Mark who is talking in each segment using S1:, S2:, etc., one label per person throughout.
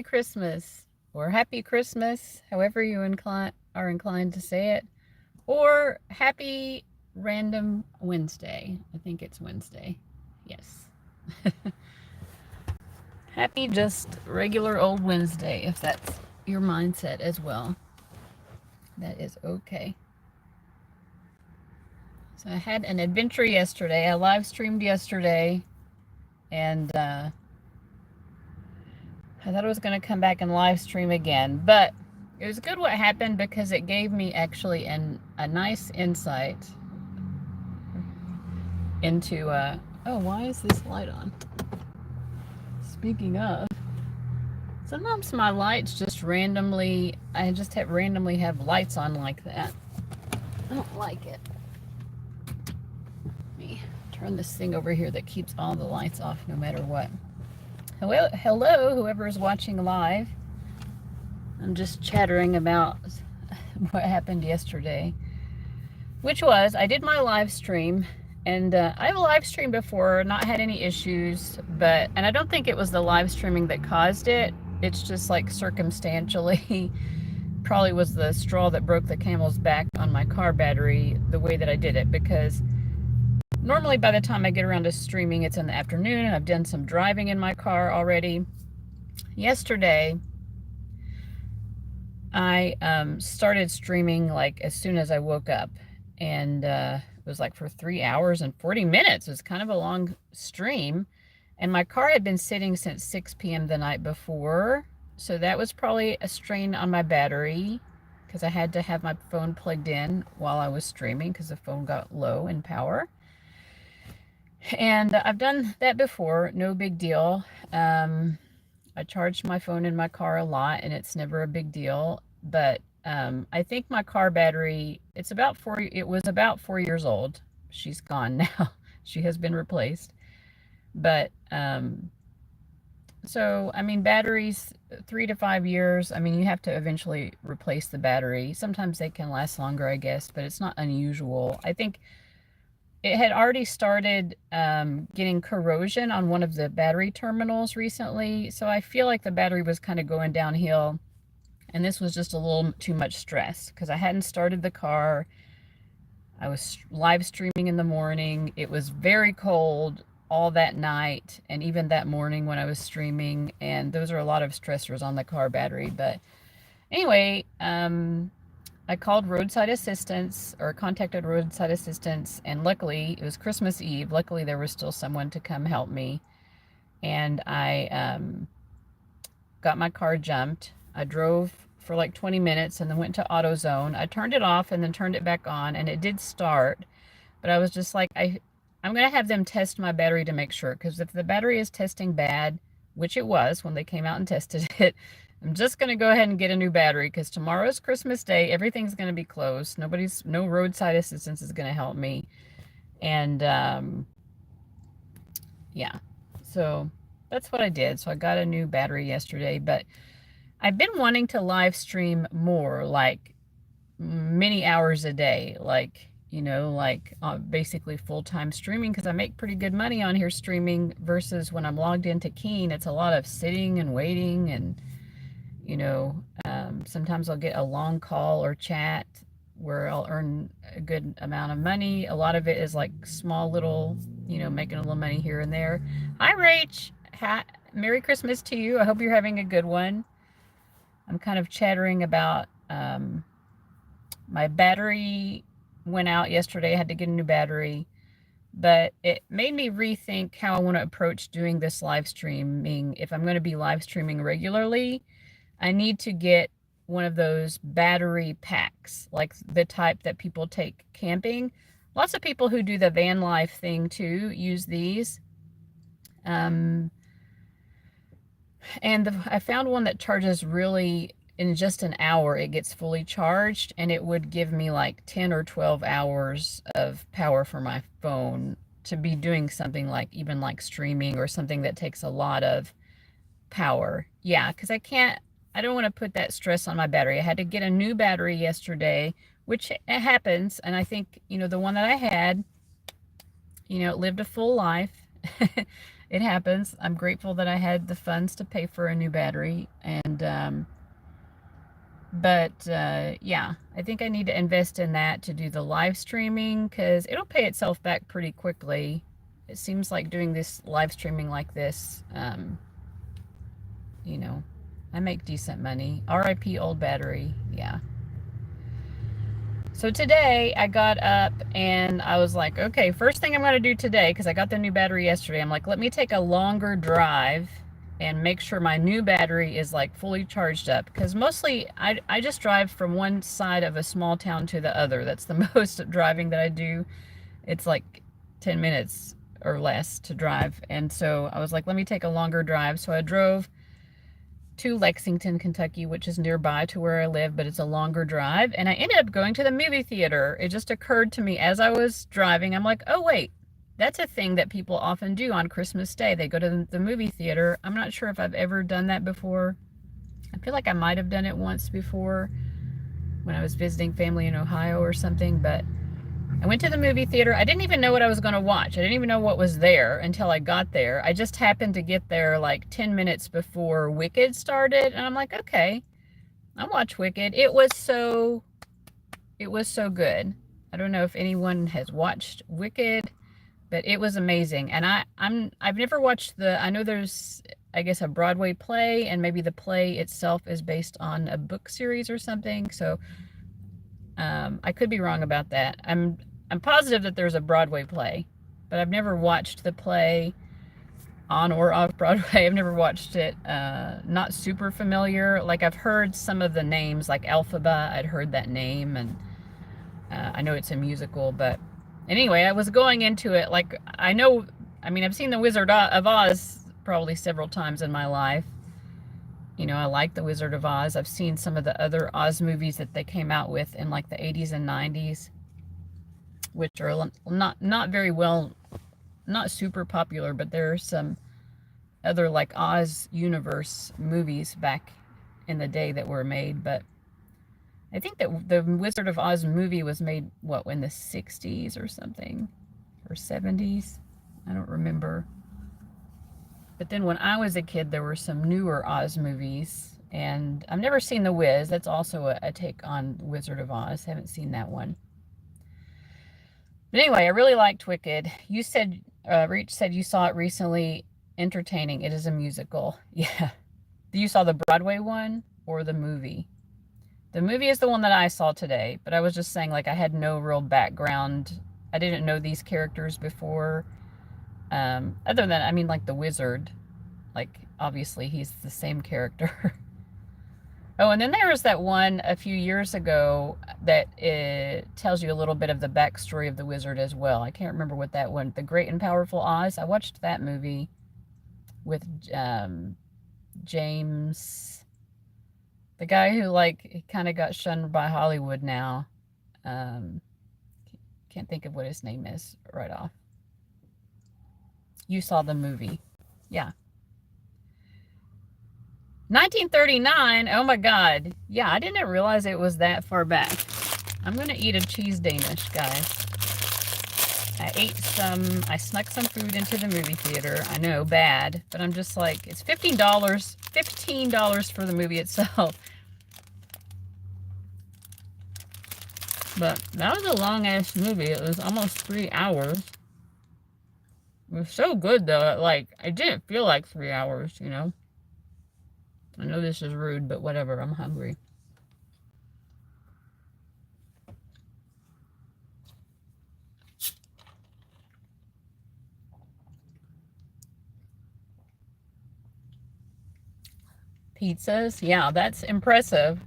S1: Christmas or Happy Christmas, however you are inclined to say it, or Happy Random Wednesday. I think it's Wednesday. Yes. Happy just regular old Wednesday, if that's your mindset as well. That is okay. So I had an adventure yesterday. I live streamed yesterday, and I thought I was going to come back and live stream again, but it was good what happened because it gave me actually a nice insight into, oh, why is this light on? Speaking of, sometimes my lights just randomly, I just randomly have lights on like that. I don't like it. Let me turn this thing over here that keeps all the lights off no matter what. Hello, whoever is watching live. I'm just chattering about what happened yesterday, which was I did my live stream, and I've live streamed before, not had any issues, and I don't think it was the live streaming that caused it. It's just like circumstantially probably was the straw that broke the camel's back on my car battery the way that I did it, because normally by the time I get around to streaming, it's in the afternoon, and I've done some driving in my car already. Yesterday, I started streaming like as soon as I woke up, and it was like for 3 hours and 40 minutes. It was kind of a long stream, and my car had been sitting since 6 p.m. the night before, so that was probably a strain on my battery because I had to have my phone plugged in while I was streaming because the phone got low in power. And I've done that before, no big deal. I charged my phone in my car a lot, and it's never a big deal. But I think my car battery, it was about 4 years old. She's gone now. She has been replaced. But so, I mean, batteries, 3 to 5 years, I mean, you have to eventually replace the battery. Sometimes they can last longer, I guess, but it's not unusual. I think it had already started getting corrosion on one of the battery terminals recently, so I feel like the battery was kind of going downhill, and this was just a little too much stress because I hadn't started the car. I was live streaming in the morning. It was very cold all that night and even that morning when I was streaming, and those are a lot of stressors on the car battery. But anyway, I called roadside assistance, or contacted roadside assistance, and luckily, it was Christmas Eve. Luckily, there was still someone to come help me, and I got my car jumped. I drove for like 20 minutes and then went to AutoZone. I turned it off and then turned it back on, and it did start, but I was just like, I'm going to have them test my battery to make sure, because if the battery is testing bad, which it was when they came out and tested it, I'm just going to go ahead and get a new battery, because tomorrow's Christmas Day. Everything's going to be closed. No roadside assistance is going to help me. And yeah, so that's what I did. So I got a new battery yesterday, but I've been wanting to live stream more, like many hours a day, like, basically full-time streaming, because I make pretty good money on here streaming, versus when I'm logged into Keen, it's a lot of sitting and waiting, and sometimes I'll get a long call or chat where I'll earn a good amount of money. A lot of it is like small little, making a little money here and there. Hi, Rach. Merry Christmas to you. I hope you're having a good one. I'm kind of chattering about my battery went out yesterday. I had to get a new battery, but it made me rethink how I want to approach doing this live streaming. If I'm going to be live streaming regularly, I need to get one of those battery packs, like the type that people take camping. Lots of people who do the van life thing too use these. And I found one that charges really, in just an hour, it gets fully charged, and it would give me like 10 or 12 hours of power for my phone to be doing something like, even like streaming or something that takes a lot of power. Yeah, because I don't want to put that stress on my battery. I had to get a new battery yesterday, which it happens. And I think, the one that I had, it lived a full life. It happens. I'm grateful that I had the funds to pay for a new battery. And, yeah, I think I need to invest in that to do the live streaming because it'll pay itself back pretty quickly. It seems like doing this live streaming like this, you know, I make decent money. RIP old battery. Yeah. So today I got up and I was like, okay, first thing I'm going to do today, because I got the new battery yesterday, I'm like, let me take a longer drive and make sure my new battery is like fully charged up. Because mostly I just drive from one side of a small town to the other. That's the most driving that I do. It's like 10 minutes or less to drive. And so I was like, let me take a longer drive. So I drove to Lexington, Kentucky, which is nearby to where I live, but it's a longer drive. And I ended up going to the movie theater. It just occurred to me as I was driving, I'm like, oh, wait, that's a thing that people often do on Christmas Day. They go to the movie theater. I'm not sure if I've ever done that before. I feel like I might have done it once before when I was visiting family in Ohio or something, but I went to the movie theater. I didn't even know what I was going to watch. I didn't even know what was there until I got there. I just happened to get there like 10 minutes before Wicked started. And I'm like, okay, I'll watch Wicked. It was so good. I don't know if anyone has watched Wicked, but it was amazing. And I've never watched I know there's, I guess, a Broadway play, and maybe the play itself is based on a book series or something. So I could be wrong about that. I'm positive that there's a Broadway play, but I've never watched the play on or off Broadway. I've never watched it. Not super familiar. Like, I've heard some of the names, like Alphaba. I'd heard that name, and I know it's a musical. But anyway, I was going into it like, I've seen The Wizard of Oz probably several times in my life. You know, I like The Wizard of Oz. I've seen some of the other Oz movies that they came out with in like the 80s and 90s, which are not very well, not super popular, but there are some other like Oz universe movies back in the day that were made. But I think that the Wizard of Oz movie was made, what, in the 60s or something, or 70s? I don't remember. But then when I was a kid, there were some newer Oz movies, and I've never seen The Wiz. That's also a take on Wizard of Oz. Haven't seen that one. But anyway, I really liked Wicked. You said, Reach said you saw it recently. Entertaining. It is a musical. Yeah. You saw the Broadway one or the movie? The movie is the one that I saw today, but I was just saying, like, I had no real background. I didn't know these characters before. Other than, like the wizard, like, obviously he's the same character. Oh, and then there was that one a few years ago that it tells you a little bit of the backstory of the wizard as well. I can't remember what that one, The Great and Powerful Oz. I watched that movie with James, the guy who, like, kind of got shunned by Hollywood now. Can't think of what his name is right off. You saw the movie. Yeah. 1939. Oh my God. Yeah, I didn't realize it was that far back. I'm going to eat a cheese Danish, guys. I snuck some food into the movie theater. I know, bad, but I'm just like, it's $15. $15 for the movie itself. But that was a long ass movie. It was almost 3 hours. It was so good, though. Like, it didn't feel like 3 hours, you know? I know this is rude, but whatever. I'm hungry. Pizzas? Yeah, that's impressive.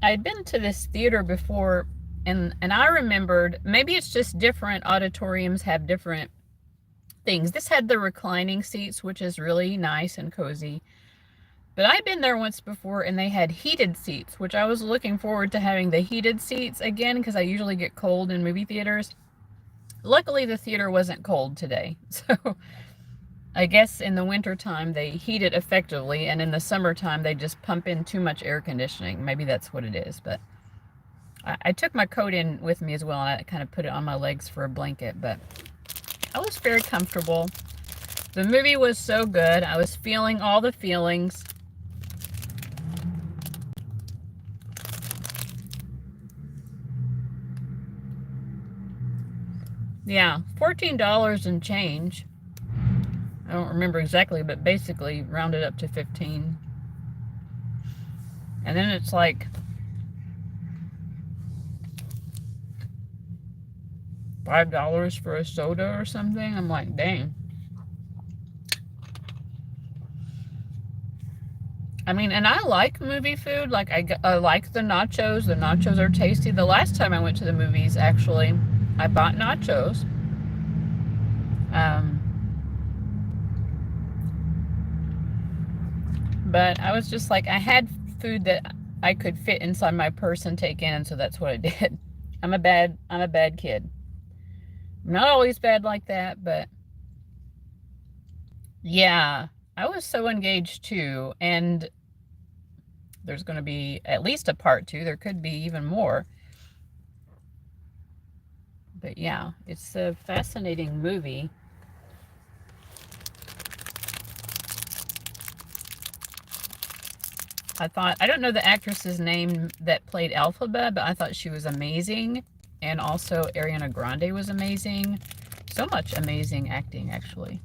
S1: I'd been to this theater before, and I remembered, maybe it's just different auditoriums have different things. This had the reclining seats, which is really nice and cozy. But I've been there once before, and they had heated seats, which I was looking forward to having the heated seats again, because I usually get cold in movie theaters. Luckily, the theater wasn't cold today. So I guess in the wintertime, they heat it effectively, and in the summertime, they just pump in too much air conditioning. Maybe that's what it is, but I took my coat in with me as well, and I kind of put it on my legs for a blanket, but I was very comfortable. The movie was so good. I was feeling all the feelings. Yeah, $14 and change. I don't remember exactly, but basically rounded up to 15. And then it's like $5 for a soda or something. I'm like, dang. I mean, and I like movie food. Like, I like the nachos. The nachos are tasty. The last time I went to the movies, actually, I bought nachos. But I was just like, I had food that I could fit inside my purse and take in, and so that's what I did. I'm a bad kid. I'm not always bad like that, but yeah, I was so engaged too. And there's going to be at least a part 2. There could be even more. But yeah, it's a fascinating movie. I don't know the actress's name that played Elphaba, but I thought she was amazing. And also Ariana Grande was amazing. So much amazing acting, actually.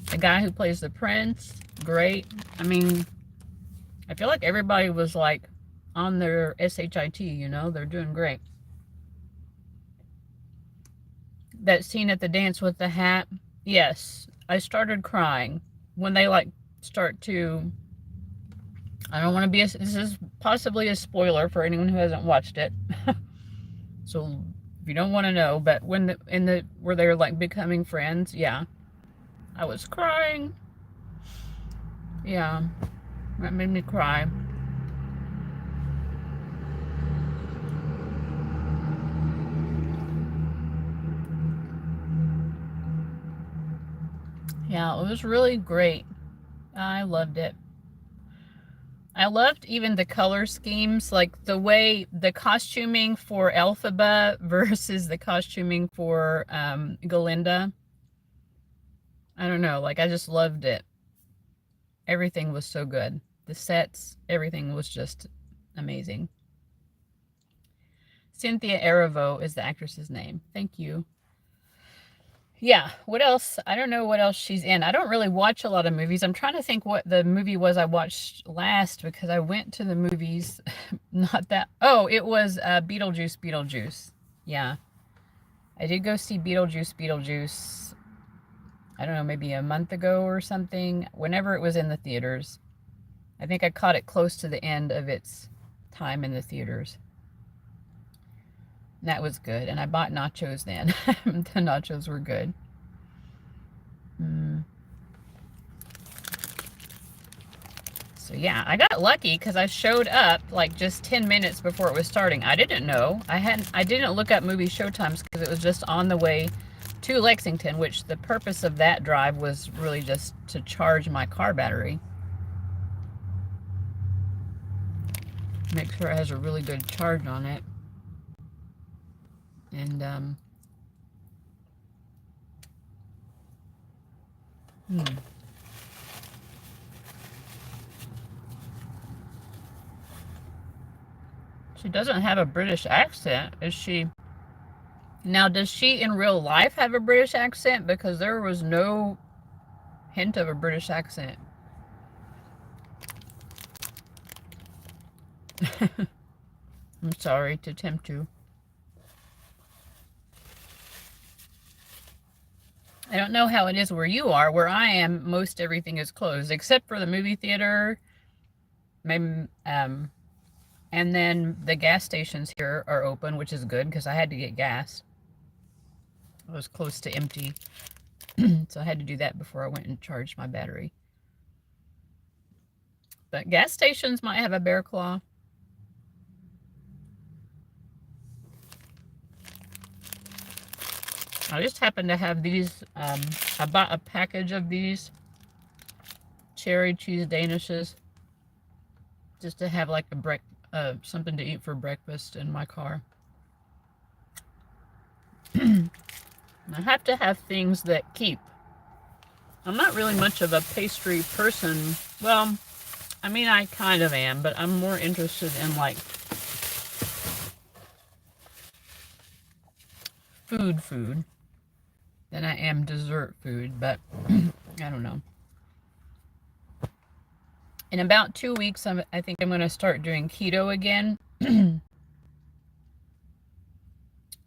S1: The guy who plays the prince, great. I mean, I feel like everybody was like on their SHIT, you know, they're doing great. That scene at the dance with the hat, yes, I started crying when they like start to, I don't want to be, this is possibly a spoiler for anyone who hasn't watched it. So if you don't want to know, but when where they're like becoming friends, yeah, I was crying. Yeah, that made me cry. Yeah, it was really great. I loved it. I loved even the color schemes, like the way the costuming for Elphaba versus the costuming for Galinda. I don't know, like I just loved it. Everything was so good. The sets, everything was just amazing. Cynthia Erivo is the actress's name. Thank you. Yeah, what else? I don't know what else she's in. I don't really watch a lot of movies. I'm trying to think what the movie was I watched last because I went to the movies not that. Oh, it was Beetlejuice. Yeah. I did go see Beetlejuice. I don't know, maybe a month ago or something, whenever it was in the theaters. I think I caught it close to the end of its time in the theaters. That was good. And I bought nachos then. The nachos were good. So yeah, I got lucky because I showed up like just 10 minutes before it was starting. I didn't know. I didn't look up movie showtimes because it was just on the way to Lexington, which the purpose of that drive was really just to charge my car battery. Make sure it has a really good charge on it. And she doesn't have a British accent, is she? Now, does she in real life have a British accent? Because there was no hint of a British accent. I'm sorry to tempt you. I don't know how it is where you are. Where I am, most everything is closed except for the movie theater. Maybe, and then the gas stations here are open, which is good because I had to get gas. I was close to empty, so I had to do that before I went and charged my battery. But gas stations might have a bear claw. I just happen to have these. I bought a package of these cherry cheese danishes just to have like something to eat for breakfast in my car. I have to have things that keep. I'm not really much of a pastry person. Well, I mean, I kind of am, but I'm more interested in like food than I am dessert food, but I don't know. In about 2 weeks, I think I'm going to start doing keto again.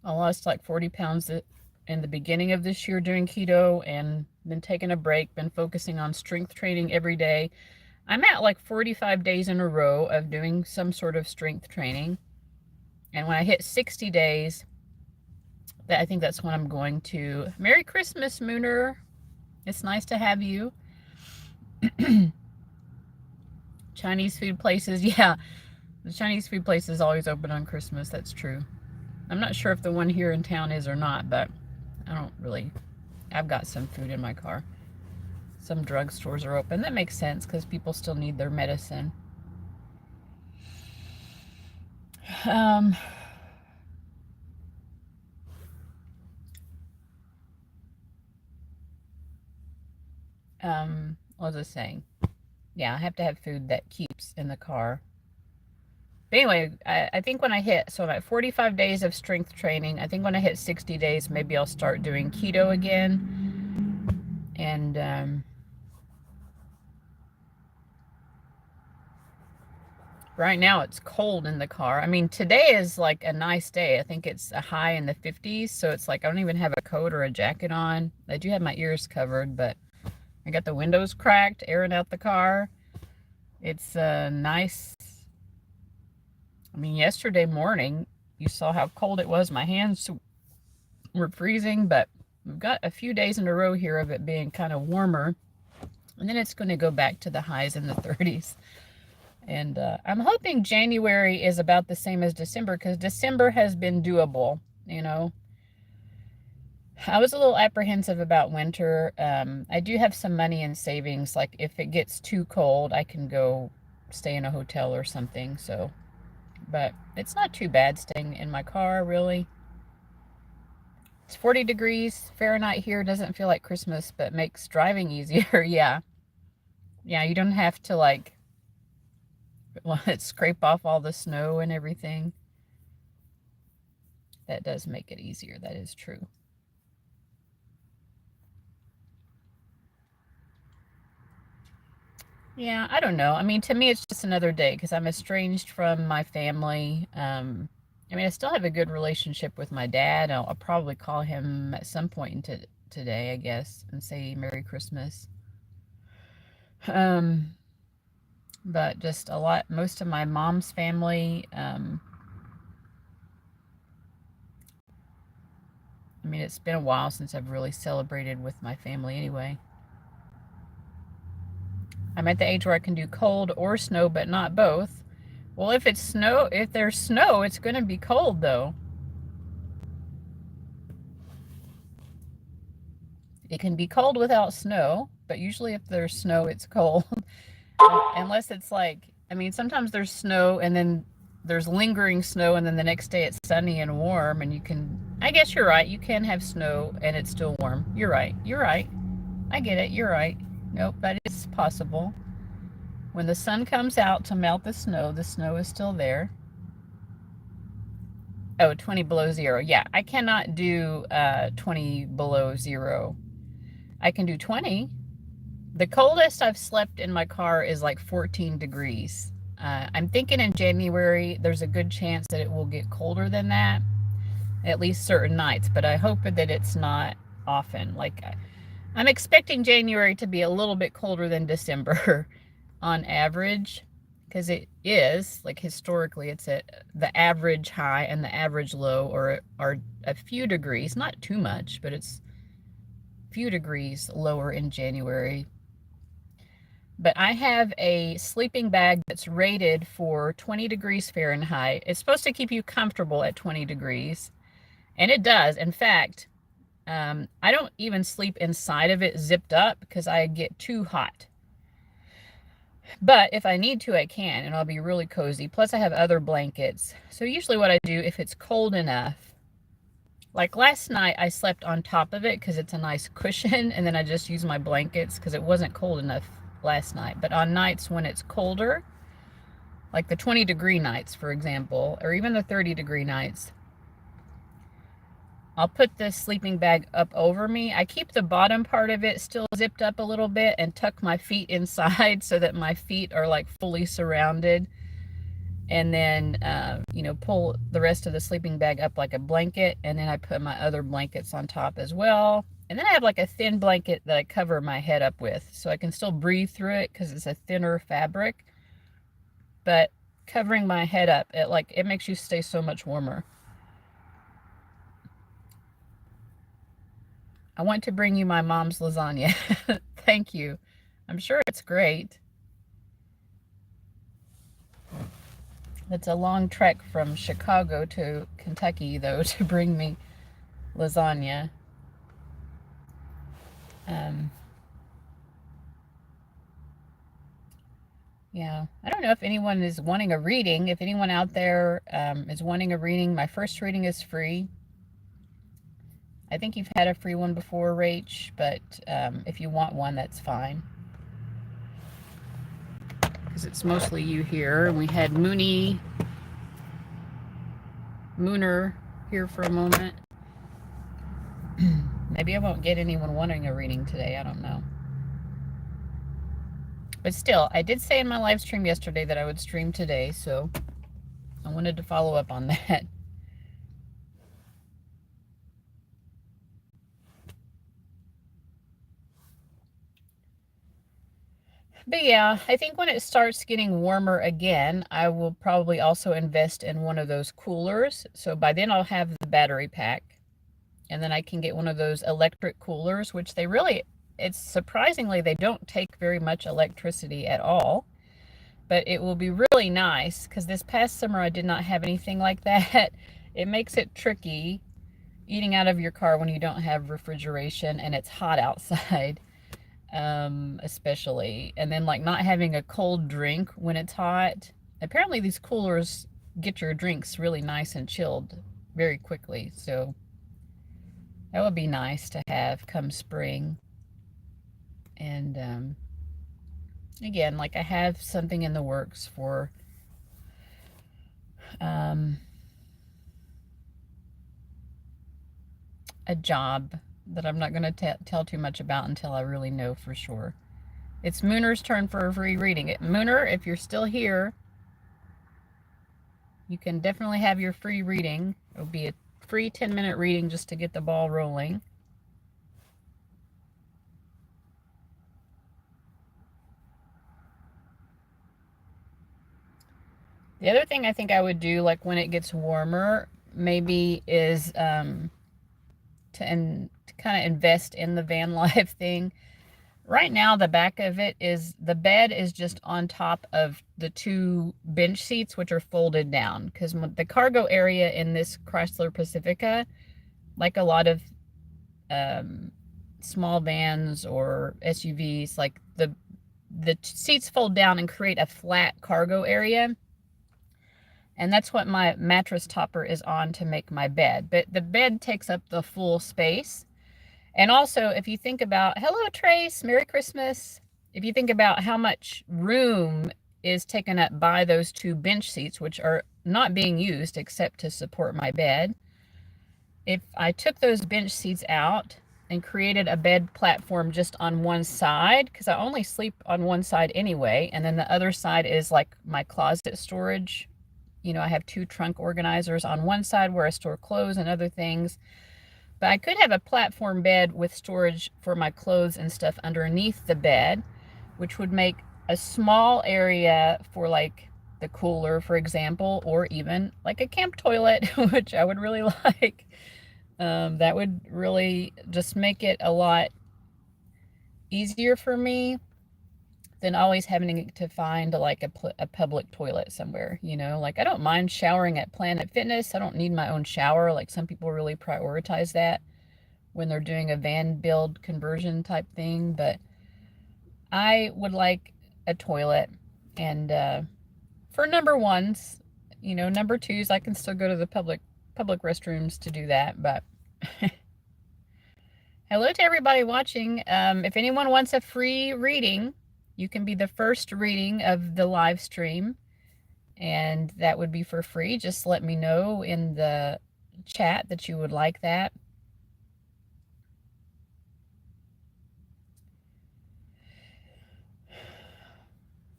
S1: I lost like 40 pounds in the beginning of this year doing keto and been taking a break, been focusing on strength training every day. I'm at like 45 days in a row of doing some sort of strength training. And when I hit 60 days, I think that's when I'm going to. Merry Christmas, Mooner. It's nice to have you. Chinese food places. Yeah, the Chinese food place is always open on Christmas. That's true. I'm not sure if the one here in town is or not, but I don't really. I've got some food in my car. Some drugstores are open. That makes sense because people still need their medicine. What was I saying? Yeah, I have to have food that keeps in the car. But anyway, I think when I hit, so I'm at 45 days of strength training. I think when I hit 60 days, maybe I'll start doing keto again. And right now it's cold in the car. I mean, today is like a nice day. I think it's a high in the 50s. So it's like I don't even have a coat or a jacket on. I do have my ears covered, but I got the windows cracked, airing out the car. It's nice. I mean, yesterday morning, you saw how cold it was. My hands were freezing, but we've got a few days in a row here of it being kind of warmer. And then it's going to go back to the highs in the 30s. And I'm hoping January is about the same as December, because December has been doable, you know. I was a little apprehensive about winter. I do have some money in savings. Like if it gets too cold, I can go stay in a hotel or something. So, but it's not too bad staying in my car, really. It's 40 degrees Fahrenheit here. Doesn't feel like Christmas, but makes driving easier. Yeah. Yeah, you don't have to like scrape off all the snow and everything. That does make it easier. That is true. Yeah, I don't know. I mean, to me, it's just another day because I'm estranged from my family. I mean, I still have a good relationship with my dad. I'll probably call him at some point today, I guess, and say Merry Christmas. Um, but just most of my mom's family, I mean, it's been a while since I've really celebrated with my family anyway. I'm at the age where I can do cold or snow, but not both. Well, if there's snow, it's going to be cold though. It can be cold without snow, but usually if there's snow, it's cold. Unless it's like, I mean, sometimes there's snow and then there's lingering snow and then the next day it's sunny and warm and I guess you're right. You can have snow and it's still warm. You're right. You're right. I get it. You're right. Nope, that is possible. When the sun comes out to melt the snow is still there. Oh, 20 below zero. Yeah, I cannot do 20 below zero. I can do 20. The coldest I've slept in my car is like 14 degrees. I'm thinking in January, there's a good chance that it will get colder than that, at least certain nights, but I hope that it's not often. Like, I'm expecting January to be a little bit colder than December on average, because it is, like historically, it's at the average high and the average low are a few degrees, not too much, but it's a few degrees lower in January. But I have a sleeping bag that's rated for 20 degrees Fahrenheit. It's supposed to keep you comfortable at 20 degrees, and it does. In fact, I don't even sleep inside of it zipped up because I get too hot. But if I need to, I can, and I'll be really cozy. Plus, I have other blankets. So usually what I do, if it's cold enough, Like last night, I slept on top of it because it's a nice cushion, and then I just used my blankets because it wasn't cold enough last night. But on nights when it's colder, like the 20-degree nights, for example, or even the 30-degree nights, I'll put this sleeping bag up over me. I keep the bottom part of it still zipped up a little bit and tuck my feet inside so that my feet are like fully surrounded. And then, you know, pull the rest of the sleeping bag up like a blanket. And then I put my other blankets on top as well. And then I have like a thin blanket that I cover my head up with so I can still breathe through it because it's a thinner fabric. But covering my head up, it makes you stay so much warmer. I want to bring you my mom's lasagna. Thank you. I'm sure it's great. It's a long trek from Chicago to Kentucky, though, to bring me lasagna. Yeah, I don't know if anyone is wanting a reading. If anyone out there is wanting a reading, my first reading is free. I think you've had a free one before, Rach, but if you want one, that's fine. Because it's mostly you here. We had Mooner here for a moment. Maybe I won't get anyone wanting a reading today. I don't know. But still, I did say in my live stream yesterday that I would stream today, so I wanted to follow up on that. But yeah, I think when it starts getting warmer again, I will probably also invest in one of those coolers. So by then I'll have the battery pack. And then I can get one of those electric coolers, which it's surprisingly, they don't take very much electricity at all. But it will be really nice because this past summer I did not have anything like that. It makes it tricky eating out of your car when you don't have refrigeration and it's hot outside. Especially, and then like not having a cold drink when it's hot. Apparently these coolers get your drinks really nice and chilled very quickly, so that would be nice to have come spring. And again, like I have something in the works for a job that I'm not going to tell too much about until I really know for sure. It's Mooner's turn for a free reading. Mooner, if you're still here, you can definitely have your free reading. It'll be a free 10-minute reading just to get the ball rolling. The other thing I think I would do, like when it gets warmer, maybe is to kind of invest in the van life thing. Right now, the back of it is, the bed is just on top of the 2 bench seats, which are folded down. Because the cargo area in this Chrysler Pacifica, like a lot of small vans or SUVs, like the seats fold down and create a flat cargo area. And that's what my mattress topper is on to make my bed. But the bed takes up the full space. And also, if you think about, hello, Trace, Merry Christmas. If you think about how much room is taken up by those 2 bench seats, which are not being used except to support my bed, if I took those bench seats out and created a bed platform just on one side, because I only sleep on one side anyway, and then the other side is like my closet storage. You know, I have 2 trunk organizers on one side where I store clothes and other things. But I could have a platform bed with storage for my clothes and stuff underneath the bed, which would make a small area for like the cooler, for example, or even like a camp toilet, which I would really like. That would really just make it a lot easier for me than always having to find like a public toilet somewhere, you know. Like I don't mind showering at Planet Fitness. I don't need my own shower. Like some people really prioritize that when they're doing a van build conversion type thing, but I would like a toilet. And for number ones, you know, number twos, I can still go to the public restrooms to do that, but Hello to everybody watching. If anyone wants a free reading, you can be the first reading of the live stream, and that would be for free. Just let me know in the chat that you would like that.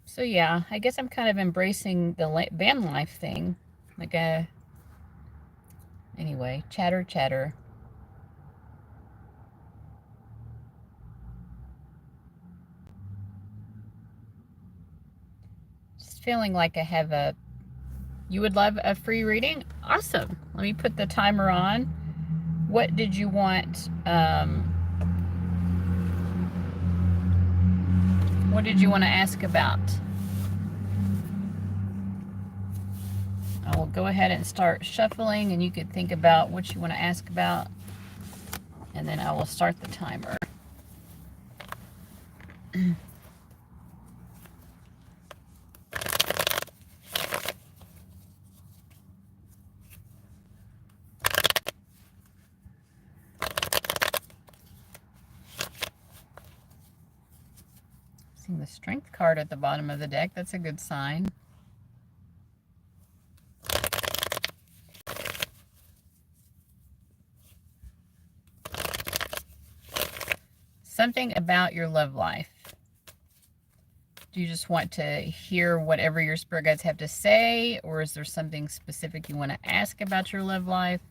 S1: So yeah, I guess I'm kind of embracing the van life thing. Like anyway, chatter. Just feeling like I have a... You would love a free reading? Awesome. Let me put the timer on. What did you want? What did you want to ask about? I will go ahead and start shuffling, and you could think about what you want to ask about, and then I will start the timer. Seeing the Strength card at the bottom of the deck, that's a good sign. Something about your love life. Do you just want to hear whatever your spirit guides have to say, or is there something specific you want to ask about your love life?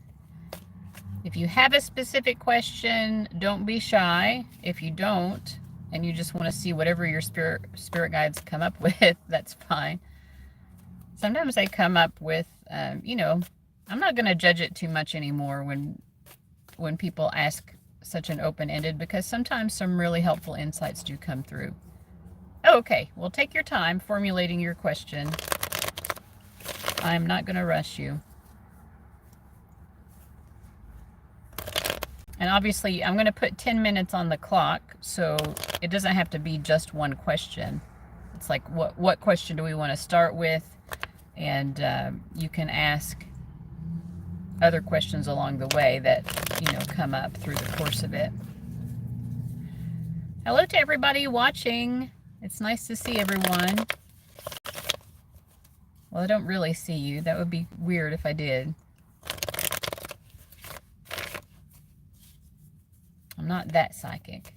S1: If you have a specific question, don't be shy. If you don't, and you just want to see whatever your spirit guides come up with, that's fine. Sometimes they come up with, you know, I'm not going to judge it too much anymore when people ask such an open-ended, because sometimes some really helpful insights do come through. Okay, well, take your time formulating your question. I'm not going to rush you. And obviously, I'm going to put 10 minutes on the clock, so it doesn't have to be just one question. It's like, what question do we want to start with? And you can ask other questions along the way that, you know, come up through the course of it. Hello to everybody watching. It's nice to see everyone. Well, I don't really see you. That would be weird if I did. I'm not that psychic.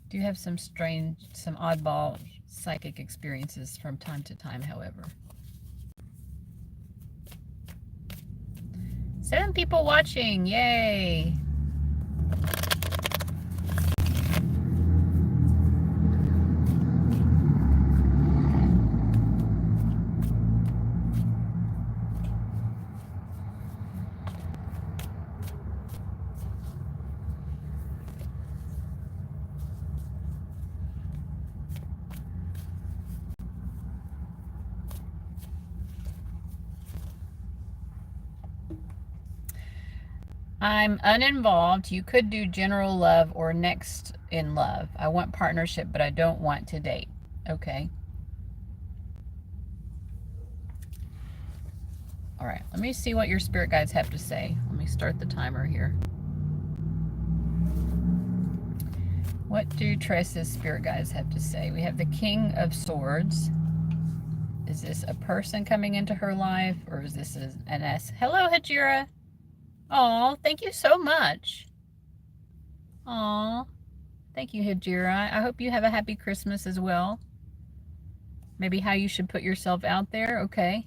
S1: Do have some oddball psychic experiences from time to time, however. 7 people watching, yay! I'm uninvolved. You could do general love or next in love. I want partnership, but I don't want to date. Okay. All right, let me see what your spirit guides have to say. Let me start the timer here. What do Tressa's spirit guides have to say? We have the King of Swords. Is this a person coming into her life, or is this an S? Hello, Hajira. Oh, thank you so much. Aw, thank you, Hajira. I hope you have a happy Christmas as well. Maybe how you should put yourself out there. Okay.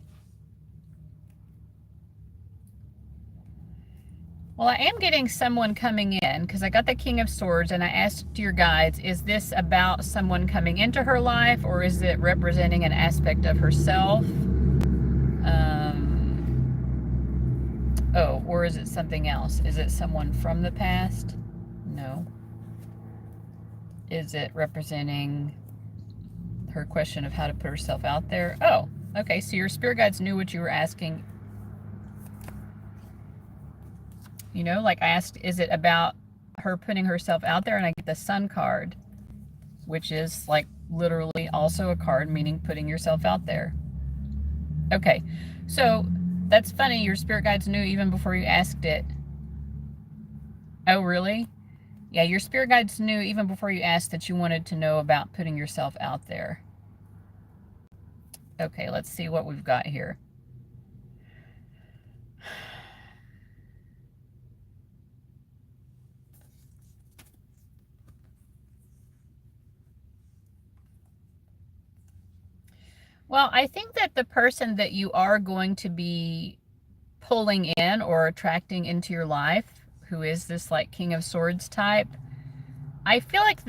S1: Well, I am getting someone coming in because I got the King of Swords, and I asked your guides, is this about someone coming into her life, or is it representing an aspect of herself? Oh, or is it something else? Is it someone from the past? No. Is it representing her question of how to put herself out there? Oh, okay, so your spirit guides knew what you were asking. You know, like I asked, is it about her putting herself out there? And I get the Sun card, which is like literally also a card meaning putting yourself out there. Okay, so That's funny. Your spirit guides knew even before you asked it. Oh, really? Yeah, your spirit guides knew even before you asked that you wanted to know about putting yourself out there. Okay, let's see what we've got here. Well, I think that the person that you are going to be pulling in or attracting into your life, who is this like King of Swords type, I feel like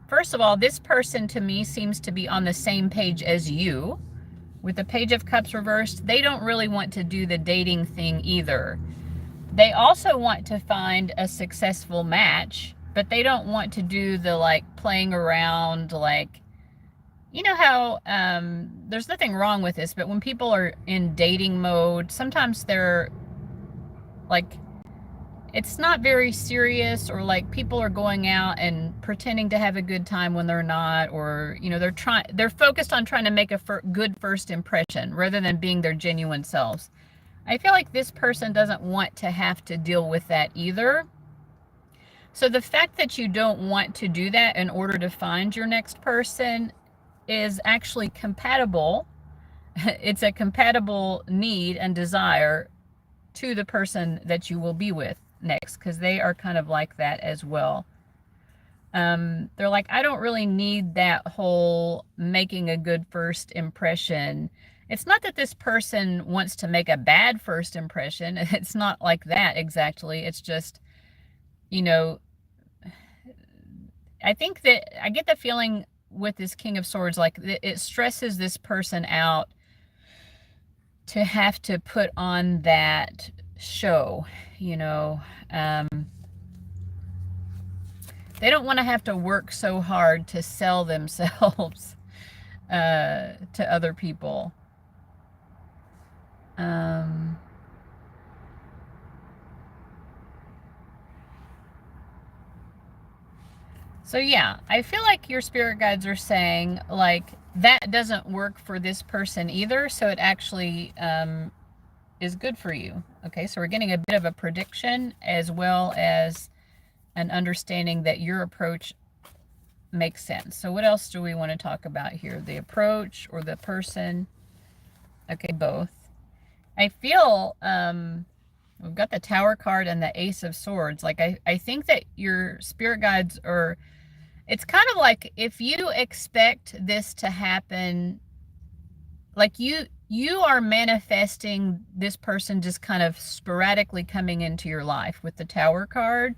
S1: first of all, this person to me seems to be on the same page as you. With the Page of Cups reversed, they don't really want to do the dating thing either. They also want to find a successful match, but they don't want to do the like playing around, like, you know how there's nothing wrong with this, but when people are in dating mode, sometimes they're like, it's not very serious, or like people are going out and pretending to have a good time when they're not, or you know, they're focused on trying to make a good first impression rather than being their genuine selves. I feel like this person doesn't want to have to deal with that either. So the fact that you don't want to do that in order to find your next person is actually compatible. It's a compatible need and desire to the person that you will be with next, because they are kind of like that as well. They're like, I don't really need that whole making a good first impression. It's not that this person wants to make a bad first impression. It's not like that exactly. It's just, you know, I think that I get the feeling with this King of Swords, like it stresses this person out to have to put on that show, you know. They don't want to have to work so hard to sell themselves to other people. So yeah, I feel like your spirit guides are saying like that doesn't work for this person either, so it actually is good for you. Okay, so we're getting a bit of a prediction as well as an understanding that your approach makes sense. So what else do we want to talk about here? The approach or the person? Okay, both. I feel we've got the Tower card and the Ace of Swords. Like I think that your spirit guides are, it's kind of like if you expect this to happen, like you are manifesting this person just kind of sporadically coming into your life with the Tower card.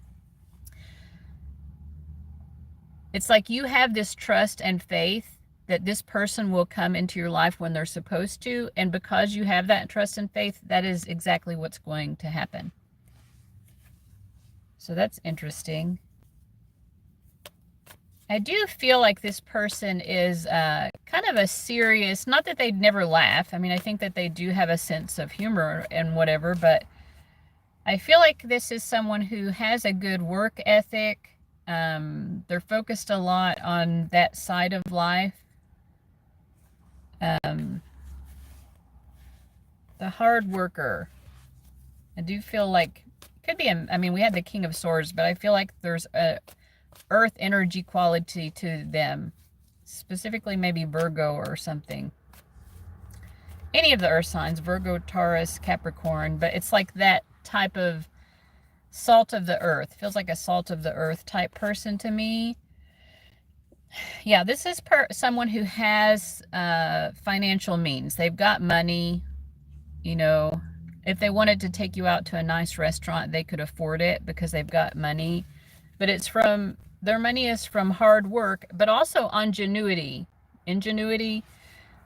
S1: It's like you have this trust and faith that this person will come into your life when they're supposed to, and because you have that trust and faith, that is exactly what's going to happen. So that's interesting. I do feel like this person is kind of a serious, not that they'd never laugh. I mean, I think that they do have a sense of humor and whatever, but I feel like this is someone who has a good work ethic. They're focused a lot on that side of life. The hard worker. I do feel like, could be, I mean, we had the King of Swords, but I feel like there's a earth energy quality to them, specifically maybe Virgo or something. Any of the earth signs, Virgo, Taurus, Capricorn, but it's like that type of salt of the earth. Feels like a salt of the earth type person to me. Yeah, this is someone who has financial means. They've got money, you know. If they wanted to take you out to a nice restaurant, they could afford it because they've got money. But it's from, their money is from hard work, but also ingenuity. Ingenuity,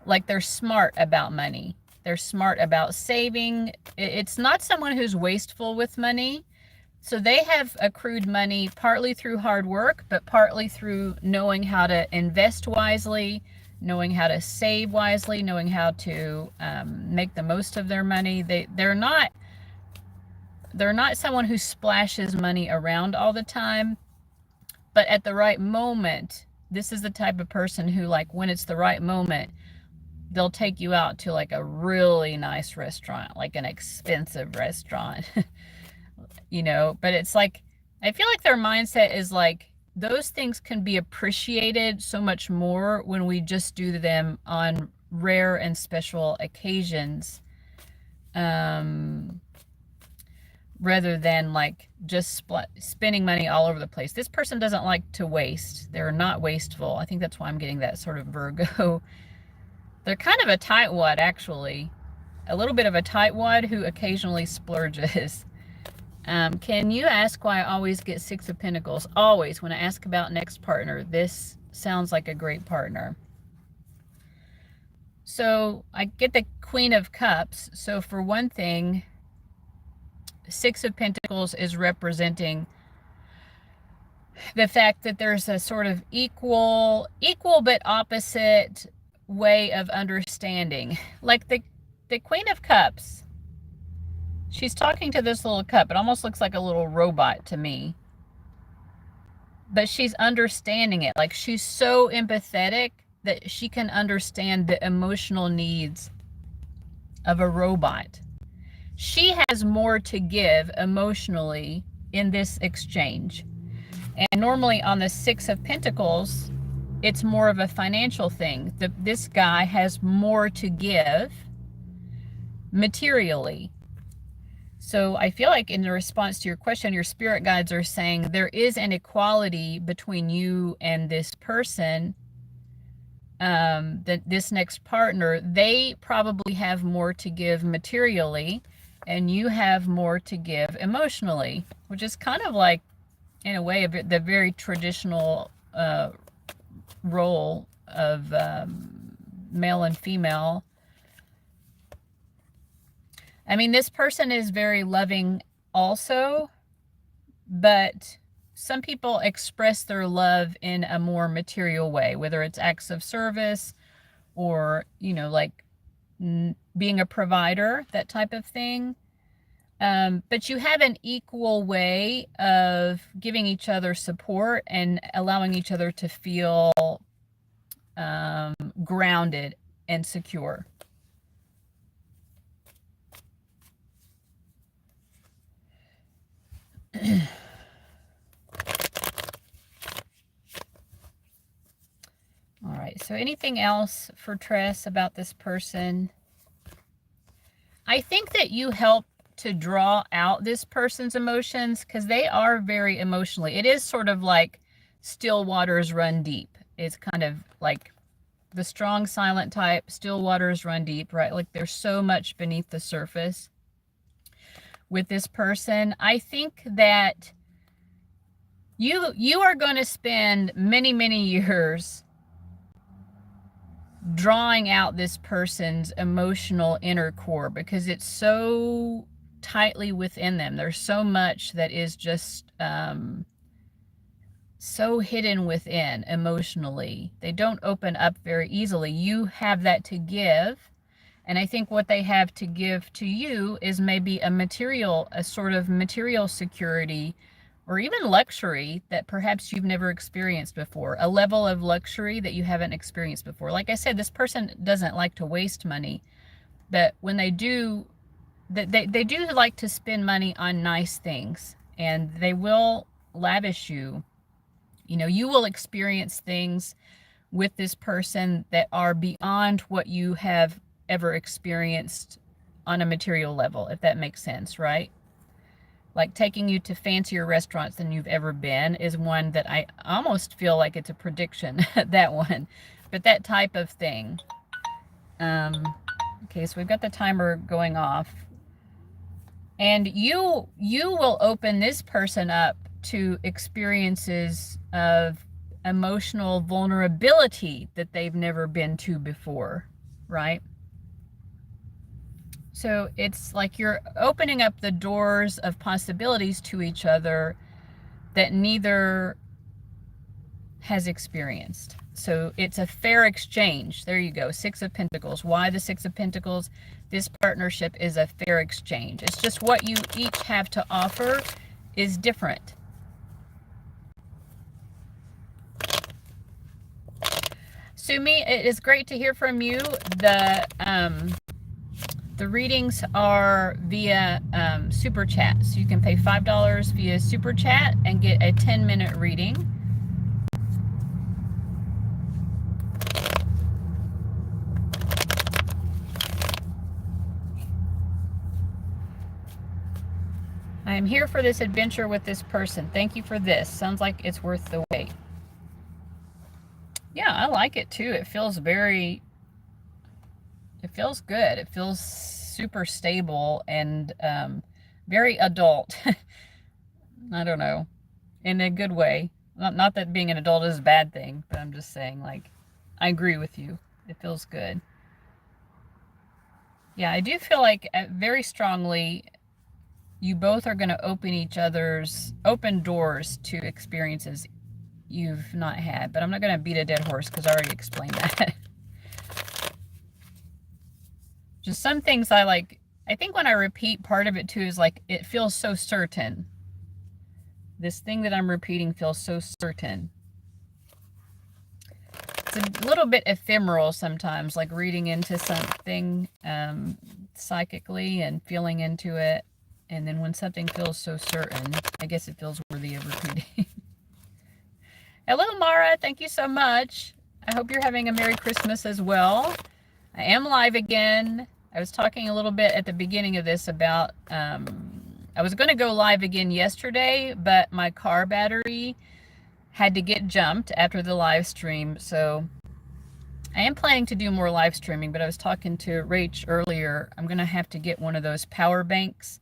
S1: like they're smart about money. They're smart about saving. It's not someone who's wasteful with money. So they have accrued money partly through hard work, but partly through knowing how to invest wisely, knowing how to save wisely, knowing how to make the most of their money. They're not someone who splashes money around all the time, but at the right moment, this is the type of person who, like, when it's the right moment, they'll take you out to like a really nice restaurant, like an expensive restaurant, you know, but it's like, I feel like their mindset is like, those things can be appreciated so much more when we just do them on rare and special occasions, rather than like just spending money all over the place. This person doesn't like to waste. They're not wasteful. I think that's why I'm getting that sort of Virgo. They're kind of a tightwad, actually. A little bit of a tightwad who occasionally splurges. Can you ask why I always get Six of Pentacles? Always. When I ask about next partner, this sounds like a great partner. So I get the Queen of Cups. So for one thing, Six of Pentacles is representing the fact that there's a sort of equal but opposite way of understanding. Like the Queen of Cups, she's talking to this little cup. It almost looks like a little robot to me. But she's understanding it. Like, she's so empathetic that she can understand the emotional needs of a robot. She has more to give emotionally in this exchange. And normally on the Six of Pentacles, it's more of a financial thing. This guy has more to give materially. So I feel like in the response to your question, your spirit guides are saying there is an equality between you and this person, this next partner. They probably have more to give materially, and you have more to give emotionally, which is kind of like, in a way, the very traditional role of male and female. I mean, this person is very loving also, but some people express their love in a more material way, whether it's acts of service or, you know, like being a provider, that type of thing. But you have an equal way of giving each other support and allowing each other to feel grounded and secure. All right, so anything else for Tress about this person? I think that you help to draw out this person's emotions because they are very emotionally. It is sort of like still waters run deep. It's kind of like the strong silent type, still waters run deep, right? Like there's so much beneath the surface with this person. I think that you are going to spend many, many years drawing out this person's emotional inner core because it's so tightly within them. There's so much that is just so hidden within emotionally. They don't open up very easily. You have that to give. And I think what they have to give to you is maybe a sort of material security or even luxury that perhaps you've never experienced before, a level of luxury that you haven't experienced before. Like I said, this person doesn't like to waste money, but when they do, they do like to spend money on nice things, and they will lavish you. You know, you will experience things with this person that are beyond what you have ever experienced on a material level, if that makes sense, right? Like taking you to fancier restaurants than you've ever been is one that I almost feel like it's a prediction, that one. But that type of thing. Okay, so we've got the timer going off. And you will open this person up to experiences of emotional vulnerability that they've never been to before, right? So it's like you're opening up the doors of possibilities to each other that neither has experienced. So it's a fair exchange. There you go. Six of Pentacles. Why the Six of Pentacles? This partnership is a fair exchange. It's just what you each have to offer is Sumi, it is great to hear from you. The readings are via Super Chat. So you can pay $5 via Super Chat and get a 10-minute reading. I am here for this adventure with this person. Thank you for this. Sounds like it's worth the wait. Yeah, I like it too. It feels good. It feels super stable and very adult. I don't know, in a good way. Not that being an adult is a bad thing, but I'm just saying, like, I agree with you. It feels good. Yeah, I do feel like very strongly you both are going to open doors to experiences you've not had. But I'm not going to beat a dead horse because I already explained that. Just some things I think when I repeat, part of it too is like, it feels so certain. This thing that I'm repeating feels so certain. It's a little bit ephemeral sometimes, like reading into something psychically and feeling into it. And then when something feels so certain, I guess it feels worthy of repeating. Hello, Mara. Thank you so much. I hope you're having a Merry Christmas as well. I am live again. I was talking a little bit at the beginning of this about, I was going to go live again yesterday, but my car battery had to get jumped after the live stream. So I am planning to do more live streaming, but I was talking to Rach earlier. I'm going to have to get one of those power banks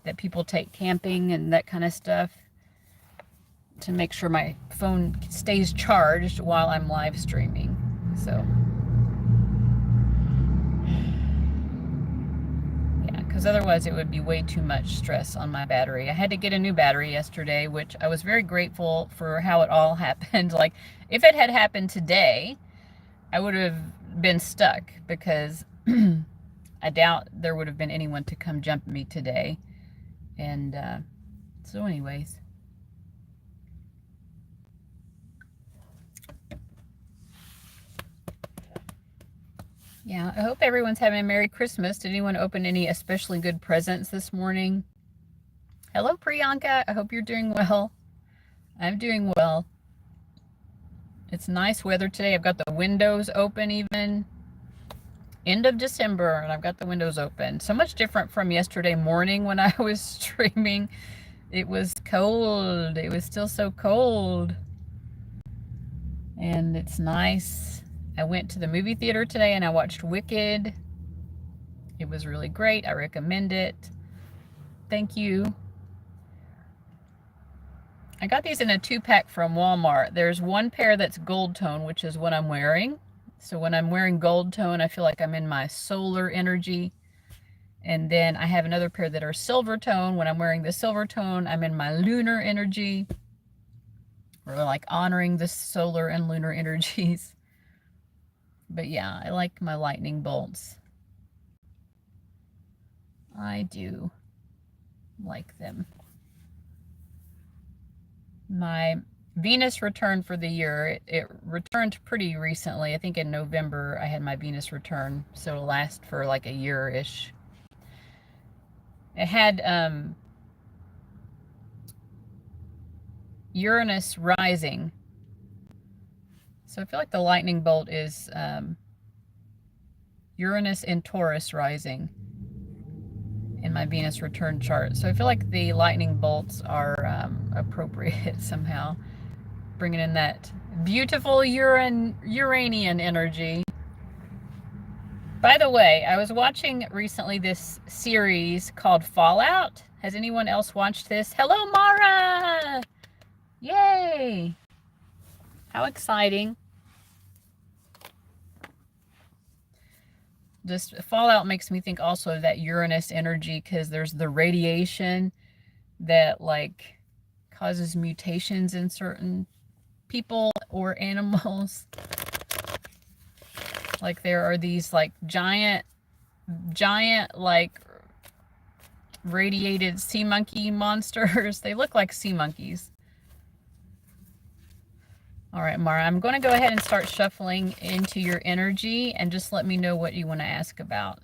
S1: that people take camping and that kind of stuff to make sure my phone stays charged while I'm live streaming. So yeah, because otherwise it would be way too much stress on my battery. I had to get a new battery yesterday, which I was very grateful for how it all happened. Like, if it had happened today, I would have been stuck because I doubt there would have been anyone to come jump me today. And so anyways. Yeah, I hope everyone's having a Merry Christmas. Did anyone open any especially good presents this morning? Hello, Priyanka. I hope you're doing well. I'm doing well. It's nice weather today. I've got the windows open even. End of December, and I've got the windows open. So much different from yesterday morning when I was streaming. It was cold. It was still so cold. And it's nice. I went to the movie theater today and I watched Wicked. It was really great. I recommend it. Thank you. I got these in a 2-pack from Walmart. There's one pair that's gold tone, which is what I'm wearing. So when I'm wearing gold tone, I feel like I'm in my solar energy. And then I have another pair that are silver tone. When I'm wearing the silver tone, I'm in my lunar energy. We're like honoring the solar and lunar energies. But yeah, I like my lightning bolts. I do like them. My Venus return for the year, it returned pretty recently. I think in November I had my Venus return, so it'll last for like a year-ish. It had Uranus rising. So I feel like the lightning bolt is Uranus in Taurus rising in my Venus return chart. So I feel like the lightning bolts are appropriate somehow, bringing in that beautiful Uranian energy. By the way, I was watching recently this series called Fallout. Has anyone else watched this? Hello, Mara! Yay! How exciting. Just Fallout makes me think also of that Uranus energy, because there's the radiation that like causes mutations in certain people or animals. Like there are these like giant like radiated sea monkey monsters. They look like sea monkeys. All right, Mara, I'm going to go ahead and start shuffling into your energy, and just let me know what you want to ask about.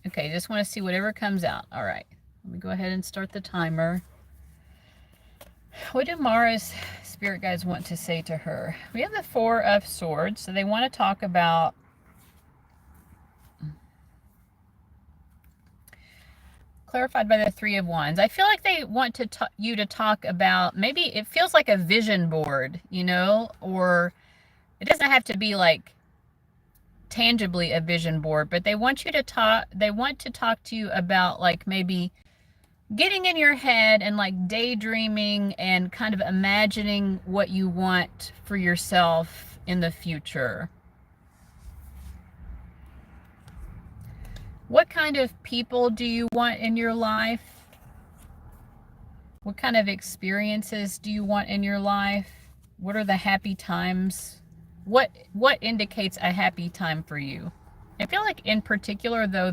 S1: Okay, just want to see whatever comes out. All right, let me go ahead and start the timer. What do Mara's spirit guides want to say to her? We have the Four of Swords, so they want to talk about clarified by the Three of Wands. I feel like they want to you to talk about, maybe it feels like a vision board, you know, or it doesn't have to be like tangibly a vision board, but they want you to talk, they want to talk to you about like maybe getting in your head and like daydreaming and kind of imagining what you want for yourself in the future. What kind of people do you want in your life? What kind of experiences do you want in your life? What are the happy times? What indicates a happy time for you? I feel like in particular though,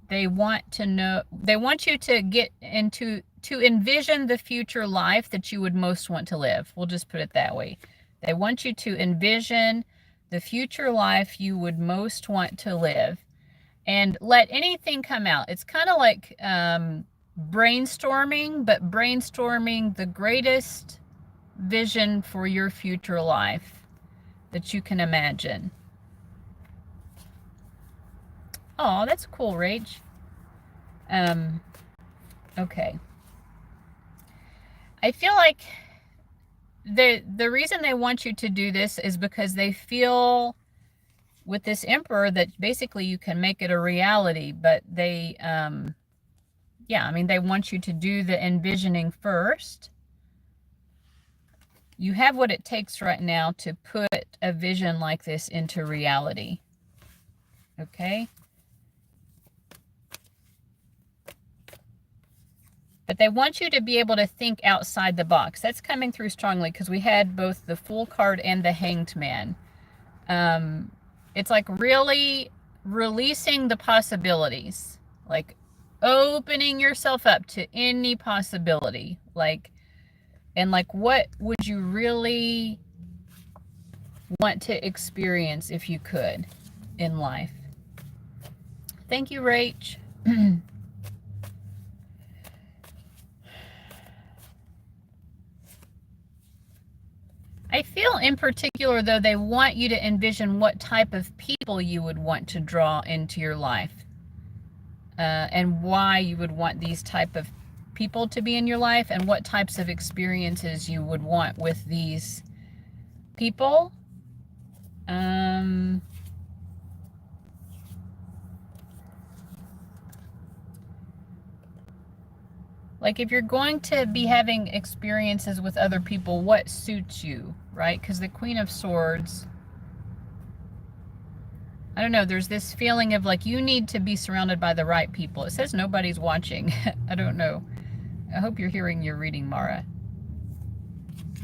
S1: they want to know, they want you to get into, to envision the future life that you would most want to live. We'll just put it that way. They want you to envision the future life you would most want to live, and let anything come out. It's kind of like brainstorming, but brainstorming the greatest vision for your future life that you can imagine. Oh, that's cool, Rach. Okay. I feel like the reason they want you to do this is because they feel with this Emperor that basically you can make it a reality, but they, yeah, I mean, they want you to do the envisioning first. You have what it takes right now to put a vision like this into reality. Okay? But they want you to be able to think outside the box. That's coming through strongly because we had both the Fool card and the Hanged Man. It's like really releasing the possibilities, like opening yourself up to any possibility, like, and like, what would you really want to experience if you could in life? Thank you, Rach. I feel in particular, though, they want you to envision what type of people you would want to draw into your life, and why you would want these type of people to be in your life, and what types of experiences you would want with these people. Like if you're going to be having experiences with other people, what suits you, right? Because the Queen of Swords, I don't know, there's this feeling of like you need to be surrounded by the right people. It says nobody's watching. I don't know. I hope you're hearing your reading, Mara.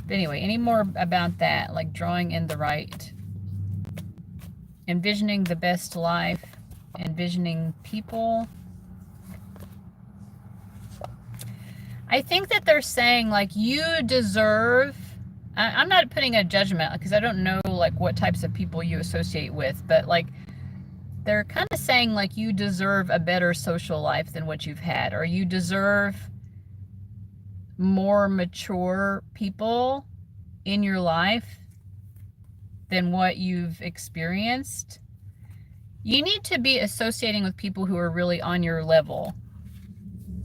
S1: But anyway, any more about that? Like drawing in the right, envisioning the best life, envisioning people. I think that they're saying like you deserve, I'm not putting a judgment because I don't know like what types of people you associate with, but like they're kind of saying like you deserve a better social life than what you've had, or you deserve more mature people in your life than what you've experienced. You need to be associating with people who are really on your level.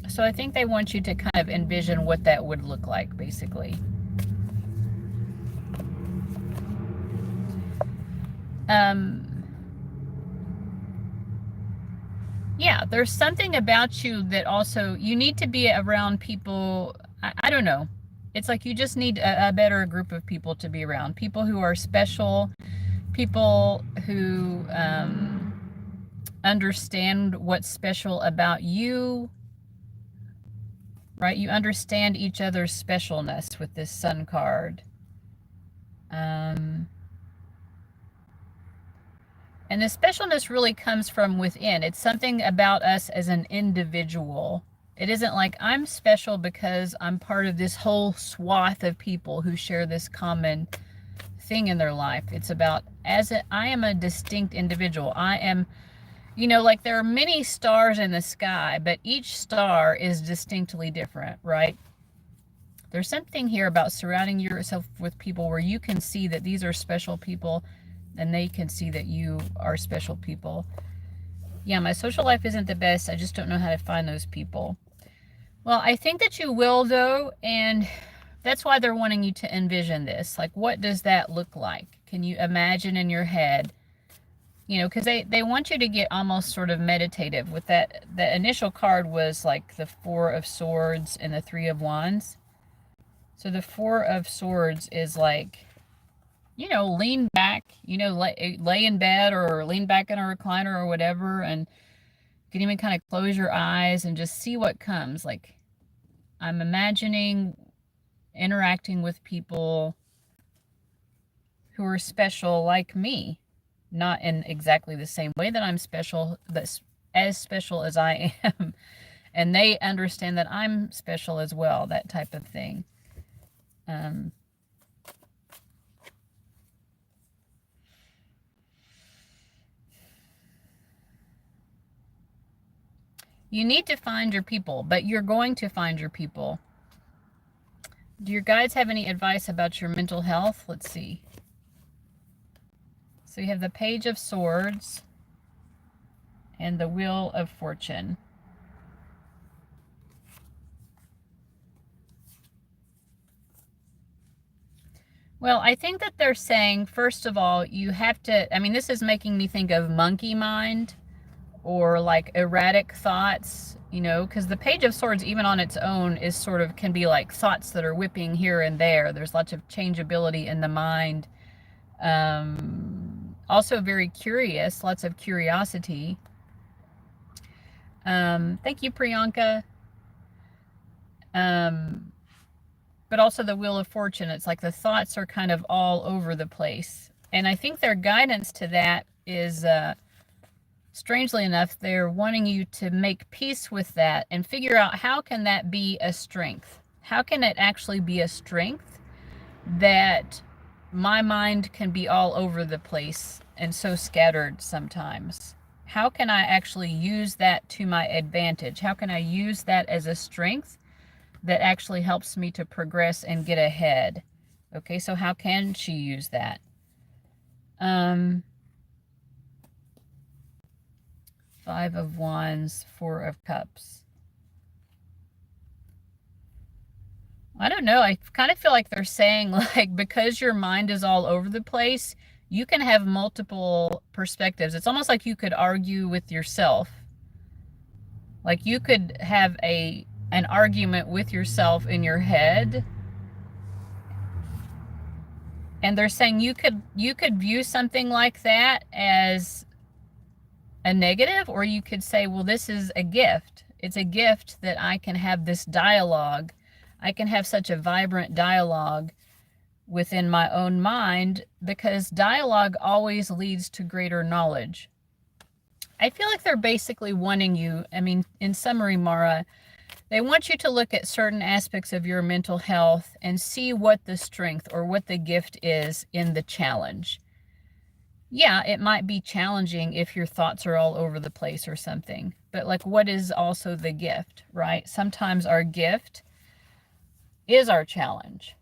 S1: So I think they want you to kind of envision what that would look like, basically. Yeah, there's something about you that also, you need to be around people, I don't know. It's like you just need a better group of people to be around. People who are special, people who understand what's special about you, right? You understand each other's specialness with this Sun card. And the specialness really comes from within. It's something about us as an individual. It isn't like I'm special because I'm part of this whole swath of people who share this common thing in their life. It's about I am a distinct individual. I am, you know, like there are many stars in the sky, but each star is distinctly different, right? There's something here about surrounding yourself with people where you can see that these are special people and they can see that you are special people. Yeah, my social life isn't the best. I just don't know how to find those people. Well, I think that you will, though, and that's why they're wanting you to envision this. Like, what does that look like? Can you imagine in your head? You know, because they want you to get almost sort of meditative with that. The initial card was like the Four of Swords and the Three of Wands. So the Four of Swords is like, you know, lean back, you know, lay in bed or lean back in a recliner or whatever, and you can even kind of close your eyes and just see what comes. Like, I'm imagining interacting with people who are special like me, not in exactly the same way that I'm special, but as special as I am, and they understand that I'm special as well, that type of thing. You need to find your people, but you're going to find your people. Do your guides have any advice about your mental health? Let's see. So you have the Page of Swords and the Wheel of Fortune. Well, I think that they're saying, first of all, you have to, I mean, this is making me think of monkey mind or like erratic thoughts, you know, because the Page of Swords, even on its own, is sort of, can be like thoughts that are whipping here and there. There's lots of changeability in the mind. Also very curious, lots of curiosity. Thank you, Priyanka. But also the Wheel of Fortune, it's like the thoughts are kind of all over the place. And I think their guidance to that is, strangely enough, they're wanting you to make peace with that and figure out how can that be a strength? How can it actually be a strength that my mind can be all over the place and so scattered sometimes? How can I actually use that to my advantage? How can I use that as a strength that actually helps me to progress and get ahead? Okay, so how can she use that? Five of Wands, Four of Cups. I don't know. I kind of feel like they're saying, like, because your mind is all over the place, you can have multiple perspectives. It's almost like you could argue with yourself. Like you could have an argument with yourself in your head. And they're saying you could view something like that as a negative, or you could say, well, this is a gift. It's a gift that I can have this dialogue. I can have such a vibrant dialogue within my own mind, because dialogue always leads to greater knowledge. I feel like they're basically wanting you, I mean, in summary, Mara, they want you to look at certain aspects of your mental health and see what the strength or what the gift is in the challenge. Yeah, it might be challenging if your thoughts are all over the place or something, but like, what is also the gift, right? Sometimes our gift is our challenge.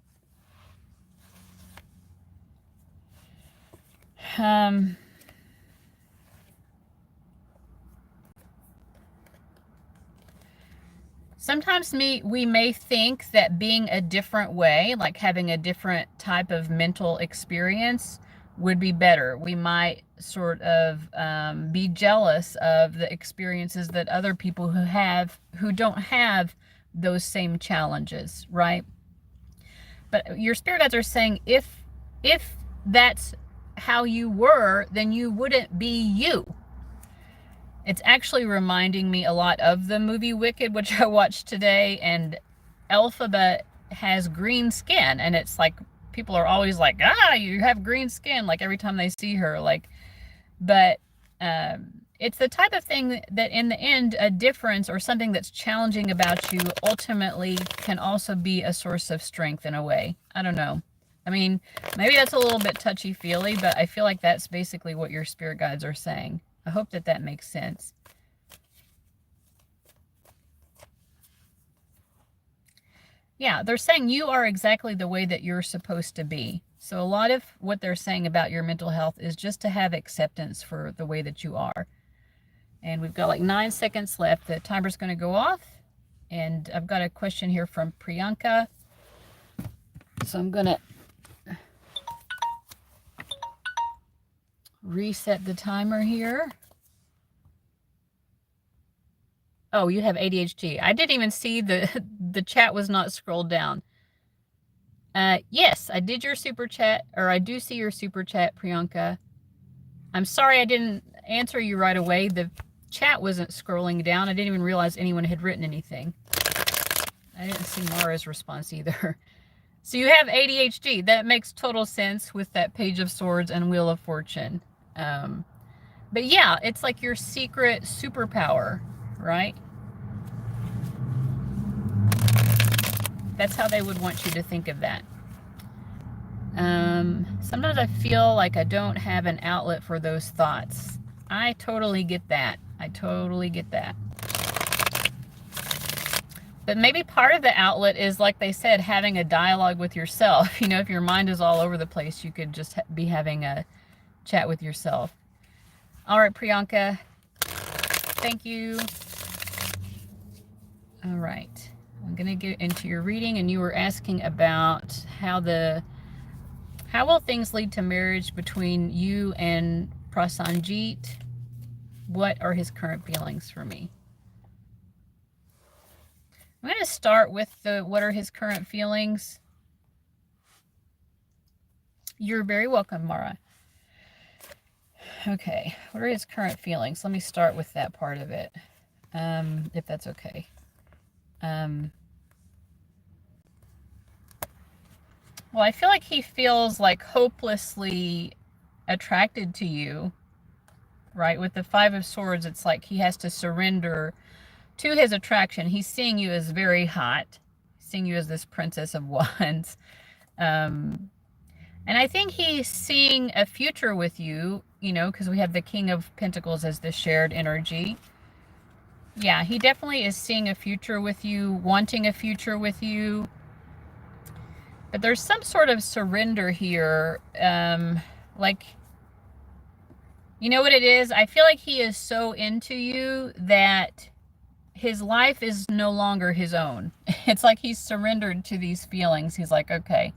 S1: Sometimes we may think that being a different way, like having a different type of mental experience, would be better. We might sort of be jealous of the experiences that other people who don't have those same challenges, right? But your spirit guides are saying, if that's how you were, then you wouldn't be you. It's actually reminding me a lot of the movie Wicked, which I watched today, and Elphaba has green skin, and it's like people are always like, ah, you have green skin, like every time they see her, like, but it's the type of thing that in the end, a difference or something that's challenging about you ultimately can also be a source of strength in a way. I don't know. I mean, maybe that's a little bit touchy-feely, but I feel like that's basically what your spirit guides are saying. I hope that that makes sense. Yeah, they're saying you are exactly the way that you're supposed to be. So a lot of what they're saying about your mental health is just to have acceptance for the way that you are. And we've got like 9 seconds left. The timer's going to go off. And I've got a question here from Priyanka. So I'm going to reset the timer here. Oh, you have ADHD. I didn't even see the chat was not scrolled down. Yes, I did your super chat, or I do see your super chat, Priyanka. I'm sorry I didn't answer you right away. The chat wasn't scrolling down. I didn't even realize anyone had written anything. I didn't see Mara's response either. So you have ADHD. That makes total sense with that Page of Swords and Wheel of Fortune. But yeah, it's like your secret superpower, right? That's how they would want you to think of that. Sometimes I feel like I don't have an outlet for those thoughts. I totally get that. I totally get that. But maybe part of the outlet is, like they said, having a dialogue with yourself. You know, if your mind is all over the place, you could just be having a chat with yourself. All right, Priyanka. Thank you. All right. I'm going to get into your reading, and you were asking about how will things lead to marriage between you and Prasanjit? What are his current feelings for me? I'm going to start with what are his current feelings. You're very welcome, Mara. Okay, what are his current feelings? Let me start with that part of it, if that's okay. Well, I feel like he feels like hopelessly attracted to you, right? With the Five of Swords, it's like he has to surrender to his attraction. He's seeing you as very hot, seeing you as this Princess of Wands. And I think he's seeing a future with you, you know, because we have the King of Pentacles as the shared energy. Yeah, he definitely is seeing a future with you, wanting a future with you. But there's some sort of surrender here. Like, you know what it is? I feel like he is so into you that his life is no longer his own. It's like he's surrendered to these feelings. He's like, okay,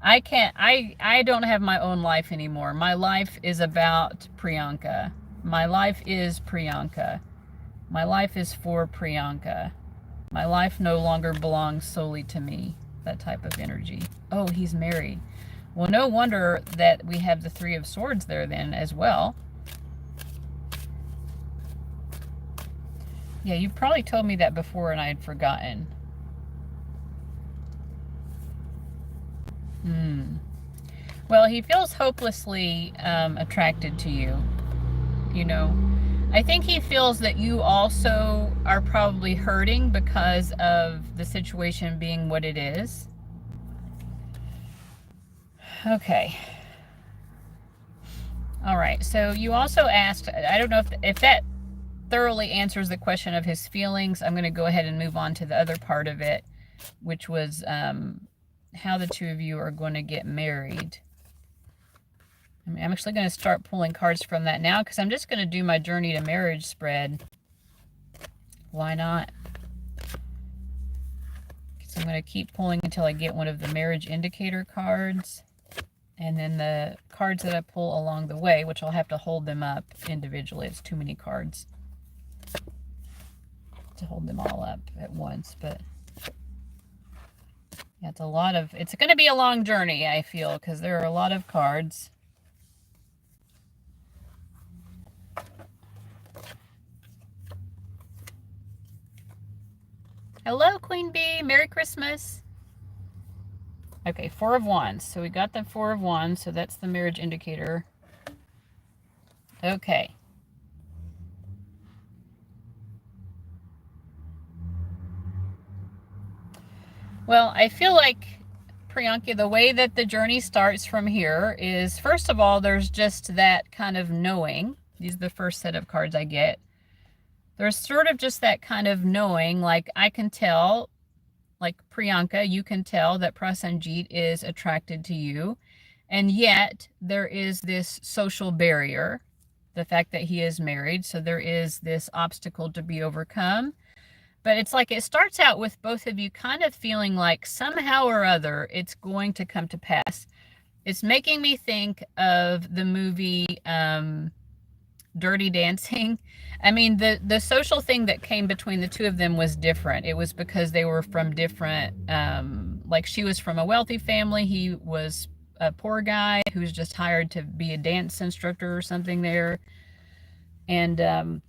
S1: I don't have my own life anymore. My life is about Priyanka. My life is Priyanka. My life is for Priyanka. My life no longer belongs solely to me. That type of energy. Oh, he's married. Well, no wonder that we have the Three of Swords there then as well. Yeah, you probably told me that before and I had forgotten. Well, he feels hopelessly attracted to you. You know, I think he feels that you also are probably hurting because of the situation being what it is. Okay. All right. So you also asked, I don't know if that thoroughly answers the question of his feelings. I'm going to go ahead and move on to the other part of it, which was how the two of you are going to get married. I'm actually going to start pulling cards from that now because I'm just going to do my journey to marriage spread. Why not? So I'm going to keep pulling until I get one of the marriage indicator cards. And then the cards that I pull along the way, which I'll have to hold them up individually. It's too many cards to hold them all up at once. But yeah, it's going to be a long journey, I feel, because there are a lot of cards. Hello, Queen Bee. Merry Christmas. Okay, 4 of Wands. So we got the 4 of Wands, so that's the marriage indicator. Okay. Well, I feel like, Priyanka, the way that the journey starts from here is, first of all, there's just that kind of knowing. These are the first set of cards I get. There's sort of just that kind of knowing, like I can tell, like Priyanka, you can tell that Prasenjit is attracted to you. And yet there is this social barrier, the fact that he is married. So there is this obstacle to be overcome. But it's like it starts out with both of you kind of feeling like somehow or other it's going to come to pass. It's making me think of the movie Dirty Dancing. I mean, the social thing that came between the two of them was different. It was because they were from different, like she was from a wealthy family. He was a poor guy who was just hired to be a dance instructor or something there. And,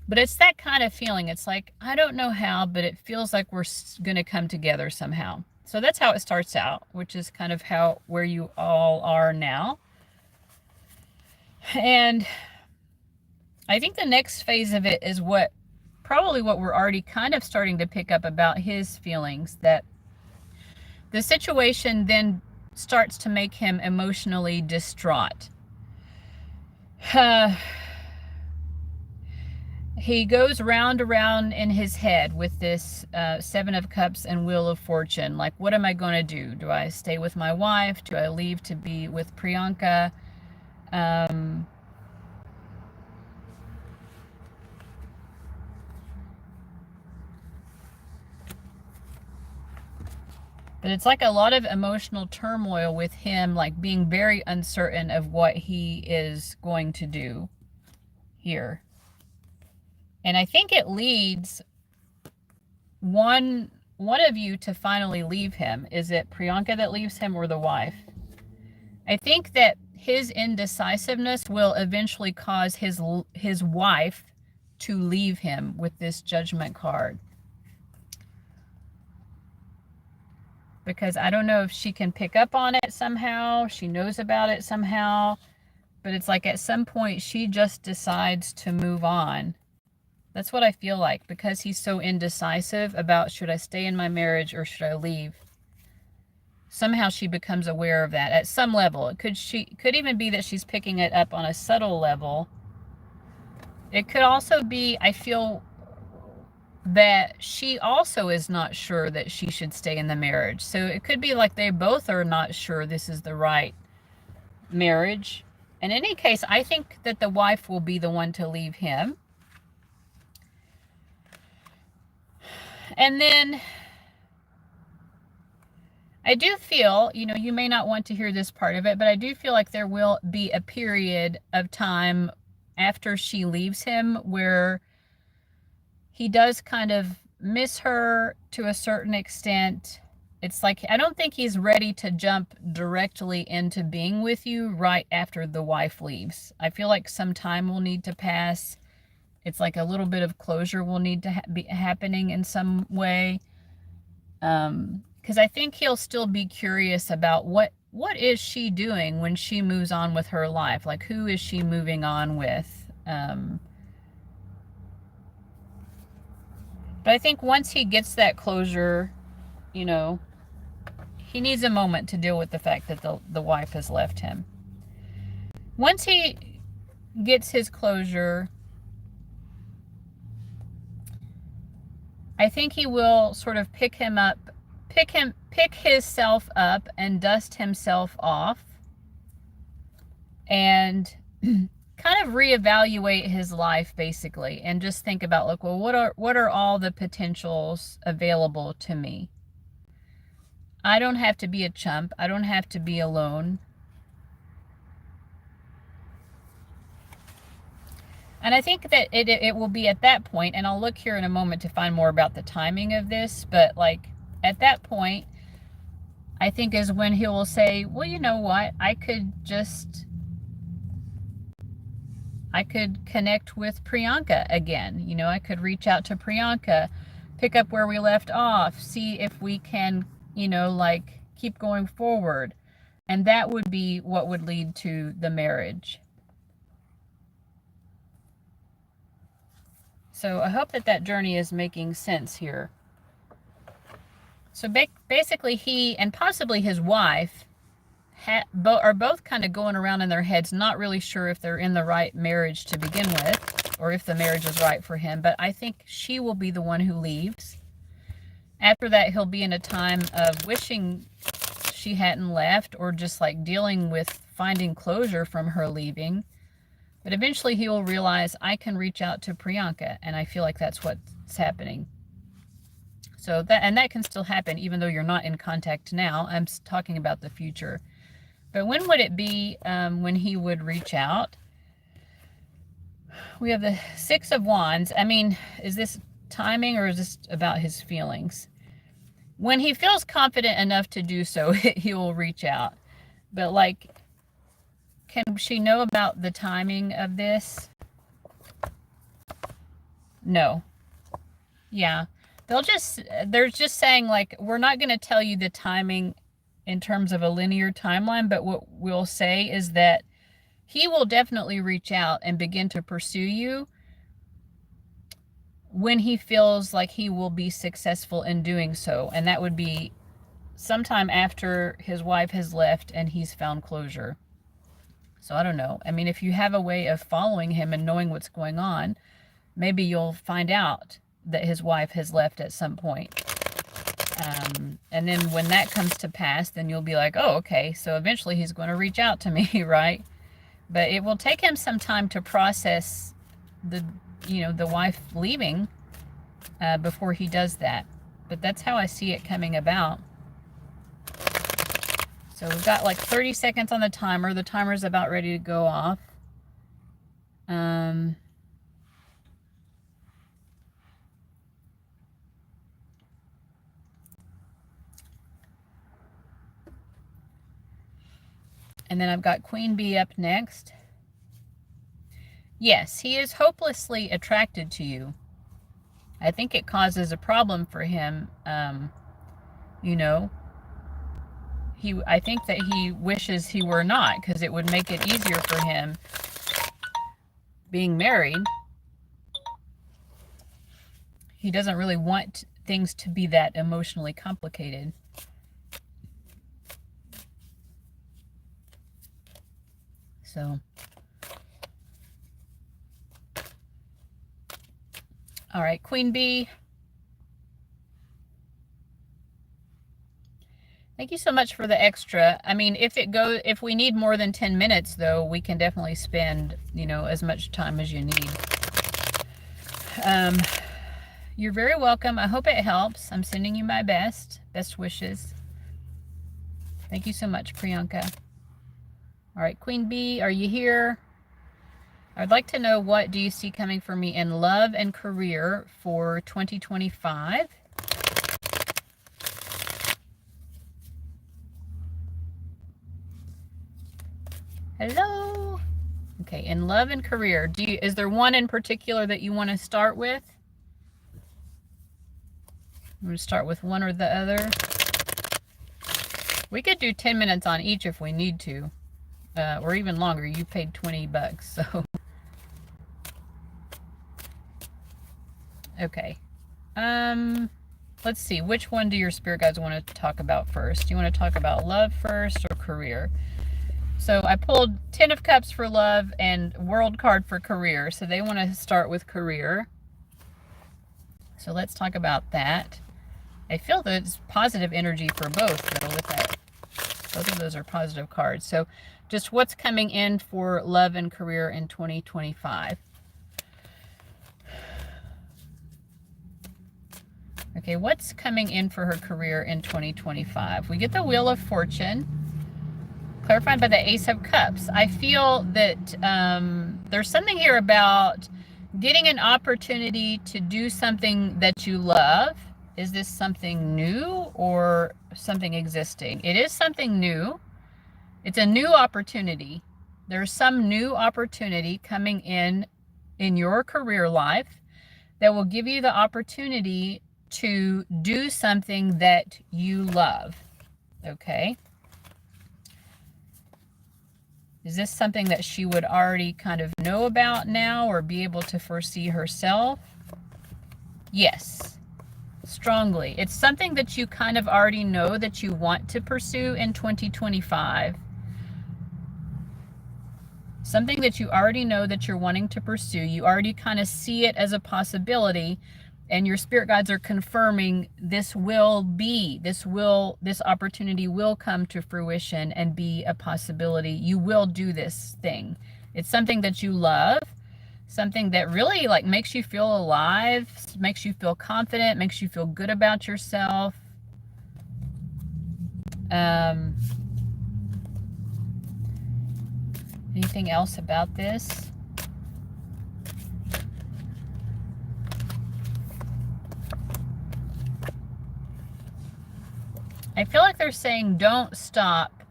S1: but it's that kind of feeling. It's like, I don't know how, but it feels like we're going to come together somehow. So that's how it starts out, which is kind of where you all are now. And I think the next phase of it is probably what we're already kind of starting to pick up about his feelings, that the situation then starts to make him emotionally distraught. He goes round around in his head with this 7 of Cups and Wheel of Fortune. Like, what am I going to do? Do I stay with my wife? Do I leave to be with Priyanka? But it's like a lot of emotional turmoil with him, like being very uncertain of what he is going to do here. And I think it leads one of you to finally leave him. Is it Priyanka that leaves him or the wife? I think that his indecisiveness will eventually cause his wife to leave him with this Judgment card. Because I don't know if she can pick up on it somehow. She knows about it somehow. But it's like at some point she just decides to move on. That's what I feel like, because he's so indecisive about, should I stay in my marriage or should I leave? Somehow she becomes aware of that at some level. It could even be that she's picking it up on a subtle level. It could also be, I feel, that she also is not sure that she should stay in the marriage. So it could be like they both are not sure this is the right marriage. In any case, I think that the wife will be the one to leave him. And then I do feel, you may not want to hear this part of it, but I do feel like there will be a period of time after she leaves him where he does kind of miss her to a certain extent. It's like, I don't think he's ready to jump directly into being with you right after the wife leaves. I feel like some time will need to pass. It's like a little bit of closure will need to be happening in some way. Because I think he'll still be curious about what is she doing when she moves on with her life? Like, who is she moving on with? But I think once he gets that closure, he needs a moment to deal with the fact that the wife has left him. Once he gets his closure, I think he will sort of pick himself up and dust himself off and kind of reevaluate his life, basically, and just think about, like, well, what are all the potentials available to me? I don't have to be a chump. I don't have to be alone. And I think that it will be at that point, and I'll look here in a moment to find more about the timing of this, but like at that point, I think is when he will say, well, you know what? I could connect with Priyanka again. I could reach out to Priyanka pick up where we left off, see if we can, you know, like keep going forward. And that would be what would lead to the marriage. So I hope that that journey is making sense here. So basically he and possibly his wife are both kind of going around in their heads, not really sure if they're in the right marriage to begin with, or if the marriage is right for him. But I think she will be the one who leaves. After that, he'll be in a time of wishing she hadn't left, or just like dealing with finding closure from her leaving. But eventually he will realize, I can reach out to Priyanka, and I feel like that's what's happening. So that can still happen even though you're not in contact now. I'm talking about the future. But when would it be when he would reach out? We have the Six of Wands. I mean, is this timing or is this about his feelings? When he feels confident enough to do so, he will reach out. But like, can she know about the timing of this? No. Yeah. They're just saying, like, we're not going to tell you the timing in terms of a linear timeline, but what we'll say is that he will definitely reach out and begin to pursue you when he feels like he will be successful in doing so. And that would be sometime after his wife has left and he's found closure. So I don't know. I mean, if you have a way of following him and knowing what's going on, maybe you'll find out that his wife has left at some point. And then when that comes to pass, then you'll be like, oh, okay, so eventually he's going to reach out to me, right? But it will take him some time to process the wife leaving before he does that. But that's how I see it coming about. So we've got like 30 seconds on the timer. The timer's about ready to go off. And then I've got Queen Bee up next. Yes, he is hopelessly attracted to you. I think it causes a problem for him. I think that he wishes he were not, because it would make it easier for him being married. He doesn't really want things to be that emotionally complicated. So, all right, Queen Bee. Thank you so much for the extra. I mean, if we need more than 10 minutes, though, we can definitely spend, as much time as you need. You're very welcome. I hope it helps. I'm sending you my best wishes. Thank you so much, Priyanka. All right, Queen Bee, are you here? I'd like to know, what do you see coming for me in love and career for 2025? Hello. Okay, in love and career, is there one in particular that you want to start with? I'm going to start with one or the other. We could do 10 minutes on each if we need to. Or even longer. You paid $20, so. Okay. Let's see. Which one do your spirit guides want to talk about first? Do you want to talk about love first or career? So I pulled 10 of Cups for love and World card for career. So they want to start with career. So let's talk about that. I feel there's positive energy for both, though, with that. Both of those are positive cards. So just what's coming in for love and career in 2025. Okay, what's coming in for her career in 2025? We get the Wheel of Fortune, clarified by the Ace of Cups. I feel that there's something here about getting an opportunity to do something that you love. Is this something new or something existing? It is something new. It's a new opportunity. There's some new opportunity coming in your career life that will give you the opportunity to do something that you love. Okay? Is this something that she would already kind of know about now or be able to foresee herself? Yes, strongly. It's something that you kind of already know that you want to pursue in 2025. Something that you already know that you're wanting to pursue. You already kind of see it as a possibility, and your spirit guides are confirming this will be, this opportunity will come to fruition and be a possibility. You will do this thing. It's something that you love, something that really like makes you feel alive, makes you feel confident, makes you feel good about yourself. Anything else about this? I feel like they're saying don't stop.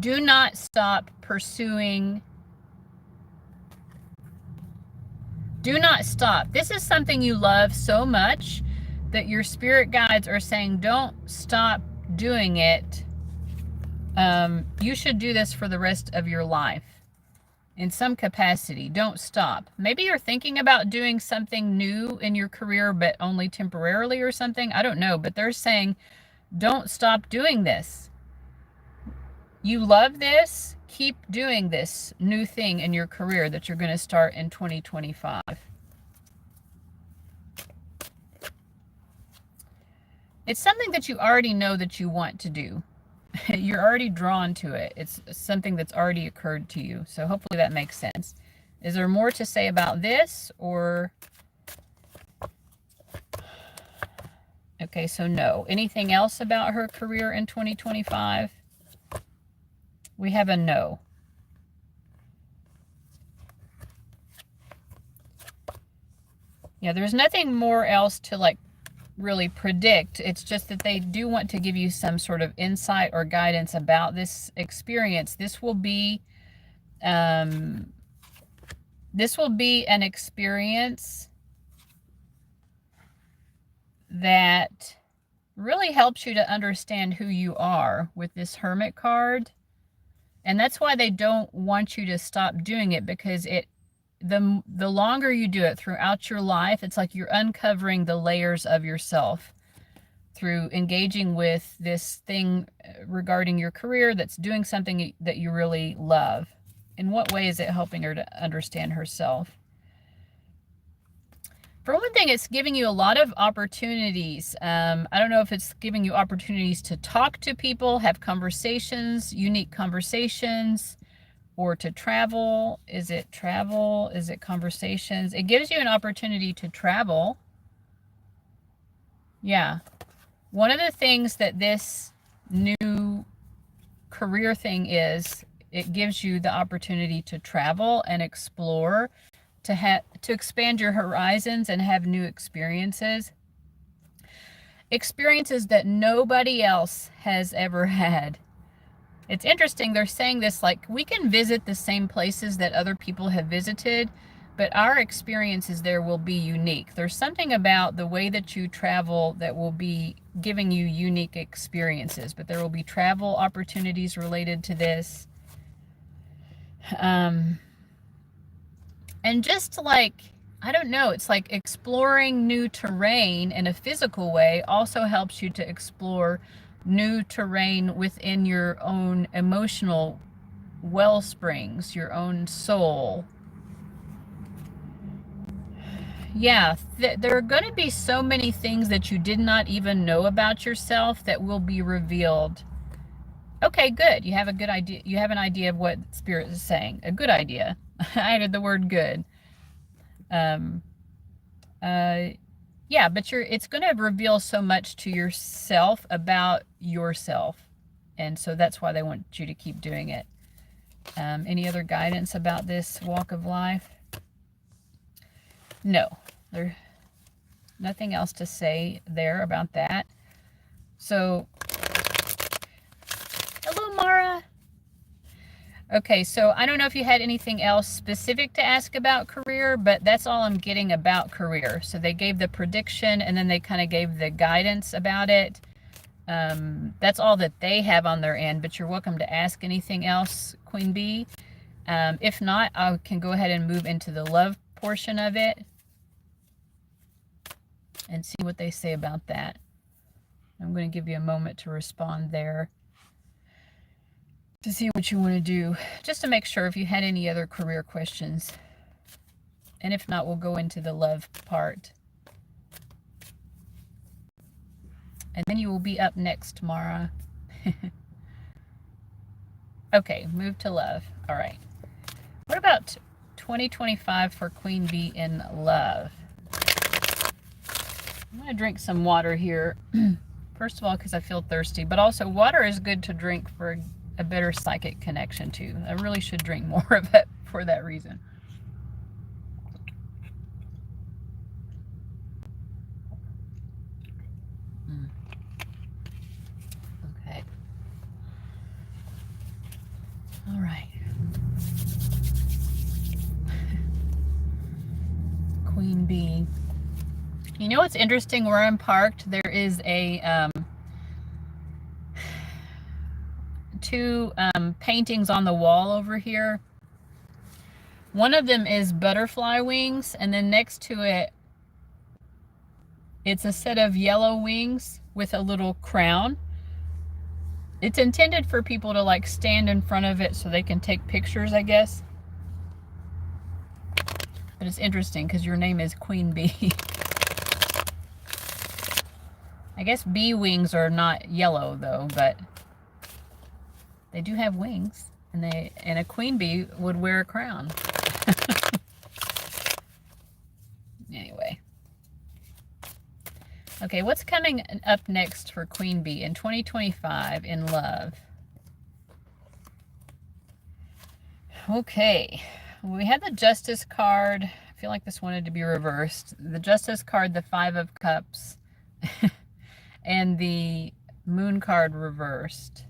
S1: Do not stop pursuing. Do not stop. This is something you love so much that your spirit guides are saying don't stop doing it. You should do this for the rest of your life. In some capacity, don't stop. Maybe you're thinking about doing something new in your career, but only temporarily or something. I don't know, but they're saying, don't stop doing this. You love this. Keep doing this new thing in your career that you're going to start in 2025. It's something that you already know that you want to do. You're already drawn to it. It's something that's already occurred to you. So hopefully that makes sense. Is there more to say about this or? Okay, so no. Anything else about her career in 2025? We have a no. Yeah, there's nothing more else to like really predict. It's just that they do want to give you some sort of insight or guidance about this experience. This will be an experience that really helps you to understand who you are with this Hermit card. And that's why they don't want you to stop doing it, because the longer you do it throughout your life, it's like you're uncovering the layers of yourself through engaging with this thing regarding your career that's doing something that you really love. In what way is it helping her to understand herself? For one thing, it's giving you a lot of opportunities. I don't know if it's giving you opportunities to talk to people, have conversations, unique conversations, or to travel. Is it travel? Is it conversations? It gives you an opportunity to travel. Yeah. One of the things that this new career thing is, it gives you the opportunity to travel and explore, to expand your horizons and have new experiences. Experiences that nobody else has ever had. It's interesting, they're saying this like, we can visit the same places that other people have visited, but our experiences there will be unique. There's something about the way that you travel that will be giving you unique experiences, but there will be travel opportunities related to this. And just like, I don't know, it's like exploring new terrain in a physical way also helps you to explore new terrain within your own emotional well springs, your own soul. Yeah, there are going to be so many things that you did not even know about yourself that will be revealed. Okay, good. You have a good idea. You have an idea of what Spirit is saying. A good idea. I added the word good. Yeah, but it's going to reveal so much to yourself about yourself. And so that's why they want you to keep doing it. Any other guidance about this walk of life? No, there's nothing else to say there about that. So, hello, Mara. Okay, so I don't know if you had anything else specific to ask about career, but that's all I'm getting about career. So they gave the prediction and then they kind of gave the guidance about it. That's all that they have on their end, but you're welcome to ask anything else, Queen Bee. If not, I can go ahead and move into the love portion of it and see what they say about that. I'm going to give you a moment to respond there to see what you want to do, just to make sure if you had any other career questions. And if not, we'll go into the love part. And then you will be up next, Mara. Okay, move to love. All right. What about 2025 for Queen Bee in love? I'm going to drink some water here. First of all, because I feel thirsty, but also water is good to drink for a better psychic connection too. I really should drink more of it for that reason. Okay. All right. Queen Bee. You know what's interesting? Where I'm parked, there is a two paintings on the wall over here. One of them is butterfly wings, and then next to it, it's a set of yellow wings with a little crown. It's intended for people to like stand in front of it so they can take pictures, I guess. But it's interesting because your name is Queen Bee. I guess bee wings are not yellow though, but they do have wings, and a queen bee would wear a crown. Anyway. Okay, what's coming up next for Queen Bee in 2025 in love? Okay, we have the Justice card. I feel like this wanted to be reversed. The Justice card, the Five of Cups, and the Moon card reversed.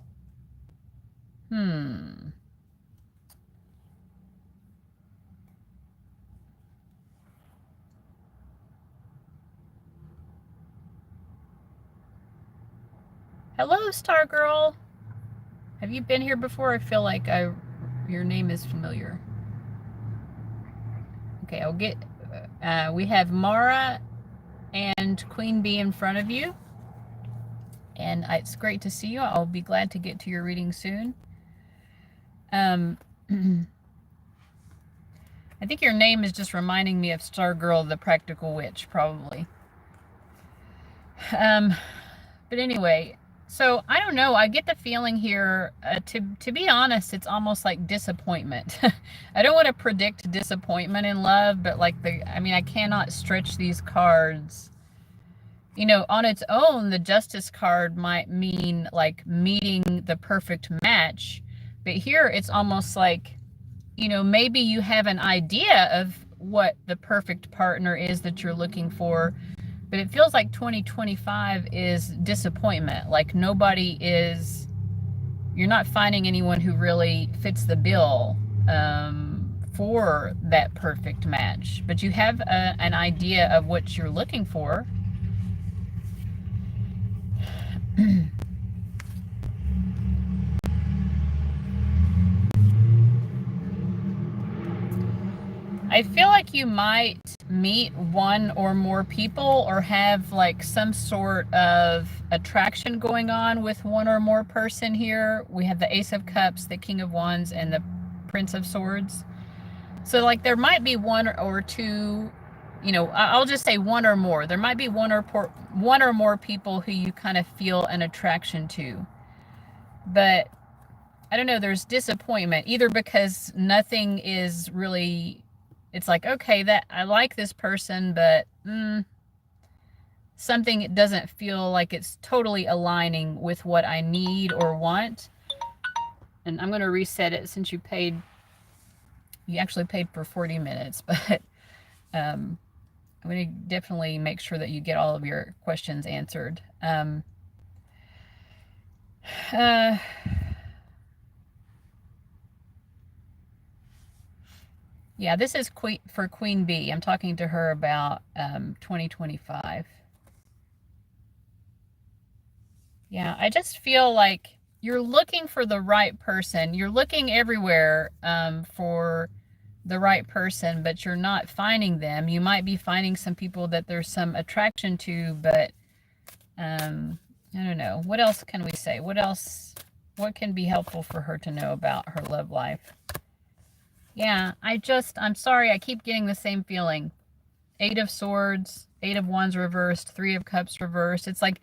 S1: Hello, Star Girl. Have you been here before? I feel like your name is familiar. Okay, I'll get. We have Mara and Queen Bee in front of you, and it's great to see you. I'll be glad to get to your reading soon. I think your name is just reminding me of Star Girl, the Practical Witch, probably. But anyway, so I don't know. I get the feeling here, to be honest, it's almost like disappointment. I don't want to predict disappointment in love, but like I cannot stretch these cards. You know, on its own, the Justice card might mean like meeting the perfect match, but here it's almost like, you know, maybe you have an idea of what the perfect partner is that you're looking for, but it feels like 2025 is disappointment. Like you're not finding anyone who really fits the bill for that perfect match, but you have an idea of what you're looking for. I feel like you might meet one or more people or have like some sort of attraction going on with one or more person here. We have the Ace of Cups, the King of Wands, and the Prince of Swords. So like there might be one or two, you know, I'll just say one or more. There might be one or more people who you kind of feel an attraction to. But I don't know, there's disappointment, either because nothing is really, it's like, okay, that I like this person, but something doesn't feel like it's totally aligning with what I need or want. And I'm going to reset it since you actually paid for 40 minutes, but I'm going to definitely make sure that you get all of your questions answered. Yeah, this is for Queen Bee. I'm talking to her about 2025. Yeah, I just feel like you're looking for the right person. You're looking everywhere for the right person, but you're not finding them. You might be finding some people that there's some attraction to, but I don't know. What else can we say? What can be helpful for her to know about her love life? Yeah, I'm sorry, I keep getting the same feeling. 8 of Swords, 8 of Wands reversed, 3 of Cups reversed. It's like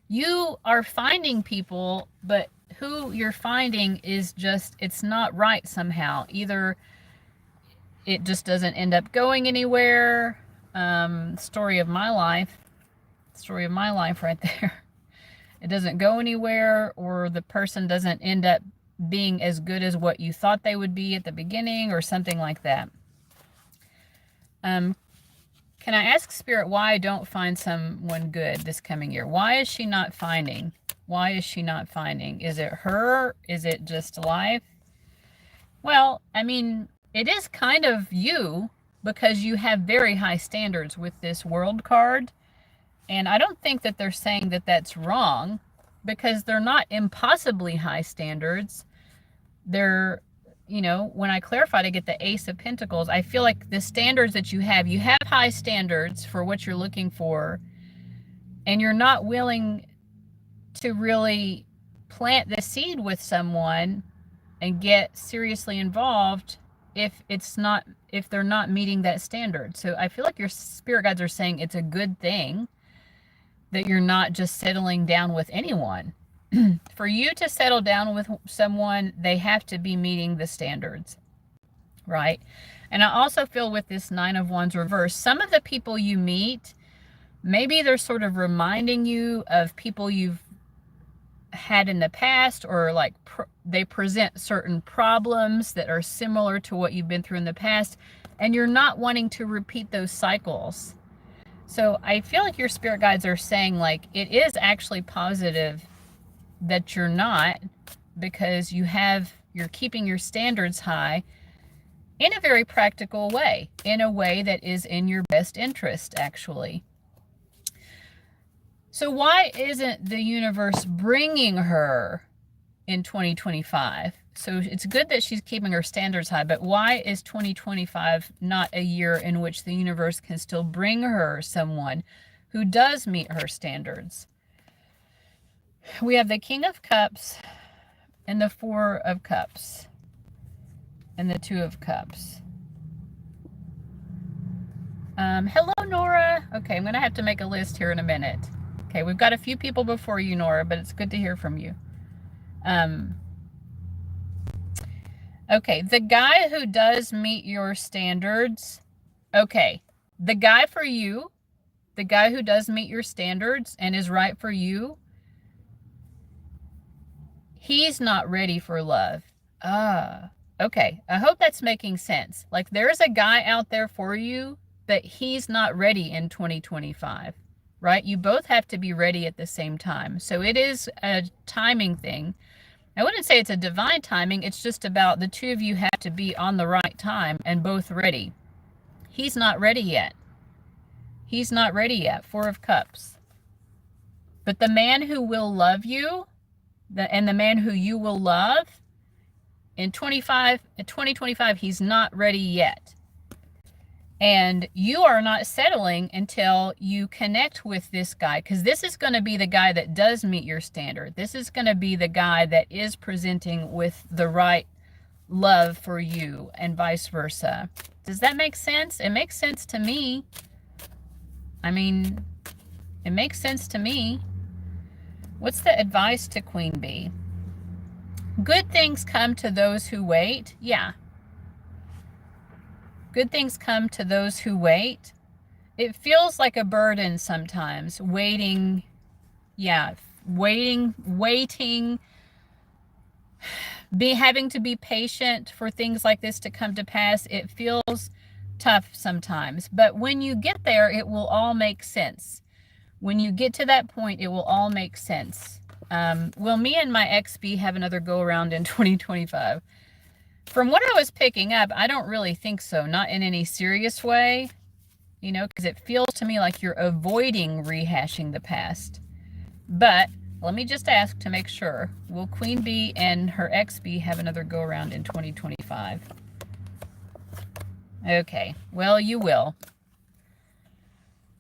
S1: you are finding people, but who you're finding is just, it's not right somehow. Either it just doesn't end up going anywhere. Story of my life right there. It doesn't go anywhere, or the person doesn't end up being as good as what you thought they would be at the beginning, or something like that. Can I ask Spirit why I don't find someone good this coming year? Why is she not finding? Why is she not finding? Is it her? Is it just life? Well, I mean, it is kind of you, because you have very high standards with this World card. And I don't think that they're saying that that's wrong, because they're not impossibly high standards. They're, you know, when I clarified to get the Ace of Pentacles, I feel like the standards that you have high standards for what you're looking for, and you're not willing to really plant the seed with someone and get seriously involved if they're not meeting that standard. So I feel like your spirit guides are saying it's a good thing that you're not just settling down with anyone. For you to settle down with someone, they have to be meeting the standards, right? And I also feel with this 9 of Wands reverse, some of the people you meet, maybe they're sort of reminding you of people you've had in the past, or like they present certain problems that are similar to what you've been through in the past, and you're not wanting to repeat those cycles. So I feel like your spirit guides are saying, like, it is actually positive that you're not, because you're keeping your standards high in a very practical way, in a way that is in your best interest, actually. So why isn't the universe bringing her in 2025? So it's good that she's keeping her standards high, but why is 2025 not a year in which the universe can still bring her someone who does meet her standards? We have the King of Cups and the 4 of Cups and the 2 of Cups. Hello, Nora. Okay, I'm going to have to make a list here in a minute. Okay, we've got a few people before you, Nora, but it's good to hear from you. Okay, the guy who does meet your standards. Okay, the guy for you, the guy who does meet your standards and is right for you, he's not ready for love. Okay. I hope that's making sense. Like, there's a guy out there for you, but he's not ready in 2025, right? You both have to be ready at the same time. So it is a timing thing. I wouldn't say it's a divine timing. It's just about the two of you have to be on the right time and both ready. He's not ready yet. He's not ready yet. 4 of Cups. But the man who will love you, and the man who you will love, in 2025, he's not ready yet. And you are not settling until you connect with this guy, because this is going to be the guy that does meet your standard. This is going to be the guy that is presenting with the right love for you, and vice versa. Does that make sense? It makes sense to me. I mean, it makes sense to me. What's the advice to Queen Bee? Good things come to those who wait. Yeah. Good things come to those who wait. It feels like a burden sometimes, waiting. Yeah, waiting, having to be patient for things like this to come to pass. It feels tough sometimes, but when you get there, it will all make sense. When you get to that point, it will all make sense. Will me and my ex-B have another go around in 2025? From what I was picking up, I don't really think so. Not in any serious way, you know, because it feels to me like you're avoiding rehashing the past. But let me just ask to make sure. Will Queen Bee and her ex-bee have another go-around in 2025? Okay, well, you will.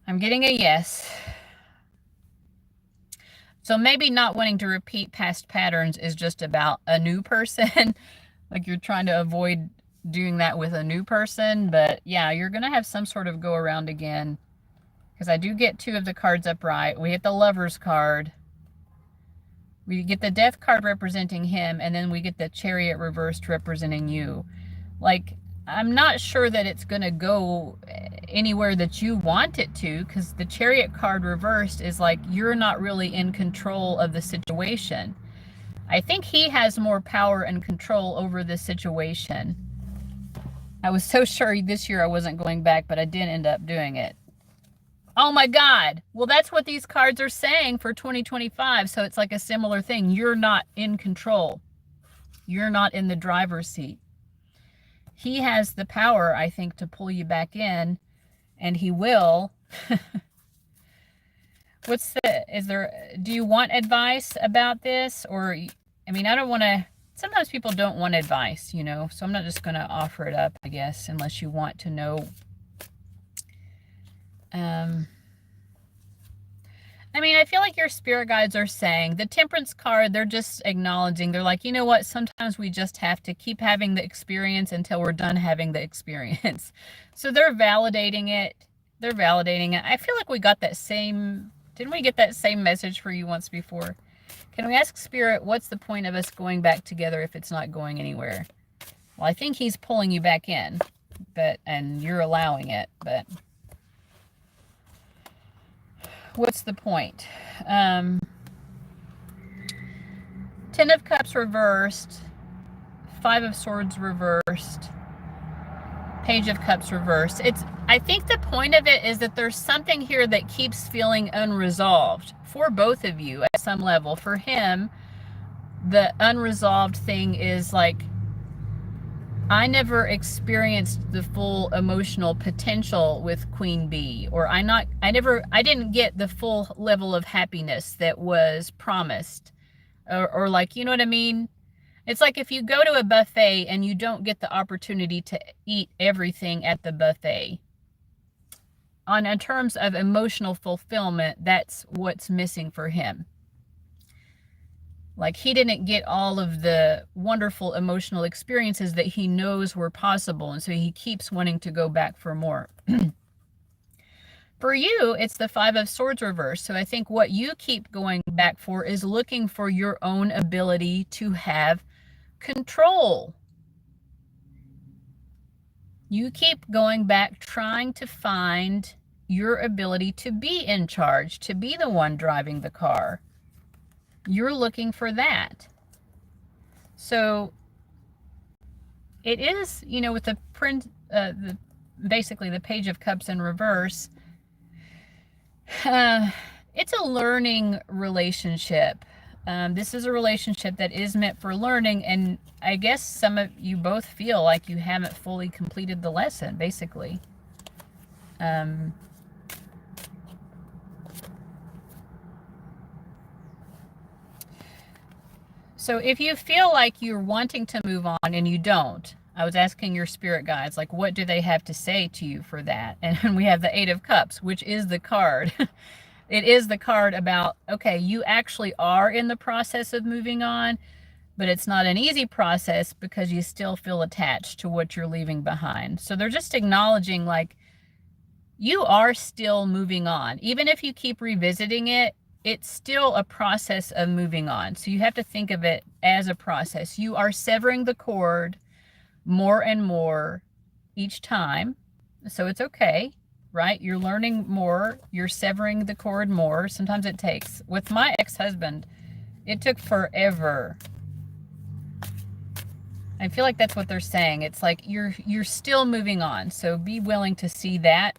S1: I'm getting a yes. So maybe not wanting to repeat past patterns is just about a new person. Like you're trying to avoid doing that with a new person. But yeah, you're going to have some sort of go around again. Because I do get 2 of the cards upright. We get the Lover's card. We get the Death card representing him. And then we get the Chariot reversed representing you. Like, I'm not sure that it's going to go anywhere that you want it to, because the Chariot card reversed is like you're not really in control of the situation. I think he has more power and control over the situation. I was so sure this year I wasn't going back, but I did end up doing it. Oh my God. Well, that's what these cards are saying for 2025. So it's like a similar thing. You're not in control. You're not in the driver's seat. He has the power, I think, to pull you back in, and he will. Do you want advice about this? Or, I mean, I don't want to, sometimes people don't want advice, you know, so I'm not just going to offer it up, I guess, unless you want to know. I mean, I feel like your spirit guides are saying, the Temperance card, they're just acknowledging, they're like, you know what, sometimes we just have to keep having the experience until we're done having the experience. So they're validating it. They're validating it. I feel like we got that same, didn't we get that same message for you once before? Can we ask Spirit, what's the point of us going back together if it's not going anywhere? Well, I think he's pulling you back in, and you're allowing it, but what's the point? 10 of Cups reversed, 5 of Swords reversed, Page of Cups reversed. I think the point of it is that there's something here that keeps feeling unresolved for both of you at some level. For him, the unresolved thing is like, I never experienced the full emotional potential with Queen Bee, or I didn't get the full level of happiness that was promised, or like, you know what I mean? It's like if you go to a buffet and you don't get the opportunity to eat everything at the buffet. In terms of emotional fulfillment, that's what's missing for him. Like, he didn't get all of the wonderful emotional experiences that he knows were possible, and so he keeps wanting to go back for more. For you, it's the 5 of Swords reversed. So I think what you keep going back for is looking for your own ability to have control. You keep going back trying to find your ability to be in charge, to be the one driving the car. You're looking for that. So it is, you know, with the basically the Page of Cups in reverse, it's a learning relationship. This is a relationship that is meant for learning, and I guess some of you both feel like you haven't fully completed the lesson, basically. So if you feel like you're wanting to move on and you don't, I was asking your spirit guides, like, what do they have to say to you for that? And we have the 8 of Cups, which is the card. It is the card about, okay, you actually are in the process of moving on, but it's not an easy process because you still feel attached to what you're leaving behind. So they're just acknowledging, like, you are still moving on. Even if you keep revisiting it, it's still a process of moving on. So you have to think of it as a process. You are severing the cord more and more each time. So it's okay, right? You're learning more. You're severing the cord more. Sometimes it takes. With my ex-husband, it took forever. I feel like that's what they're saying. It's like you're still moving on. So be willing to see that.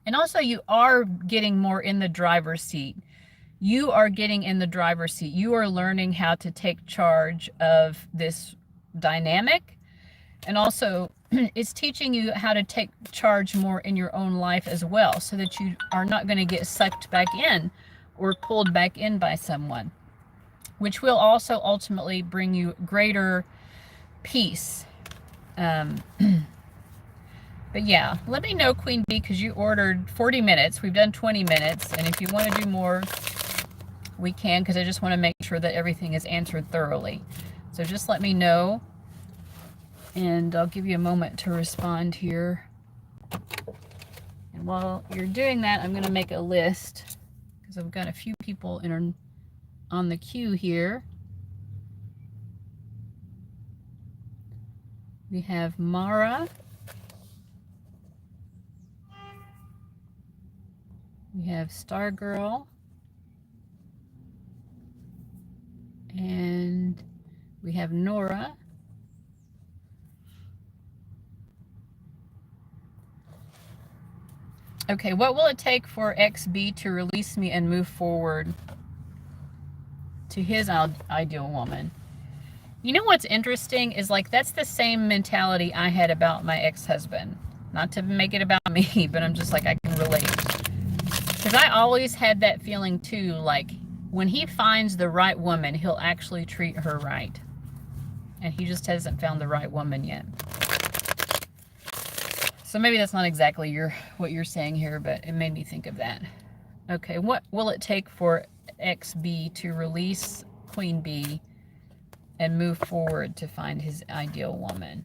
S1: And also, you are getting more in the driver's seat. You are getting in the driver's seat. You are learning how to take charge of this dynamic. And also, it's teaching you how to take charge more in your own life as well, so that you are not going to get sucked back in or pulled back in by someone, which will also ultimately bring you greater peace. But yeah, let me know, Queen Bee, because you ordered 40 minutes. We've done 20 minutes, and if you want to do more, we can, because I just want to make sure that everything is answered thoroughly. So just let me know, and I'll give you a moment to respond here. And while you're doing that, I'm going to make a list, because I've got a few people on the queue here. We have Mara. We have Stargirl. And we have Nora. Okay, what will it take for XB to release me and move forward to his ideal woman? You know what's interesting is, like, that's the same mentality I had about my ex-husband. Not to make it about me, but I'm just like, I can relate. Because I always had that feeling too, like, when he finds the right woman, he'll actually treat her right. And he just hasn't found the right woman yet. So maybe that's not exactly what you're saying here, but it made me think of that. Okay, what will it take for XB to release Queen Bee and move forward to find his ideal woman?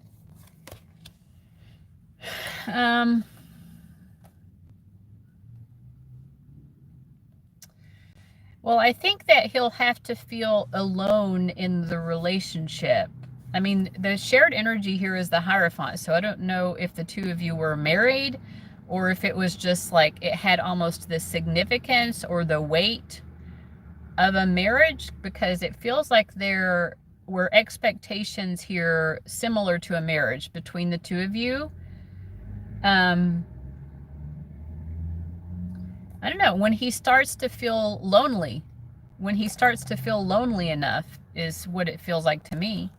S1: Well, I think that he'll have to feel alone in the relationship. I mean, the shared energy here is the Hierophant, so I don't know if the two of you were married or if it was just like it had almost the significance or the weight of a marriage, because it feels like there were expectations here similar to a marriage between the two of you. I don't know, when he starts to feel lonely enough is what it feels like to me.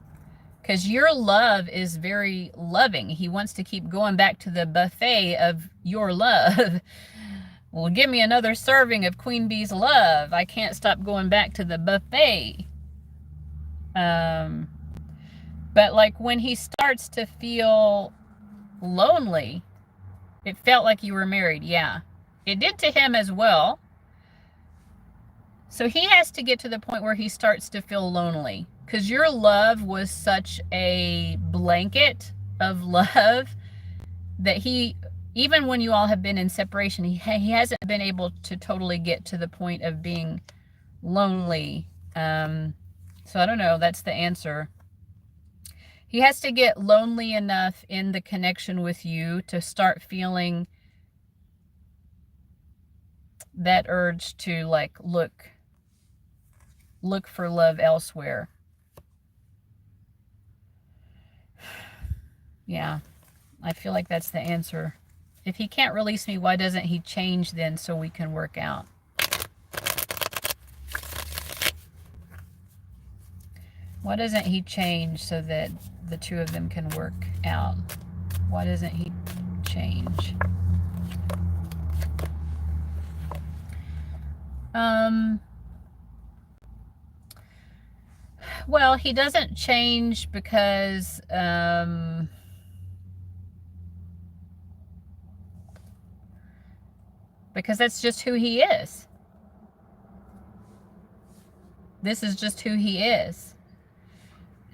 S1: Because your love is very loving. He wants to keep going back to the buffet of your love. Well, give me another serving of Queen Bee's love. I can't stop going back to the buffet. But like when he starts to feel lonely, it felt like you were married. Yeah, it did to him as well. So he has to get to the point where he starts to feel lonely, because your love was such a blanket of love that he, even when you all have been in separation, he hasn't been able to totally get to the point of being lonely. So I don't know, that's the answer. He has to get lonely enough in the connection with you to start feeling that urge to, like, look for love elsewhere. Yeah, I feel like that's the answer. If he can't release me, why doesn't he change then so we can work out? Why doesn't he change so that the two of them can work out? Why doesn't he change? Well, he doesn't change because that's just who he is. This is just who he is.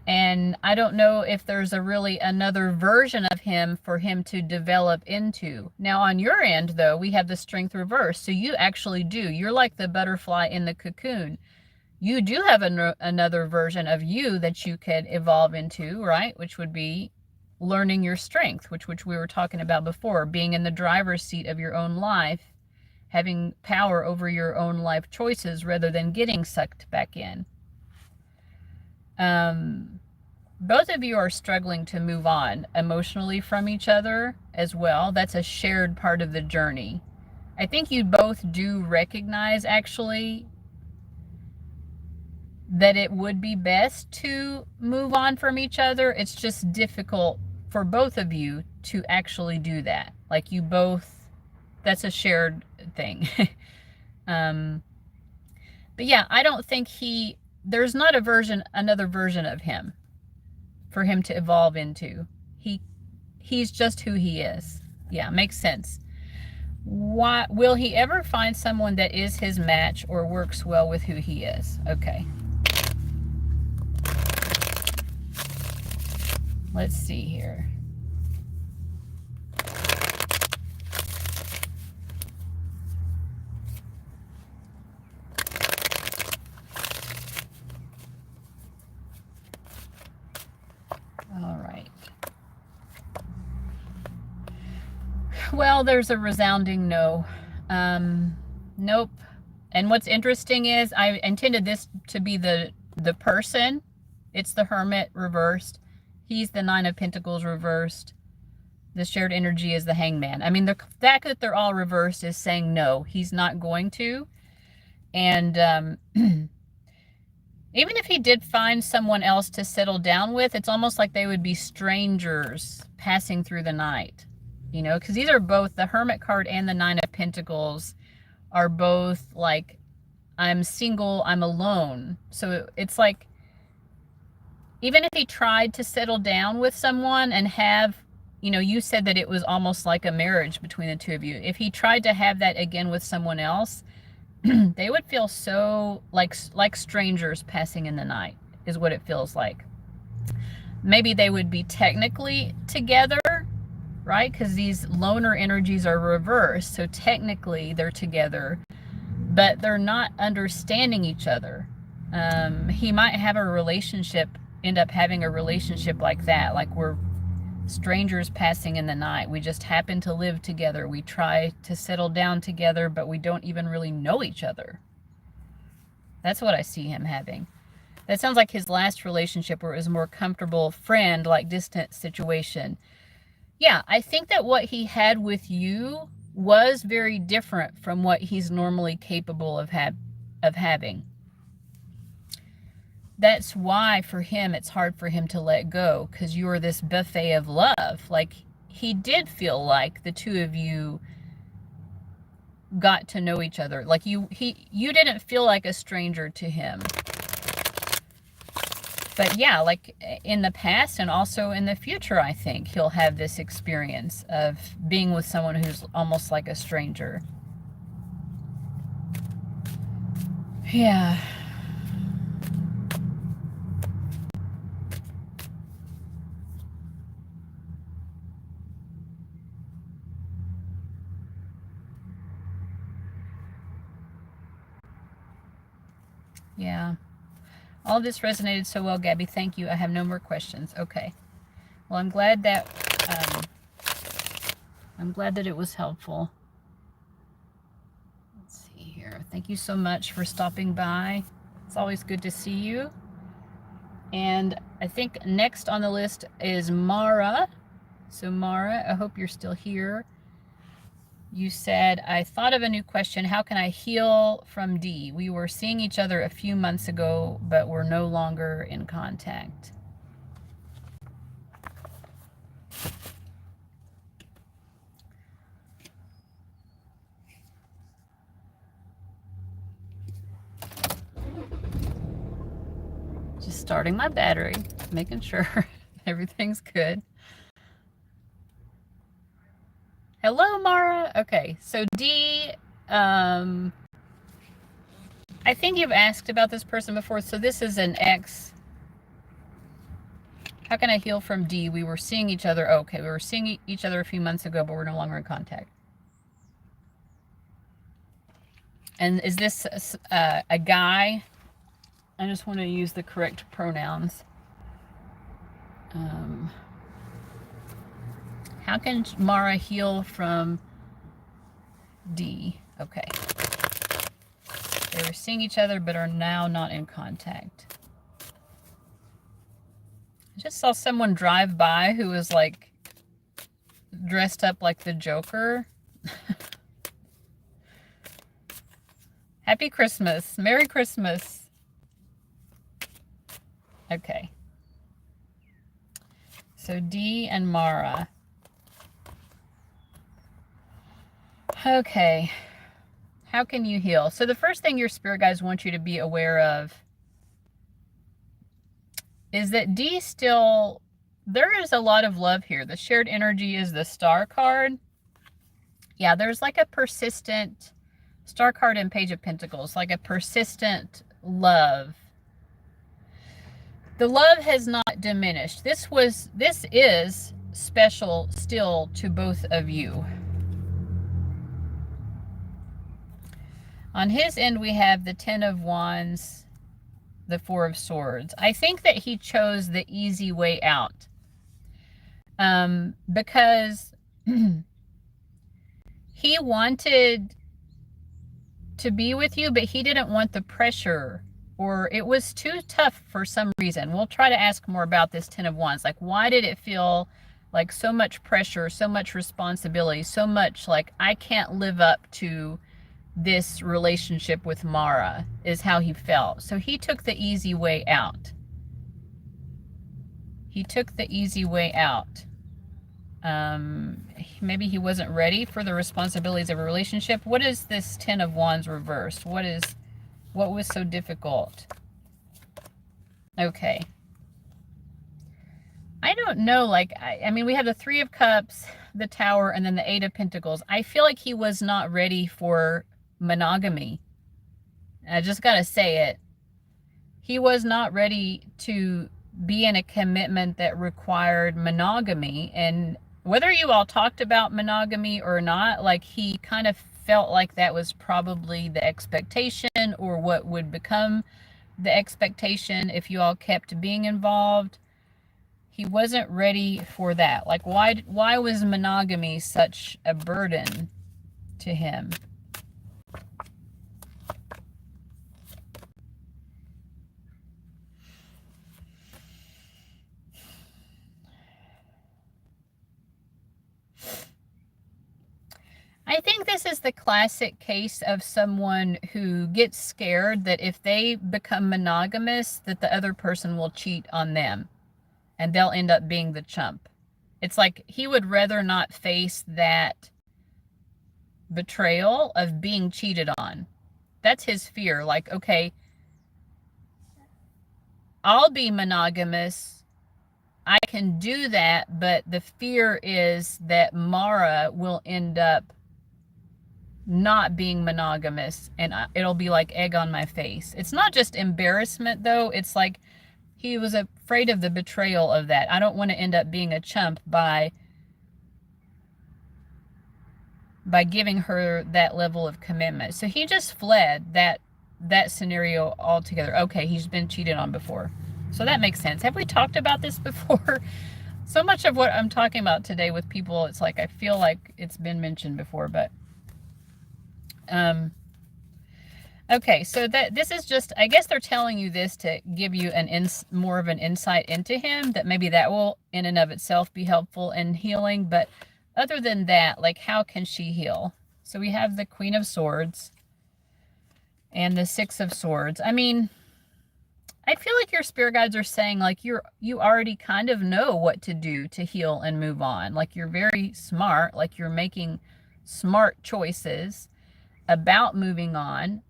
S1: And I don't know if there's really another version of him for him to develop into. Now, on your end, though, we have the strength reverse. So you actually do. You're like the butterfly in the cocoon. You do have another version of you that you could evolve into, right? Which would be learning your strength, which we were talking about before, being in the driver's seat of your own life, having power over your own life choices rather than getting sucked back in. Both of you are struggling to move on emotionally from each other as well. That's a shared part of the journey. I think you both do recognize, actually, that it would be best to move on from each other. It's just difficult for both of you to actually do that. Like you both, that's a shared thing. But yeah, I don't think there's not another version of him for him to evolve into. He's just who he is. Yeah, makes sense. Why will he ever find someone that is his match or works well with who he is? Okay. Let's see here. All right. Well, there's a resounding no. Nope. And what's interesting is I intended this to be the person. It's the Hermit reversed. He's the Nine of Pentacles reversed. The shared energy is the Hangman. I mean, the fact that they're all reversed is saying no, he's not going to. And even if he did find someone else to settle down with, it's almost like they would be strangers passing through the night. You know, because these are both, the Hermit card and the Nine of Pentacles are both like, I'm single, I'm alone. So it's like, even if he tried to settle down with someone and have, you know, you said that it was almost like a marriage between the two of you. If he tried to have that again with someone else, they would feel so like strangers passing in the night is what it feels like. Maybe they would be technically together, right? Because these loner energies are reversed. So technically they're together, but they're not understanding each other. He might have a relationship, end up having a relationship like that. Like we're strangers passing in the night. We just happen to live together. We try to settle down together, but we don't even really know each other. That's what I see him having. That sounds like his last relationship where it was a more comfortable friend, like distant situation. Yeah, I think that what he had with you was very different from what he's normally capable of having. That's why for him it's hard for him to let go, because you are this buffet of love. Like he did feel like the two of you got to know each other. Like you didn't feel like a stranger to him. But yeah, like in the past and also in the future, I think he'll have this experience of being with someone who's almost like a stranger. Yeah. Yeah. All this resonated so well, Gabby. Thank you. I have no more questions. Okay. Well, I'm glad that it was helpful. Let's see here. Thank you so much for stopping by. It's always good to see you. And I think next on the list is Mara. So Mara, I hope you're still here. You said, I thought of a new question. How can I heal from D? We were seeing each other a few months ago, but we're no longer in contact. Just starting my battery, making sure everything's good. Hello, Mara. Okay, so D, I think you've asked about this person before. So this is an ex. How can I heal from D? We were seeing each other. Okay, we were seeing each other a few months ago, but we're no longer in contact. And is this a guy? I just want to use the correct pronouns. How can Mara heal from D? Okay. They were seeing each other, but are now not in contact. I just saw someone drive by who was like dressed up like the Joker. Happy Christmas. Merry Christmas. Okay. So Dee and Mara. Okay. How can you heal? So the first thing your spirit guides want you to be aware of is that Dee still, there is a lot of love here. The shared energy is the star card. Yeah, there's like a persistent star card and Page of Pentacles, like a persistent love. The love has not diminished. This is special still to both of you. On his end, we have the Ten of Wands, the Four of Swords. I think that he chose the easy way out. Because he wanted to be with you, but he didn't want the pressure, or it was too tough for some reason. We'll try to ask more about this Ten of Wands. Like, why did it feel like so much pressure, so much responsibility, so much like I can't live up to this relationship with Mara, is how he felt. So he took the easy way out. He took the easy way out. Maybe he wasn't ready for the responsibilities of a relationship. What is this Ten of Wands reversed? What was so difficult? Okay. I don't know, like, I mean, we have the Three of Cups, the Tower, and then the Eight of Pentacles. I feel like he was not ready for monogamy. I just gotta say it. He was not ready to be in a commitment that required monogamy. And whether you all talked about monogamy or not, like, he kind of felt like that was probably the expectation, or what would become the expectation if you all kept being involved. He wasn't ready for that. Like, why was monogamy such a burden to him? I think this is the classic case of someone who gets scared that if they become monogamous, that the other person will cheat on them and they'll end up being the chump. It's like he would rather not face that betrayal of being cheated on. That's his fear. Like, okay, I'll be monogamous. I can do that, but the fear is that Mara will end up not being monogamous, and it'll be like egg on my face. It's not just embarrassment, though. It's like he was afraid of the betrayal of that. I don't want to end up being a chump by giving her that level of commitment. So he just fled that scenario altogether. Okay, he's been cheated on before. So that makes sense. Have we talked about this before? So much of what I'm talking about today with people, it's like I feel like it's been mentioned before, but okay, so this is just, I guess they're telling you this to give you more of an insight into him, that maybe that will in and of itself be helpful in healing. But other than that, like, how can she heal? So we have the Queen of Swords and the Six of Swords. I mean, I feel like your spirit guides are saying, like, you already kind of know what to do to heal and move on. Like, you're very smart, like you're making smart choices about moving on.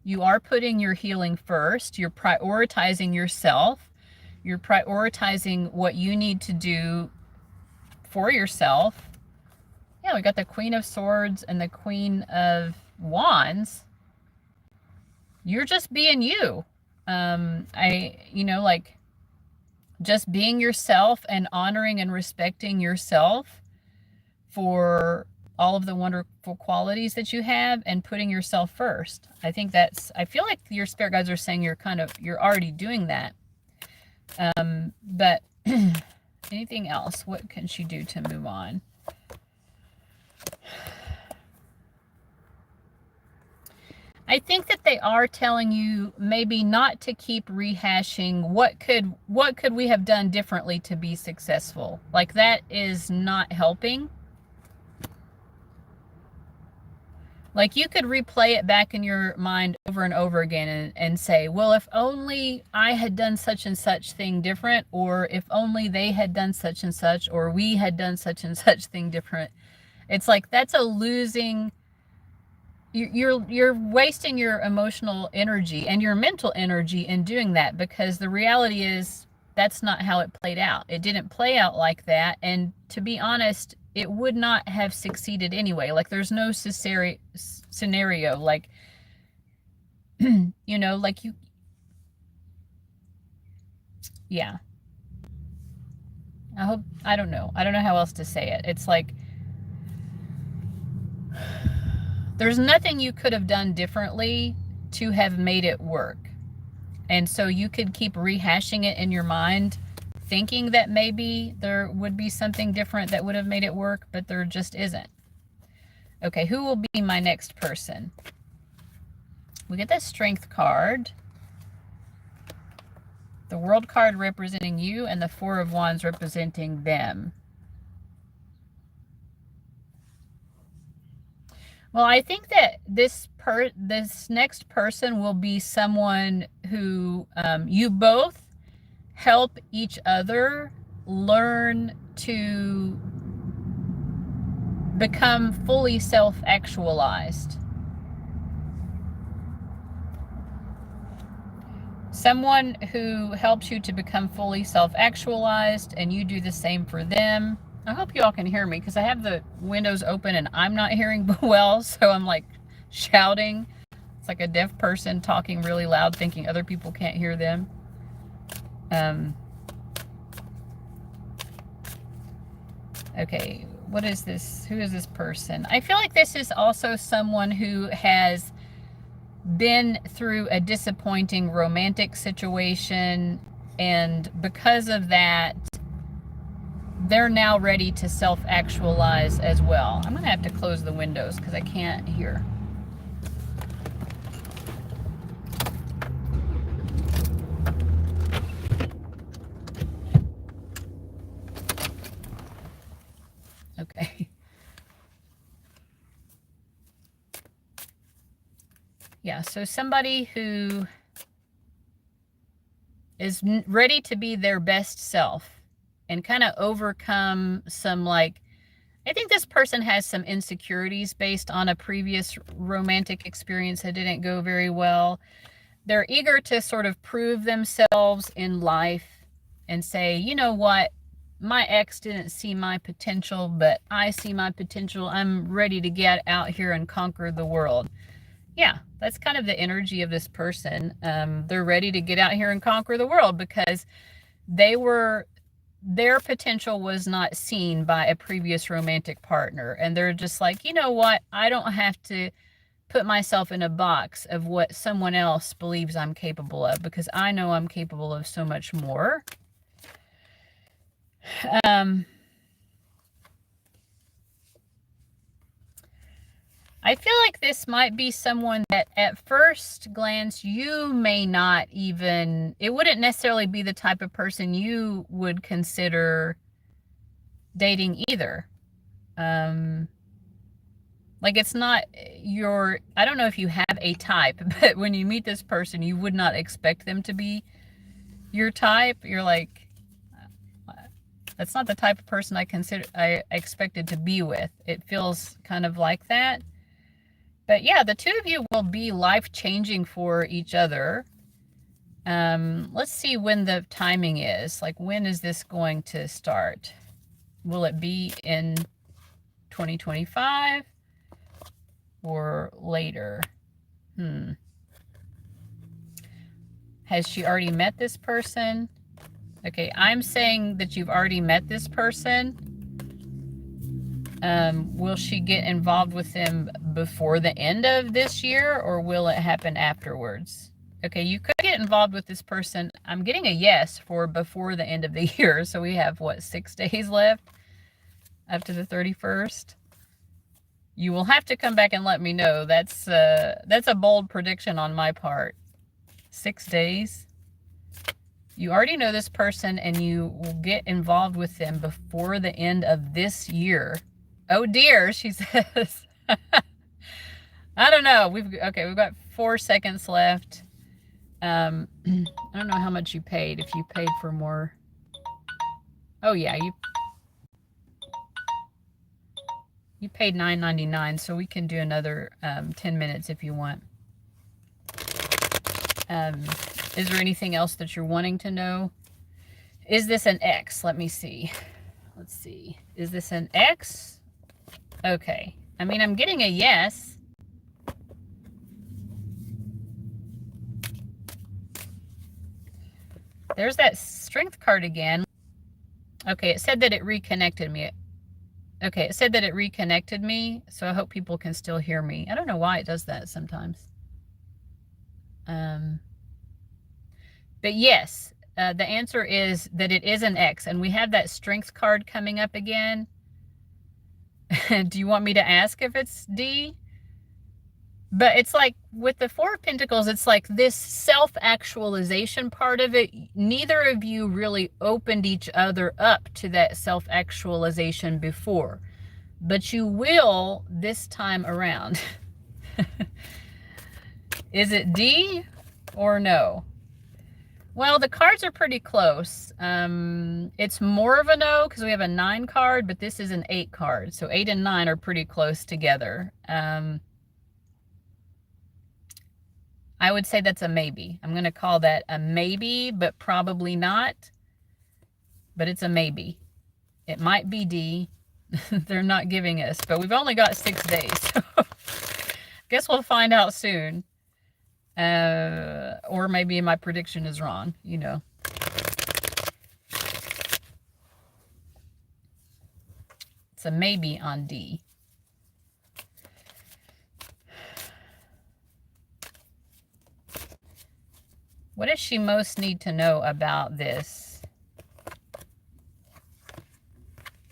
S1: You are putting your healing first. You're prioritizing yourself. You're prioritizing what you need to do for yourself. Yeah, we got the Queen of Swords and the Queen of Wands. You're just being you. Like, just being yourself and honoring and respecting yourself for all of the wonderful qualities that you have, and putting yourself first. I think I feel like your spirit guides are saying you're already doing that. But anything else? What can she do to move on? I think that they are telling you maybe not to keep rehashing what could we have done differently to be successful. Like, that is not helping. Like you could replay it back in your mind over and over again and say, well, if only I had done such and such thing different, or if only they had done such and such, or we had done such and such thing different. It's like that's a losing. You're wasting your emotional energy and your mental energy in doing that, because the reality is that's not how it played out. It didn't play out like that, and to be honest, it would not have succeeded anyway. Like there's no scenario like you know, like you, yeah. I don't know how else to say it. It's like there's nothing you could have done differently to have made it work. And so you could keep rehashing it in your mind, thinking that maybe there would be something different that would have made it work, but there just isn't. Okay, who will be my next person? We get the Strength card, the World card representing you, and the Four of Wands representing them. Well, I think that this next person will be someone who you both help each other learn to become fully self-actualized. Someone who helps you to become fully self-actualized, and you do the same for them. I hope you all can hear me because I have the windows open and I'm not hearing well, so I'm like shouting. It's like a deaf person talking really loud thinking other people can't hear them. Okay, what is this? Who is this person? I feel like this is also someone who has been through a disappointing romantic situation, and because of that, they're now ready to self-actualize as well. I'm gonna have to close the windows because I can't hear. Okay. Yeah, so somebody who is ready to be their best self and kind of overcome some, like, I think this person has some insecurities based on a previous romantic experience that didn't go very well. They're eager to sort of prove themselves in life and say, you know what, my ex didn't see my potential, but I see my potential. I'm ready to get out here and conquer the world. Yeah, that's kind of the energy of this person. They're ready to get out here and conquer the world because their potential was not seen by a previous romantic partner. And they're just like, you know what? I don't have to put myself in a box of what someone else believes I'm capable of, because I know I'm capable of so much more. I feel like this might be someone that at first glance you may not even, it wouldn't necessarily be the type of person you would consider dating either. Like it's not your, I don't know if you have a type, but when you meet this person, you would not expect them to be your type. You're like, that's not the type of person I expected to be with. It feels kind of like that. But yeah, the two of you will be life-changing for each other. Let's see when the timing is. Like, when is this going to start? Will it be in 2025 or later? Has she already met this person? Okay, I'm saying that you've already met this person. Will she get involved with them before the end of this year, or will it happen afterwards? Okay, you could get involved with this person. I'm getting a yes for before the end of the year. So we have, what, 6 days left up to the 31st? You will have to come back and let me know. That's a bold prediction on my part. 6 days. You already know this person and you will get involved with them before the end of this year. Oh dear, she says. I don't know. We've got 4 seconds left. I don't know how much you paid, if you paid for more. Oh yeah, you paid $9.99, so we can do another 10 minutes if you want. Is there anything else that you're wanting to know? Is this an X? Let me see. Let's see. Is this an X? Okay. I mean, I'm getting a yes. There's that strength card again. Okay, it said that it reconnected me. Okay, it said that it reconnected me, so I hope people can still hear me. I don't know why it does that sometimes. But yes, the answer is that it is an X, and we have that strength card coming up again. Do you want me to ask if it's D? But it's like with the Four of Pentacles, it's like this self-actualization part of it. Neither of you really opened each other up to that self-actualization before, but you will this time around. Is it D or no? Well, the cards are pretty close. It's more of a no because we have a 9 card, but this is an 8 card. So 8 and 9 are pretty close together. I would say that's a maybe. I'm going to call that a maybe, but probably not. But it's a maybe. It might be D. They're not giving us, but we've only got 6 days. Guess we'll find out soon. Or maybe my prediction is wrong, you know. It's a maybe on D. What does she most need to know about this?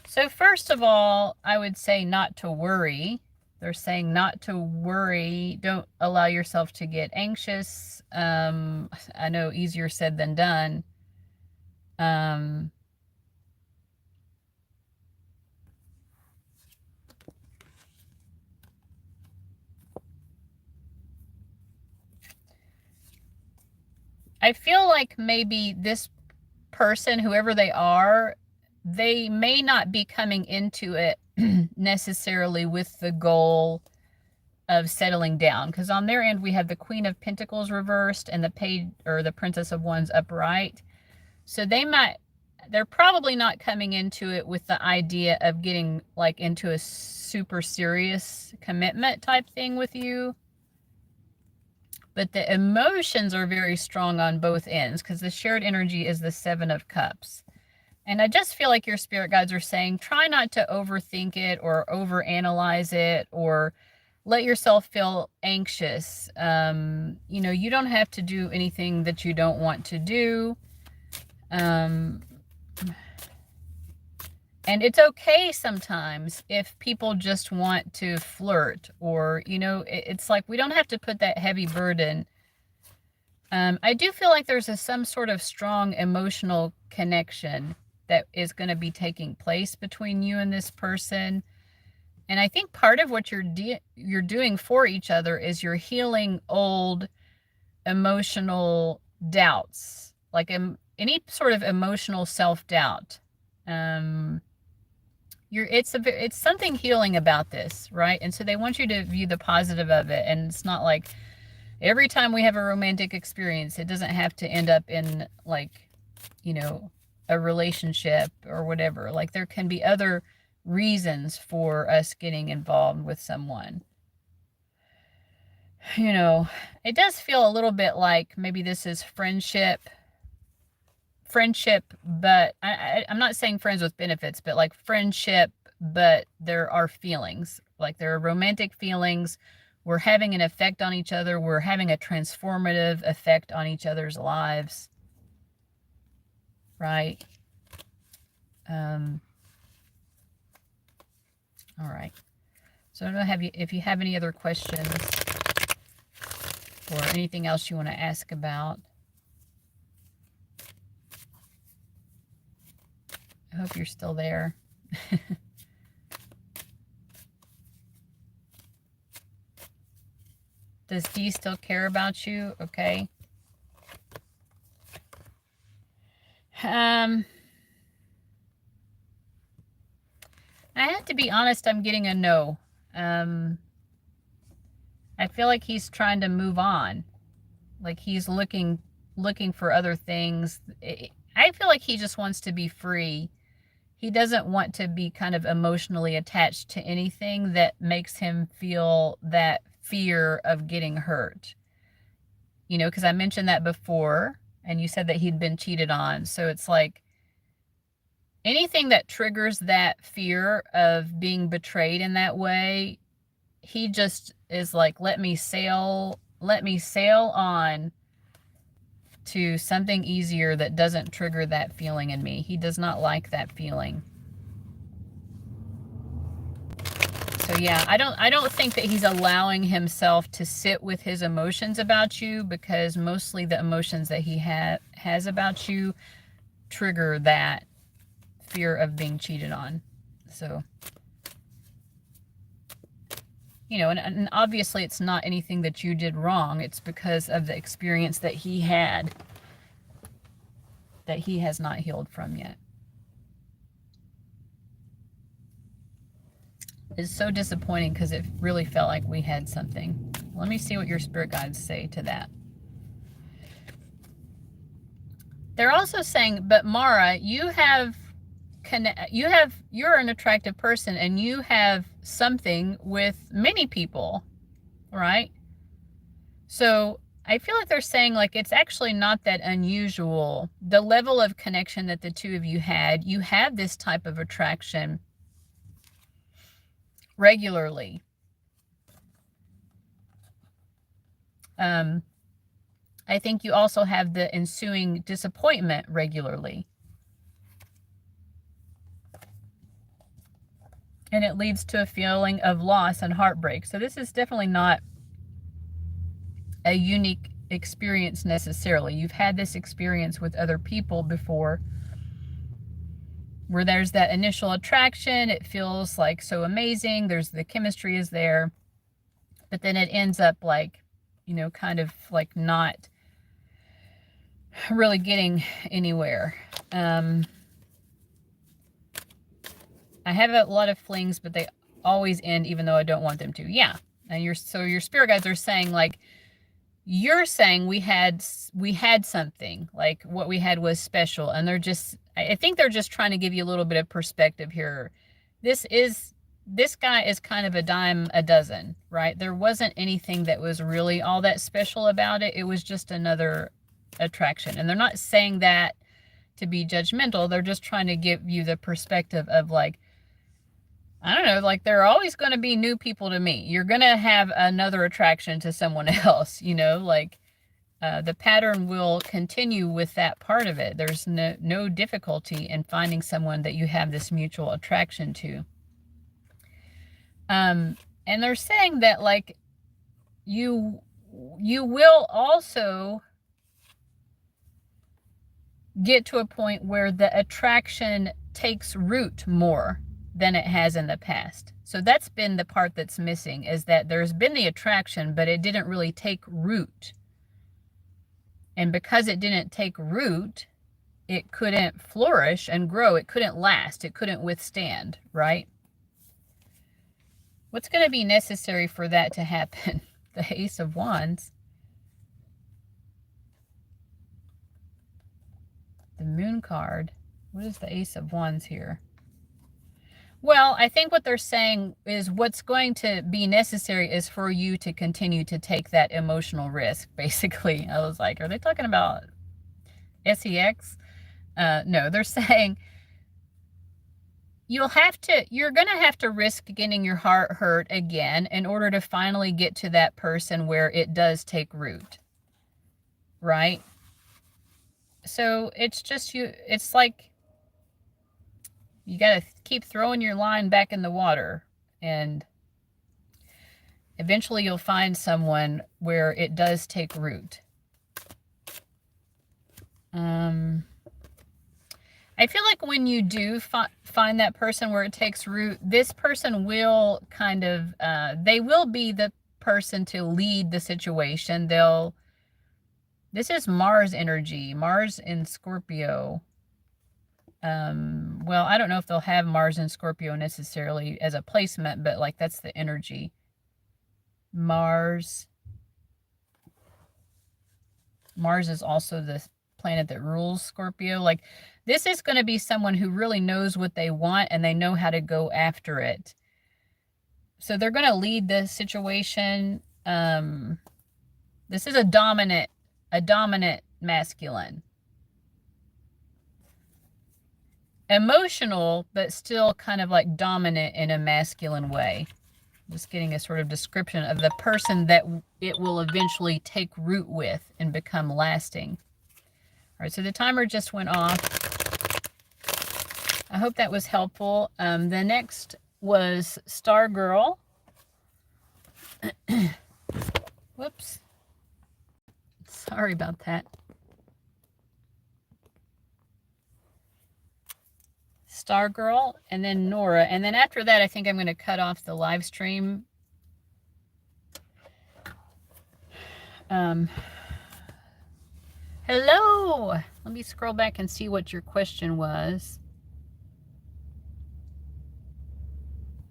S1: So first of all, I would say not to worry. They're saying not to worry. Don't allow yourself to get anxious. I know easier said than done. I feel like maybe this person, whoever they are, they may not be coming into it necessarily with the goal of settling down, because on their end we have the Queen of Pentacles reversed and the Page or the Princess of Wands upright. So they're probably not coming into it with the idea of getting like into a super serious commitment type thing with you. But the emotions are very strong on both ends because the shared energy is the 7 of Cups. And I just feel like your spirit guides are saying, try not to overthink it or overanalyze it or let yourself feel anxious. You know, you don't have to do anything that you don't want to do. And it's okay sometimes if people just want to flirt or, you know, it's like we don't have to put that heavy burden. I do feel like there's some sort of strong emotional connection that is going to be taking place between you and this person. And I think part of what you're doing for each other is you're healing old emotional doubts, like any sort of emotional self-doubt. It's something healing about this, right? And so they want you to view the positive of it. And it's not like every time we have a romantic experience, it doesn't have to end up in like, you know, a relationship or whatever. Like there can be other reasons for us getting involved with someone. You know, it does feel a little bit like maybe this is friendship, but I'm not saying friends with benefits, but like friendship, but there are feelings, like there are romantic feelings. We're having an effect on each other. We're having a transformative effect on each other's lives, right? All right. So I don't know if you have any other questions or anything else you want to ask about. I hope you're still there. Does he still care about you? Okay. I have to be honest, I'm getting a no. I feel like he's trying to move on. Like he's looking for other things. I feel like he just wants to be free. He doesn't want to be kind of emotionally attached to anything that makes him feel that fear of getting hurt. You know, because I mentioned that before, and you said that he'd been cheated on. So it's like anything that triggers that fear of being betrayed in that way, he just is like, let me sail on to something easier that doesn't trigger that feeling in me. He does not like that feeling. So yeah, I don't think that he's allowing himself to sit with his emotions about you, because mostly the emotions that he has about you trigger that fear of being cheated on. So, you know, and obviously it's not anything that you did wrong. It's because of the experience that he had that he has not healed from yet. It's so disappointing because it really felt like we had something. Let me see what your spirit guides say to that. They're also saying, but Mara, you're an attractive person and you have something with many people, right? So I feel like they're saying like it's actually not that unusual. The level of connection that the two of you had, you have this type of attraction regularly. I think you also have the ensuing disappointment regularly. And it leads to a feeling of loss and heartbreak. So this is definitely not a unique experience necessarily. You've had this experience with other people before, where there's that initial attraction. It feels like so amazing. The chemistry is there. But then it ends up like, you know, kind of like not really getting anywhere. I have a lot of flings, but they always end even though I don't want them to. Yeah. And your spirit guides are saying like, you're saying we had something, like what we had was special, and I think they're just trying to give you a little bit of perspective here. This guy is kind of a dime a dozen, right? There wasn't anything that was really all that special about it. It was just another attraction. And they're not saying that to be judgmental. They're just trying to give you the perspective of like, I don't know, like there are always going to be new people to meet. You're going to have another attraction to someone else, you know, like the pattern will continue with that part of it. There's no difficulty in finding someone that you have this mutual attraction to. And they're saying that like you will also get to a point where the attraction takes root more than it has in the past. So that's been the part that's missing, is that there's been the attraction, but it didn't really take root. And because it didn't take root, it couldn't flourish and grow. It couldn't last. It couldn't withstand, right? What's going to be necessary for that to happen? The Ace of Wands. The Moon card. What is the Ace of Wands here? Well, I think what they're saying is what's going to be necessary is for you to continue to take that emotional risk, basically. I was like, are they talking about sex? No, they're saying you're going to have to risk getting your heart hurt again in order to finally get to that person where it does take root, right? So it's just it's like you got to keep throwing your line back in the water, and eventually you'll find someone where it does take root. I feel like when you do find that person where it takes root, this person will kind of, they will be the person to lead the situation. This is Mars energy, Mars in Scorpio. Well, I don't know if they'll have Mars in Scorpio necessarily as a placement, but like that's the energy. Mars is also the planet that rules Scorpio. Like, this is going to be someone who really knows what they want and they know how to go after it. So they're going to lead the situation. This is a dominant masculine. Emotional, but still kind of like dominant in a masculine way. Just getting a sort of description of the person that it will eventually take root with and become lasting. All right, so the timer just went off. I hope that was helpful. The next was Star Girl. Whoops. Sorry about that. Star Girl, and then Nora. And then after that, I think I'm going to cut off the live stream. Hello! Let me scroll back and see what your question was.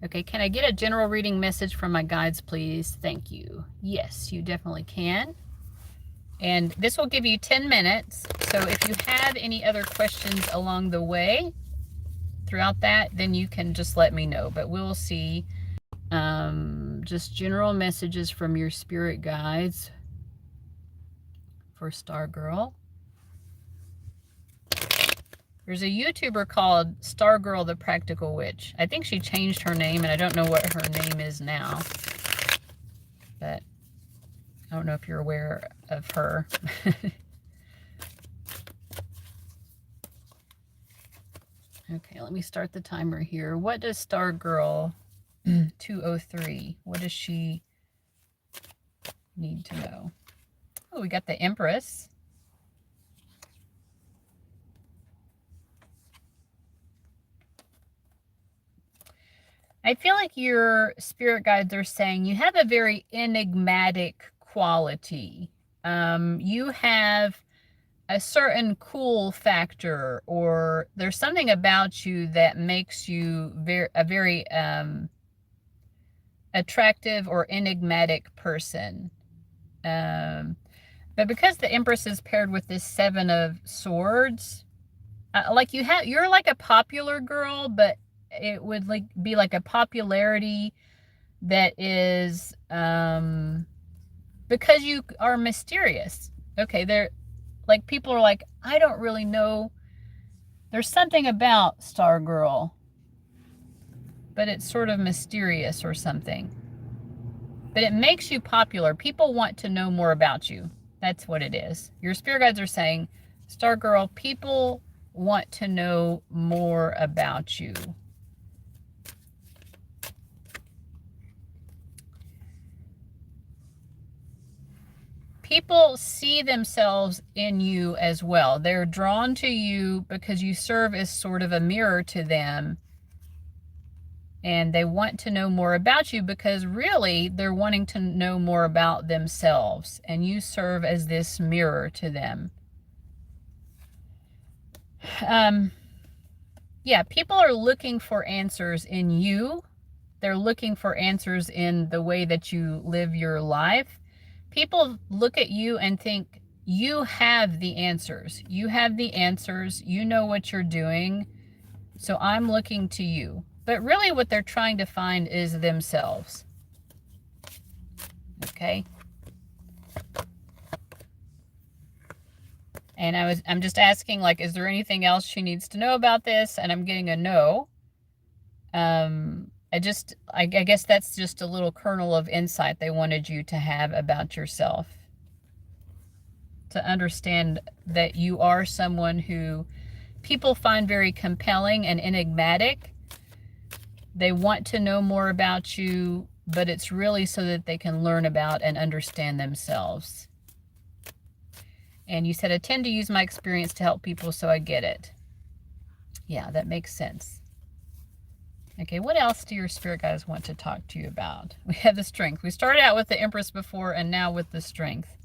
S1: Okay, can I get a general reading message from my guides, please? Thank you. Yes, you definitely can. And this will give you 10 minutes. So if you have any other questions along the way, throughout that, then you can just let me know. But we'll see just general messages from your spirit guides for Star Girl. There's a YouTuber called Star Girl the Practical Witch. I think she changed her name, and I don't know what her name is now. But I don't know if you're aware of her. Okay, let me start the timer here. What does Star Girl 203, what does she need to know? Oh, we got the Empress. I feel like your spirit guides are saying you have a very enigmatic quality. You have a certain cool factor, or there's something about you that makes you a very attractive or enigmatic person. But because the Empress is paired with this 7 of Swords, like you're like a popular girl, but it would be like a popularity that is because you are mysterious. Okay, they're like, people are like, I don't really know. There's something about Star Girl, but it's sort of mysterious or something. But it makes you popular. People want to know more about you. That's what it is. Your spirit guides are saying, Star Girl, people want to know more about you. People see themselves in you as well. They're drawn to you because you serve as sort of a mirror to them. And they want to know more about you because really they're wanting to know more about themselves. And you serve as this mirror to them. Yeah, people are looking for answers in you. They're looking for answers in the way that you live your life. People look at you and think, you have the answers. You have the answers. You know what you're doing. So I'm looking to you. But really what they're trying to find is themselves. Okay? And I'm just asking, like, is there anything else she needs to know about this? And I'm getting a no. I guess that's just a little kernel of insight they wanted you to have about yourself. To understand that you are someone who people find very compelling and enigmatic. They want to know more about you, but it's really so that they can learn about and understand themselves. And you said, I tend to use my experience to help people, so I get it. Yeah, that makes sense. Okay, what else do your spirit guides want to talk to you about? We have the strength. We started out with the Empress before, and now with the strength.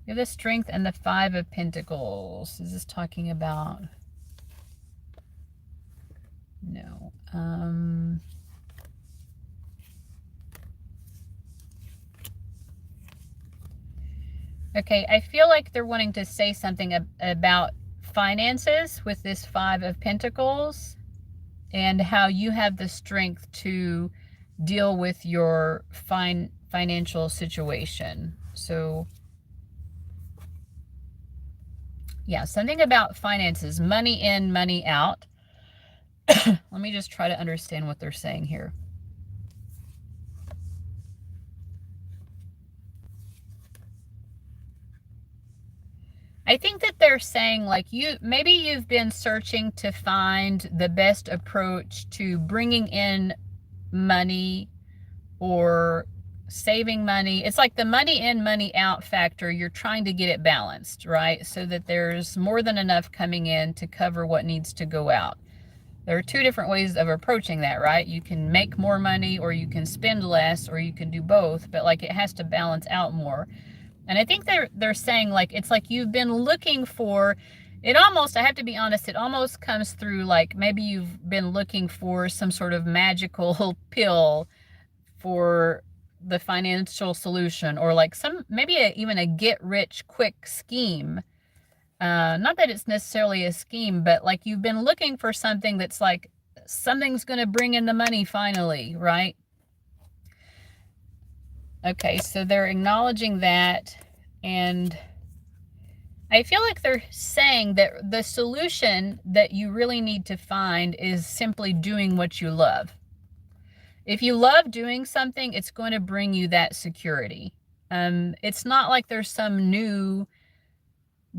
S1: We have the strength and the Five of Pentacles. Is this talking about... No. Okay, I feel like they're wanting to say something about finances with this Five of Pentacles and how you have the strength to deal with your financial situation. So, yeah, something about finances, money in, money out. Let me just try to understand what they're saying here. I think that they're saying, like, maybe you've been searching to find the best approach to bringing in money or saving money. It's like the money in, money out factor. You're trying to get it balanced, right? So that there's more than enough coming in to cover what needs to go out. There are two different ways of approaching that, right? You can make more money, or you can spend less, or you can do both, but like it has to balance out more. And I think they're saying, like, it's like you've been looking for it. Almost, I have to be honest, it almost comes through like maybe you've been looking for some sort of magical pill for the financial solution, or like maybe even a get rich quick scheme. Not that it's necessarily a scheme, but like you've been looking for something that's like something's going to bring in the money finally, right? Okay, so they're acknowledging that, and I feel like they're saying that the solution that you really need to find is simply doing what you love. If you love doing something, it's going to bring you that security. It's not like there's some new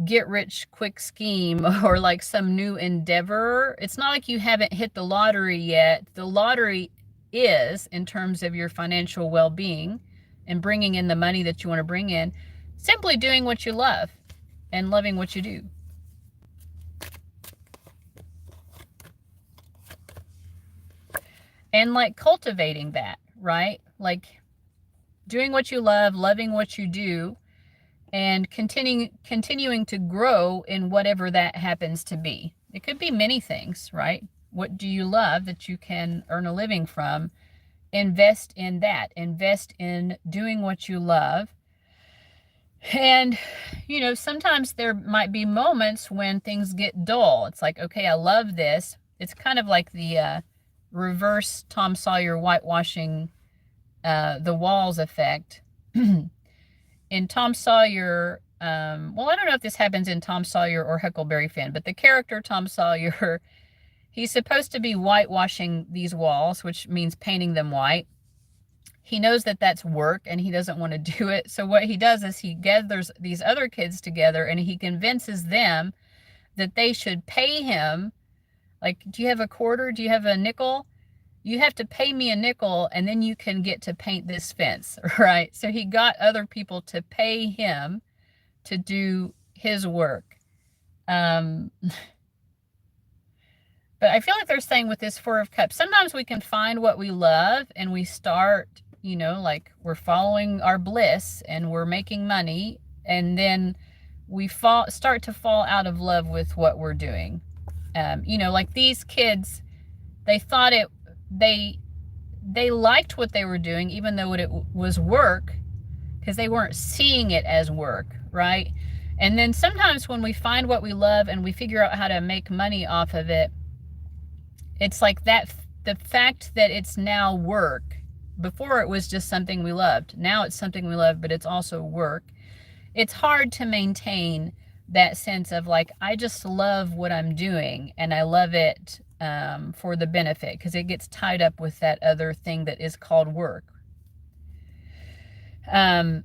S1: get rich quick scheme or like some new endeavor. It's not like you haven't hit the lottery yet. The lottery is, in terms of your financial well-being and bringing in the money that you want to bring in, simply doing what you love and loving what you do. And like cultivating that, right? Like doing what you love, loving what you do, and continuing to grow in whatever that happens to be. It could be many things, right? What do you love that you can earn a living from? Invest in that. Invest in doing what you love. And, you know, sometimes there might be moments when things get dull. It's like, okay, I love this. It's kind of like the reverse Tom Sawyer whitewashing the walls effect. In Tom Sawyer, well, I don't know if this happens in Tom Sawyer or Huckleberry Finn, but the character Tom Sawyer, he's supposed to be whitewashing these walls, which means painting them white. He knows that that's work and he doesn't want to do it. So what he does is he gathers these other kids together and he convinces them that they should pay him. Like, do you have a quarter? Do you have a nickel? You have to pay me a nickel and then you can get to paint this fence, right? So he got other people to pay him to do his work. But I feel like they're saying with this Four of Cups, sometimes we can find what we love and we start, you know, like we're following our bliss and we're making money, and then we start to fall out of love with what we're doing. You know, like these kids, they thought they liked what they were doing, even though it was work, because they weren't seeing it as work, right? And then sometimes when we find what we love and we figure out how to make money off of it, it's like that, the fact that it's now work. Before it was just something we loved. Now it's something we love, but it's also work. It's hard to maintain that sense of like, I just love what I'm doing and I love it for the benefit, because it gets tied up with that other thing that is called work. But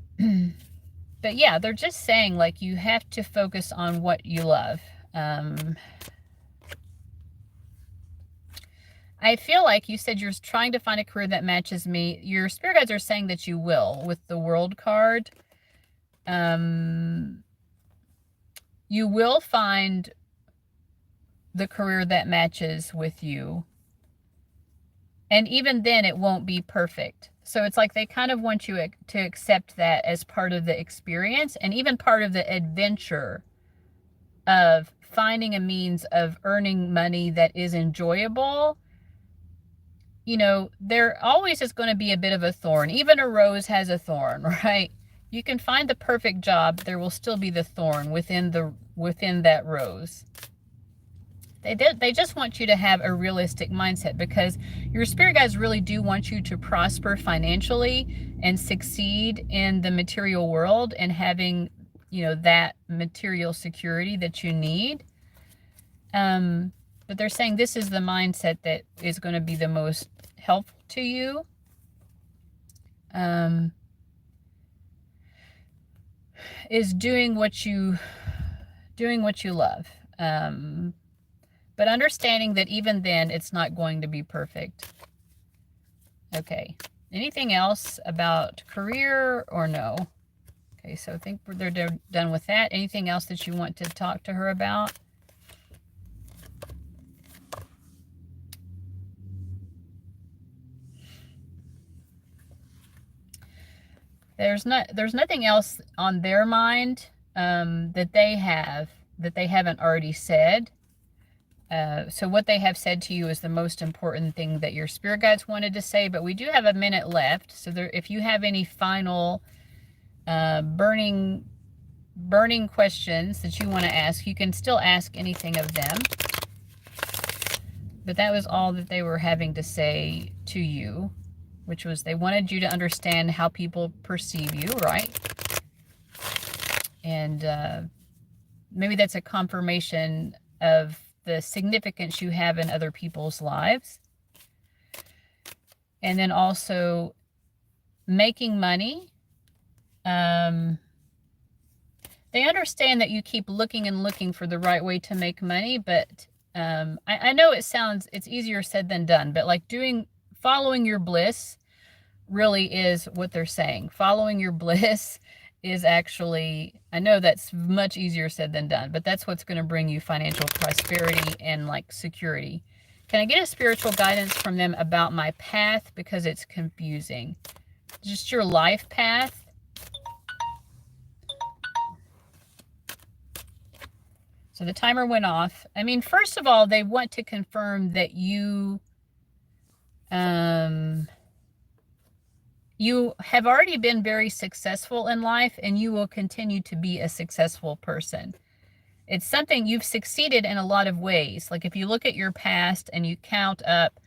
S1: yeah, they're just saying like you have to focus on what you love. I feel like you said you're trying to find a career that matches me. Your spirit guides are saying that you will with the World card. You will find the career that matches with you. And even then, it won't be perfect. So it's like they kind of want you to accept that as part of the experience and even part of the adventure of finding a means of earning money that is enjoyable. You know, there always is going to be a bit of a thorn. Even a rose has a thorn, right? You can find the perfect job, there will still be the thorn within that rose. They just want you to have a realistic mindset, because your spirit guides really do want you to prosper financially and succeed in the material world and having, you know, that material security that you need. But they're saying this is the mindset that is going to be the most helpful to you. Is doing what you love. But understanding that even then, it's not going to be perfect. Okay. Anything else about career or no? Okay, so I think they're done with that. Anything else that you want to talk to her about? There's nothing else on their mind that they haven't already said. So what they have said to you is the most important thing that your spirit guides wanted to say, but we do have a minute left. So if you have any final burning questions that you want to ask, you can still ask anything of them. But that was all that they were having to say to you, which was they wanted you to understand how people perceive you, right? And maybe that's a confirmation of the significance you have in other people's lives. And then also making money. They understand that you keep looking and looking for the right way to make money, but I know it's easier said than done, but like following your bliss really is what they're saying. Following your bliss is actually, I know that's much easier said than done, but that's what's going to bring you financial prosperity and like security. Can I get a spiritual guidance from them about my path? Because it's confusing. Just your life path. So the timer went off. I mean, first of all, they want to confirm that you have already been very successful in life, and you will continue to be a successful person. It's something you've succeeded in a lot of ways. Like if you look at your past and you count up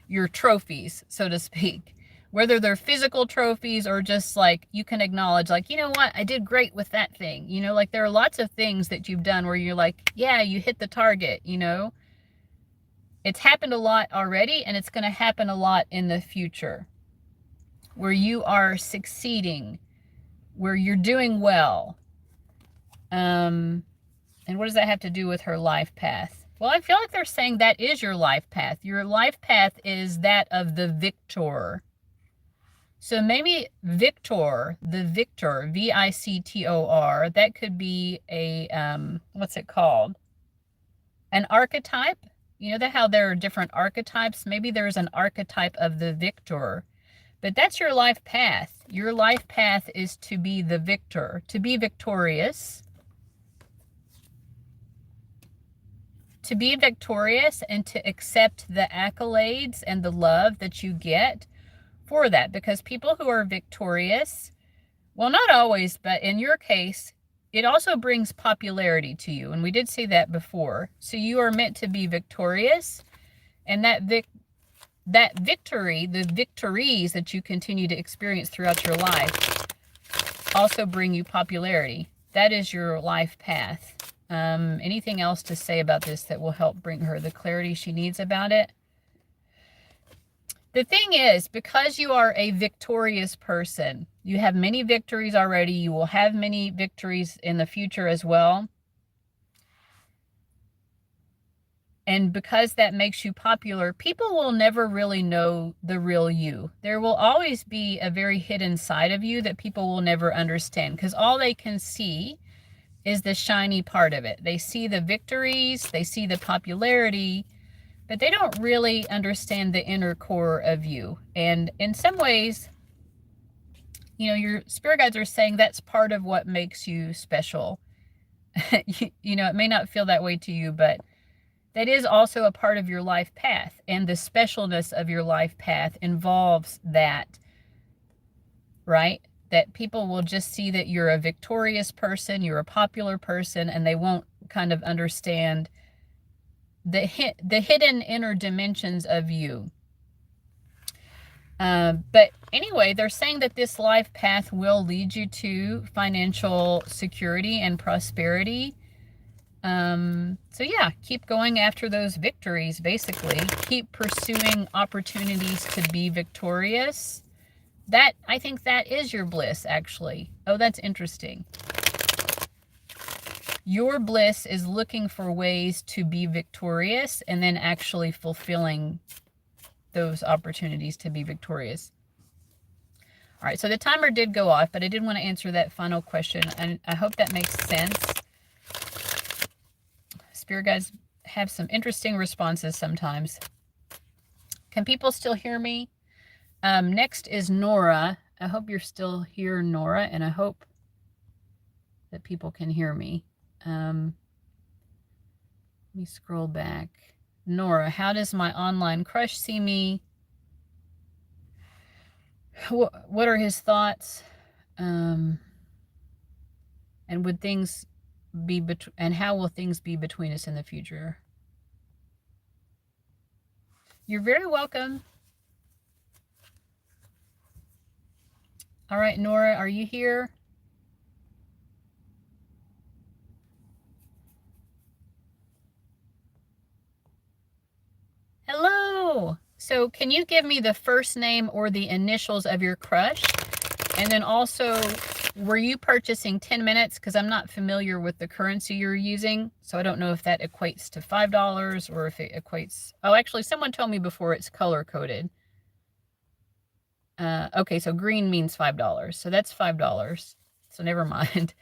S1: your trophies, so to speak, whether they're physical trophies or just like you can acknowledge like, you know what, I did great with that thing. You know, like there are lots of things that you've done where you're like, yeah, you hit the target, you know. It's happened a lot already, and it's going to happen a lot in the future where you are succeeding, where you're doing well. And what does that have to do with her life path? Well, I feel like they're saying that is your life path. Your life path is that of the victor. So maybe Victor, the victor, V-I-C-T-O-R, that could be a, what's it called? An archetype. You know how there are different archetypes? Maybe there's an archetype of the victor. But that's your life path. Your life path is to be the victor, to be victorious. To be victorious and to accept the accolades and the love that you get for that. Because people who are victorious, well, not always, but in your case, it also brings popularity to you. And we did see that before. So you are meant to be victorious, and that victory, the victories that you continue to experience throughout your life also bring you popularity. That is your life path. Anything else to say about this that will help bring her the clarity she needs about it? The thing is, because you are a victorious person, you have many victories already, you will have many victories in the future as well. And because that makes you popular, people will never really know the real you. There will always be a very hidden side of you that people will never understand, because all they can see is the shiny part of it. They see the victories, they see the popularity, but they don't really understand the inner core of you. And in some ways, you know, your spirit guides are saying that's part of what makes you special. You know, it may not feel that way to you, but that is also a part of your life path. And the specialness of your life path involves that, right? That people will just see that you're a victorious person, you're a popular person, and they won't kind of understand the hidden inner dimensions of you. But anyway, they're saying that this life path will lead you to financial security and prosperity. So yeah, keep going after those victories, basically. Keep pursuing opportunities to be victorious. I think that is your bliss, actually. Oh, that's interesting. Your bliss is looking for ways to be victorious and then actually fulfilling those opportunities to be victorious. All right, so the timer did go off, but I did want to answer that final question, and I hope that makes sense. Spirit guides have some interesting responses sometimes. Can people still hear me? Next is Nora. I hope you're still here, Nora, and I hope that people can hear me. Let me scroll back. Nora, how does my online crush see me? What are his thoughts? And would things be and how will things be between us in the future? You're very welcome. All right, Nora, are you here? Hello. So can you give me the first name or the initials of your crush? And then also, were you purchasing 10 minutes? Because I'm not familiar with the currency you're using. So I don't know if that equates to $5 or if it equates... Oh, actually, someone told me before it's color-coded. Okay, so green means $5. So that's $5. So never mind.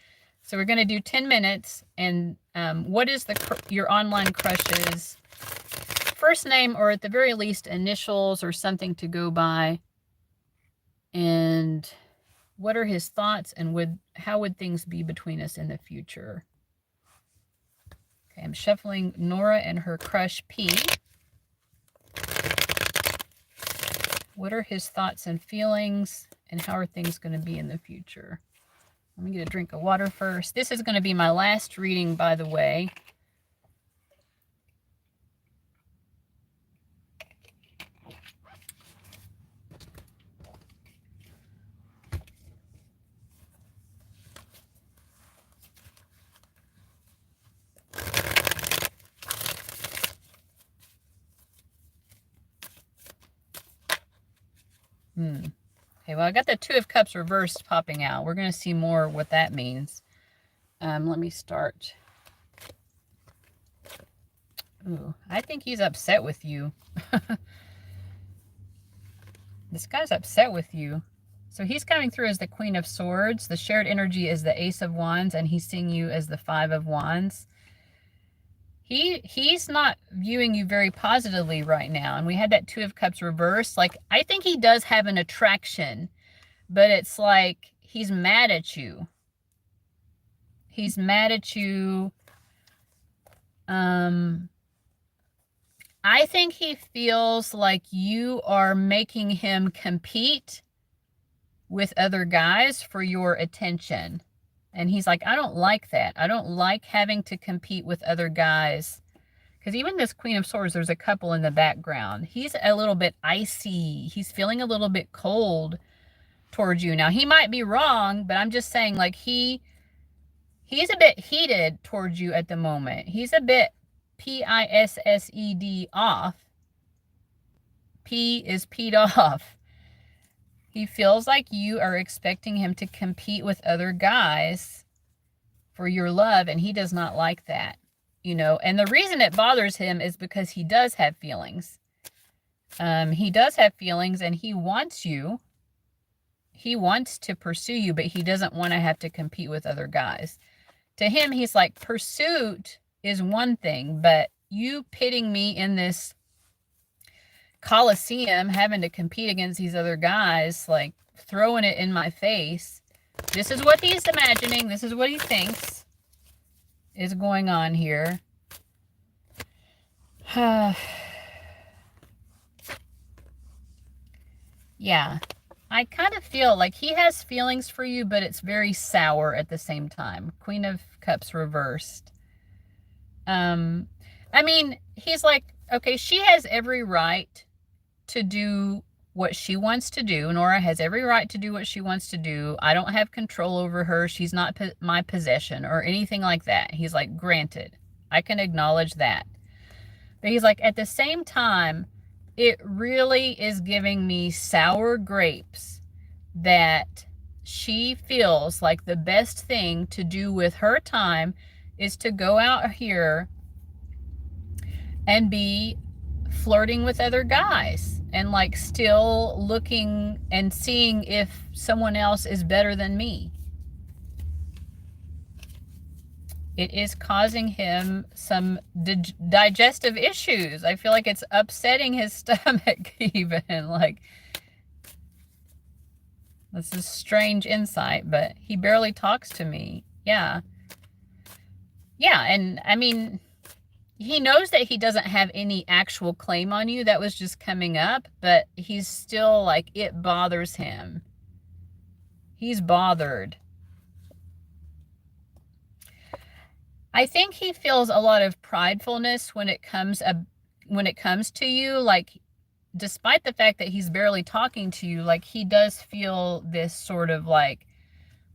S1: So we're going to do 10 minutes. And what is your online crush's first name, or at the very least initials or something to go by? And what are his thoughts, and how would things be between us in the future? Okay, I'm shuffling Nora and her crush P. What are his thoughts and feelings, and how are things going to be in the future? Let me get a drink of water first. This is going to be my last reading, by the way. Okay, well, I got the Two of Cups reversed popping out. We're going to see more what that means. Let me start. Ooh, I think he's upset with you. This guy's upset with you. So he's coming through as the Queen of Swords. The shared energy is the Ace of Wands, and he's seeing you as the Five of Wands. He's not viewing you very positively right now. And we had that Two of Cups reversed. Like, I think he does have an attraction, but it's like he's mad at you. He's mad at you. I think he feels like you are making him compete with other guys for your attention. And he's like, I don't like that. I don't like having to compete with other guys. Because even this Queen of Swords, there's a couple in the background. He's a little bit icy. He's feeling a little bit cold towards you. Now, he might be wrong, but I'm just saying, like, he's a bit heated towards you at the moment. He's a bit pissed off. P is peed off. He feels like you are expecting him to compete with other guys for your love, and he does not like that, you know. And the reason it bothers him is because he does have feelings. He does have feelings, and he wants you. He wants to pursue you, but he doesn't want to have to compete with other guys. To him, he's like, pursuit is one thing, but you pitting me in this coliseum having to compete against these other guys, like throwing it in my face. This is what he's imagining. This is what he thinks is going on here. Yeah. I kind of feel like he has feelings for you, but it's very sour at the same time. Queen of Cups reversed. I mean, he's like, okay, she has every right to do what she wants to do. Nora has every right to do what she wants to do. I don't have control over her. She's not my possession or anything like that. He's like, granted, I can acknowledge that. But he's like, at the same time, it really is giving me sour grapes that she feels like the best thing to do with her time is to go out here and be flirting with other guys and like still looking and seeing if someone else is better than me. It is causing him some digestive issues. I feel like it's upsetting his stomach even. Like, this is strange insight, but he barely talks to me. Yeah. Yeah, and I mean, he knows that he doesn't have any actual claim on you. That was just coming up, but he's still like, it bothers him. He's bothered. I think he feels a lot of pridefulness when it comes to you. Like, despite the fact that he's barely talking to you, like he does feel this sort of like,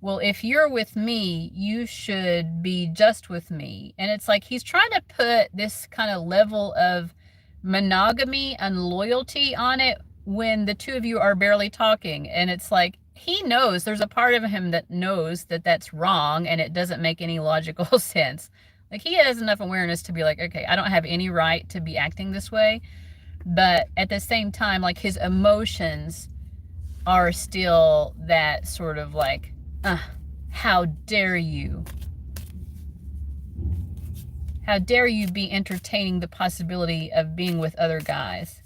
S1: well, if you're with me, you should be just with me. And it's like he's trying to put this kind of level of monogamy and loyalty on it when the two of you are barely talking. And it's like, he knows, there's a part of him that knows that that's wrong and it doesn't make any logical sense. Like, he has enough awareness to be like, okay, I don't have any right to be acting this way. But at the same time, like, his emotions are still that sort of like, how dare you? How dare you be entertaining the possibility of being with other guys?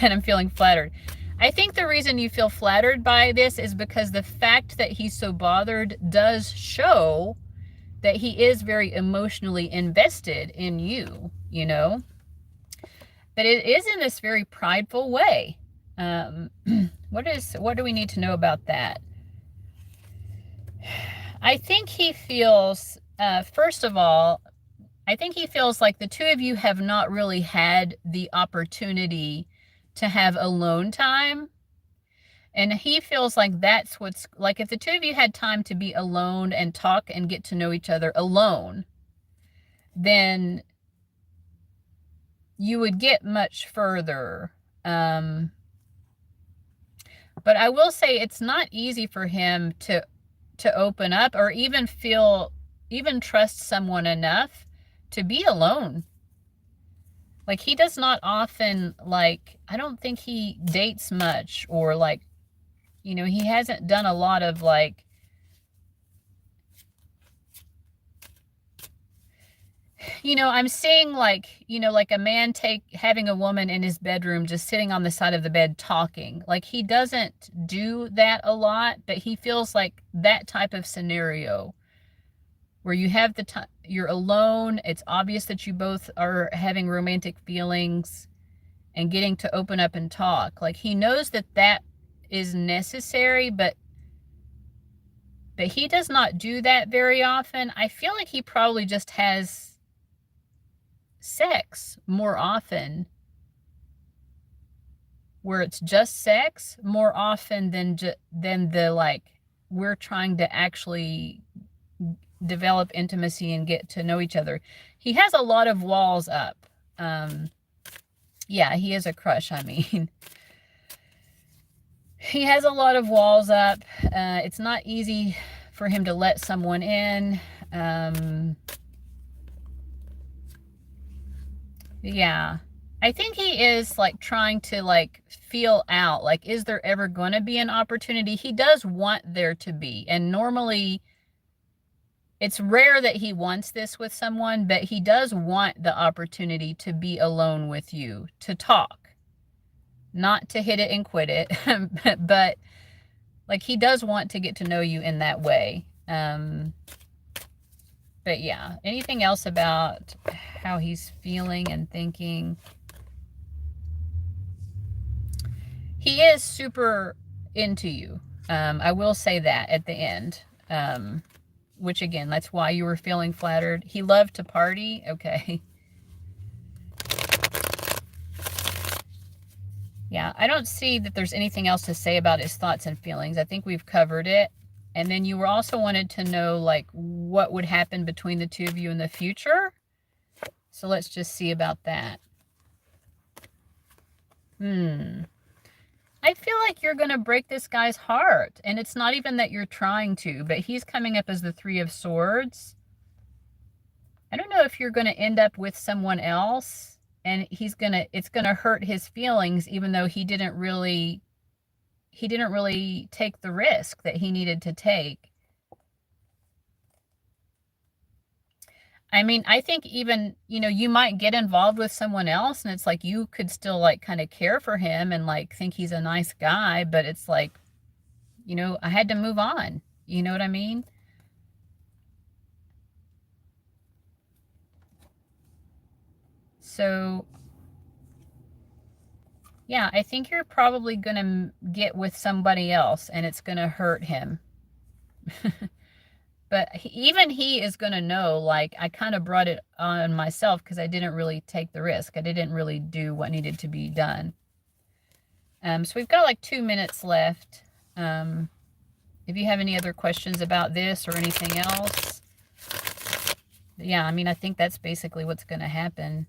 S1: And I'm feeling flattered. I think the reason you feel flattered by this is because the fact that he's so bothered does show that he is very emotionally invested in you, you know? But it is in this very prideful way. What do we need to know about that? I think he feels, first of all, I think he feels like the two of you have not really had the opportunity to have alone time. And he feels like that's what's, like, if the two of you had time to be alone and talk and get to know each other alone, then you would get much further. But I will say it's not easy for him to open up or even trust someone enough to be alone. Like, he does not often, like, I don't think he dates much, or like, you know, he hasn't done a lot of like, you know, I'm seeing like, you know, like a man having a woman in his bedroom just sitting on the side of the bed talking. Like, he doesn't do that a lot, but he feels like that type of scenario where you have the time, you're alone, it's obvious that you both are having romantic feelings and getting to open up and talk. Like, he knows that that is necessary, but he does not do that very often. I feel like he probably just has sex more often, where it's just sex more often than the like, we're trying to actually develop intimacy and get to know each other. He has a lot of walls up. Yeah, he is a crush, I mean. He has a lot of walls up. It's not easy for him to let someone in. Yeah. I think he is like trying to like feel out, like, is there ever going to be an opportunity? He does want there to be. And normally it's rare that he wants this with someone, but he does want the opportunity to be alone with you, to talk. not to hit it and quit it, but like he does want to get to know you in that way. But yeah, anything else about how he's feeling and thinking? He is super into you. I will say that at the end. Which again, that's why you were feeling flattered. He loved to party. Okay. Yeah, I don't see that there's anything else to say about his thoughts and feelings. I think we've covered it. And then you were also wanted to know, like, what would happen between the two of you in the future. So let's just see about that. I feel like you're going to break this guy's heart. And it's not even that you're trying to, but he's coming up as the Three of Swords. I don't know if you're going to end up with someone else and it's going to hurt his feelings, even though he didn't really take the risk that he needed to take. I mean, I think even, you might get involved with someone else and it's like you could still like kind of care for him and like think he's a nice guy, but it's like, I had to move on. You know what I mean? So, yeah, I think you're probably going to get with somebody else and it's going to hurt him. But even he is going to know, like, I kind of brought it on myself because I didn't really take the risk. I didn't really do what needed to be done. So we've got like 2 minutes left. If you have any other questions about this or anything else. Yeah, I mean, I think that's basically what's going to happen.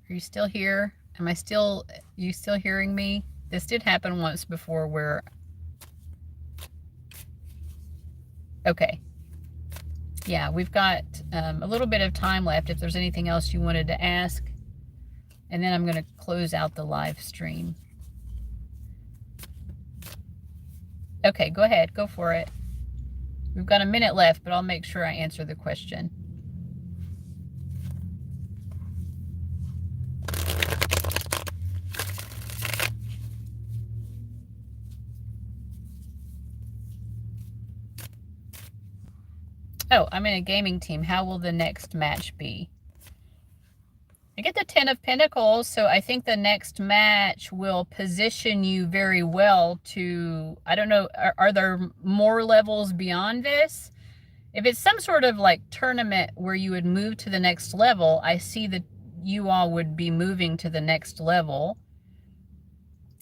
S1: Are you still here? Are you still hearing me? This did happen once before where... Okay. Yeah, we've got a little bit of time left if there's anything else you wanted to ask. And then I'm going to close out the live stream. Okay, go ahead. Go for it. We've got a minute left, but I'll make sure I answer the question. Oh, I'm in a gaming team. How will the next match be? I get the 10 of Pentacles, so I think the next match will position you very well to, I don't know, are there more levels beyond this? If it's some sort of like tournament where you would move to the next level, I see that you all would be moving to the next level.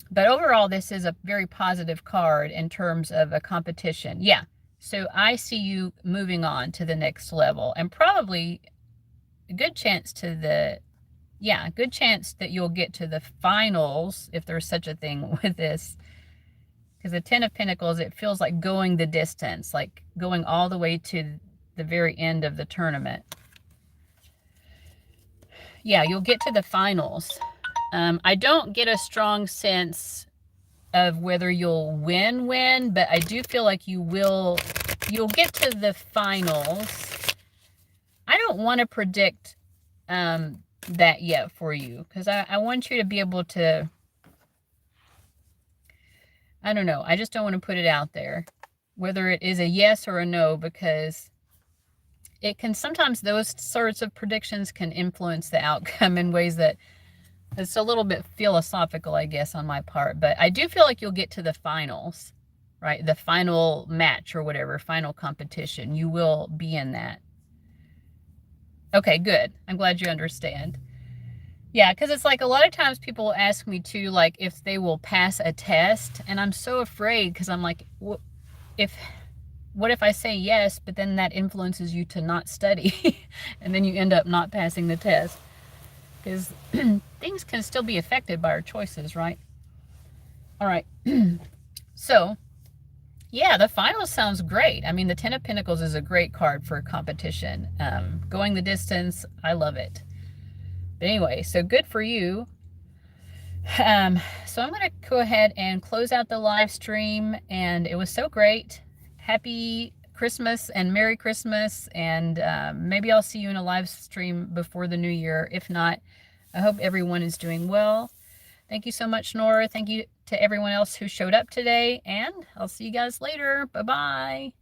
S1: But overall, this is a very positive card in terms of a competition. Yeah. So I see you moving on to the next level and probably a good chance that you'll get to the finals, if there's such a thing with this. Because the 10 of Pentacles, it feels like going the distance, like going all the way to the very end of the tournament. Yeah, you'll get to the finals. I don't get a strong sense of whether you'll win, but I do feel like you'll get to the finals. I don't want to predict that yet for you, because I want you to be able to, I don't know, I just don't want to put it out there, whether it is a yes or a no, because it can sometimes, those sorts of predictions can influence the outcome in ways that it's a little bit philosophical, I guess, on my part. But I do feel like you'll get to the finals, right? The final match or whatever, final competition. You will be in that. Okay, good. I'm glad you understand. Yeah, because it's like a lot of times people ask me too, like if they will pass a test. And I'm so afraid because I'm like, what if I say yes, but then that influences you to not study and then you end up not passing the test? Because things can still be affected by our choices, right? All right. So, yeah, the finals sounds great. I mean, the 10 of Pentacles is a great card for a competition. Going the distance, I love it. But anyway, so good for you. So I'm going to go ahead and close out the live stream, and it was so great. Happy Christmas and Merry Christmas, and maybe I'll see you in a live stream before the new year. If not, I hope everyone is doing well. Thank you so much, Nora. Thank you to everyone else who showed up today, and I'll see you guys later. Bye-bye.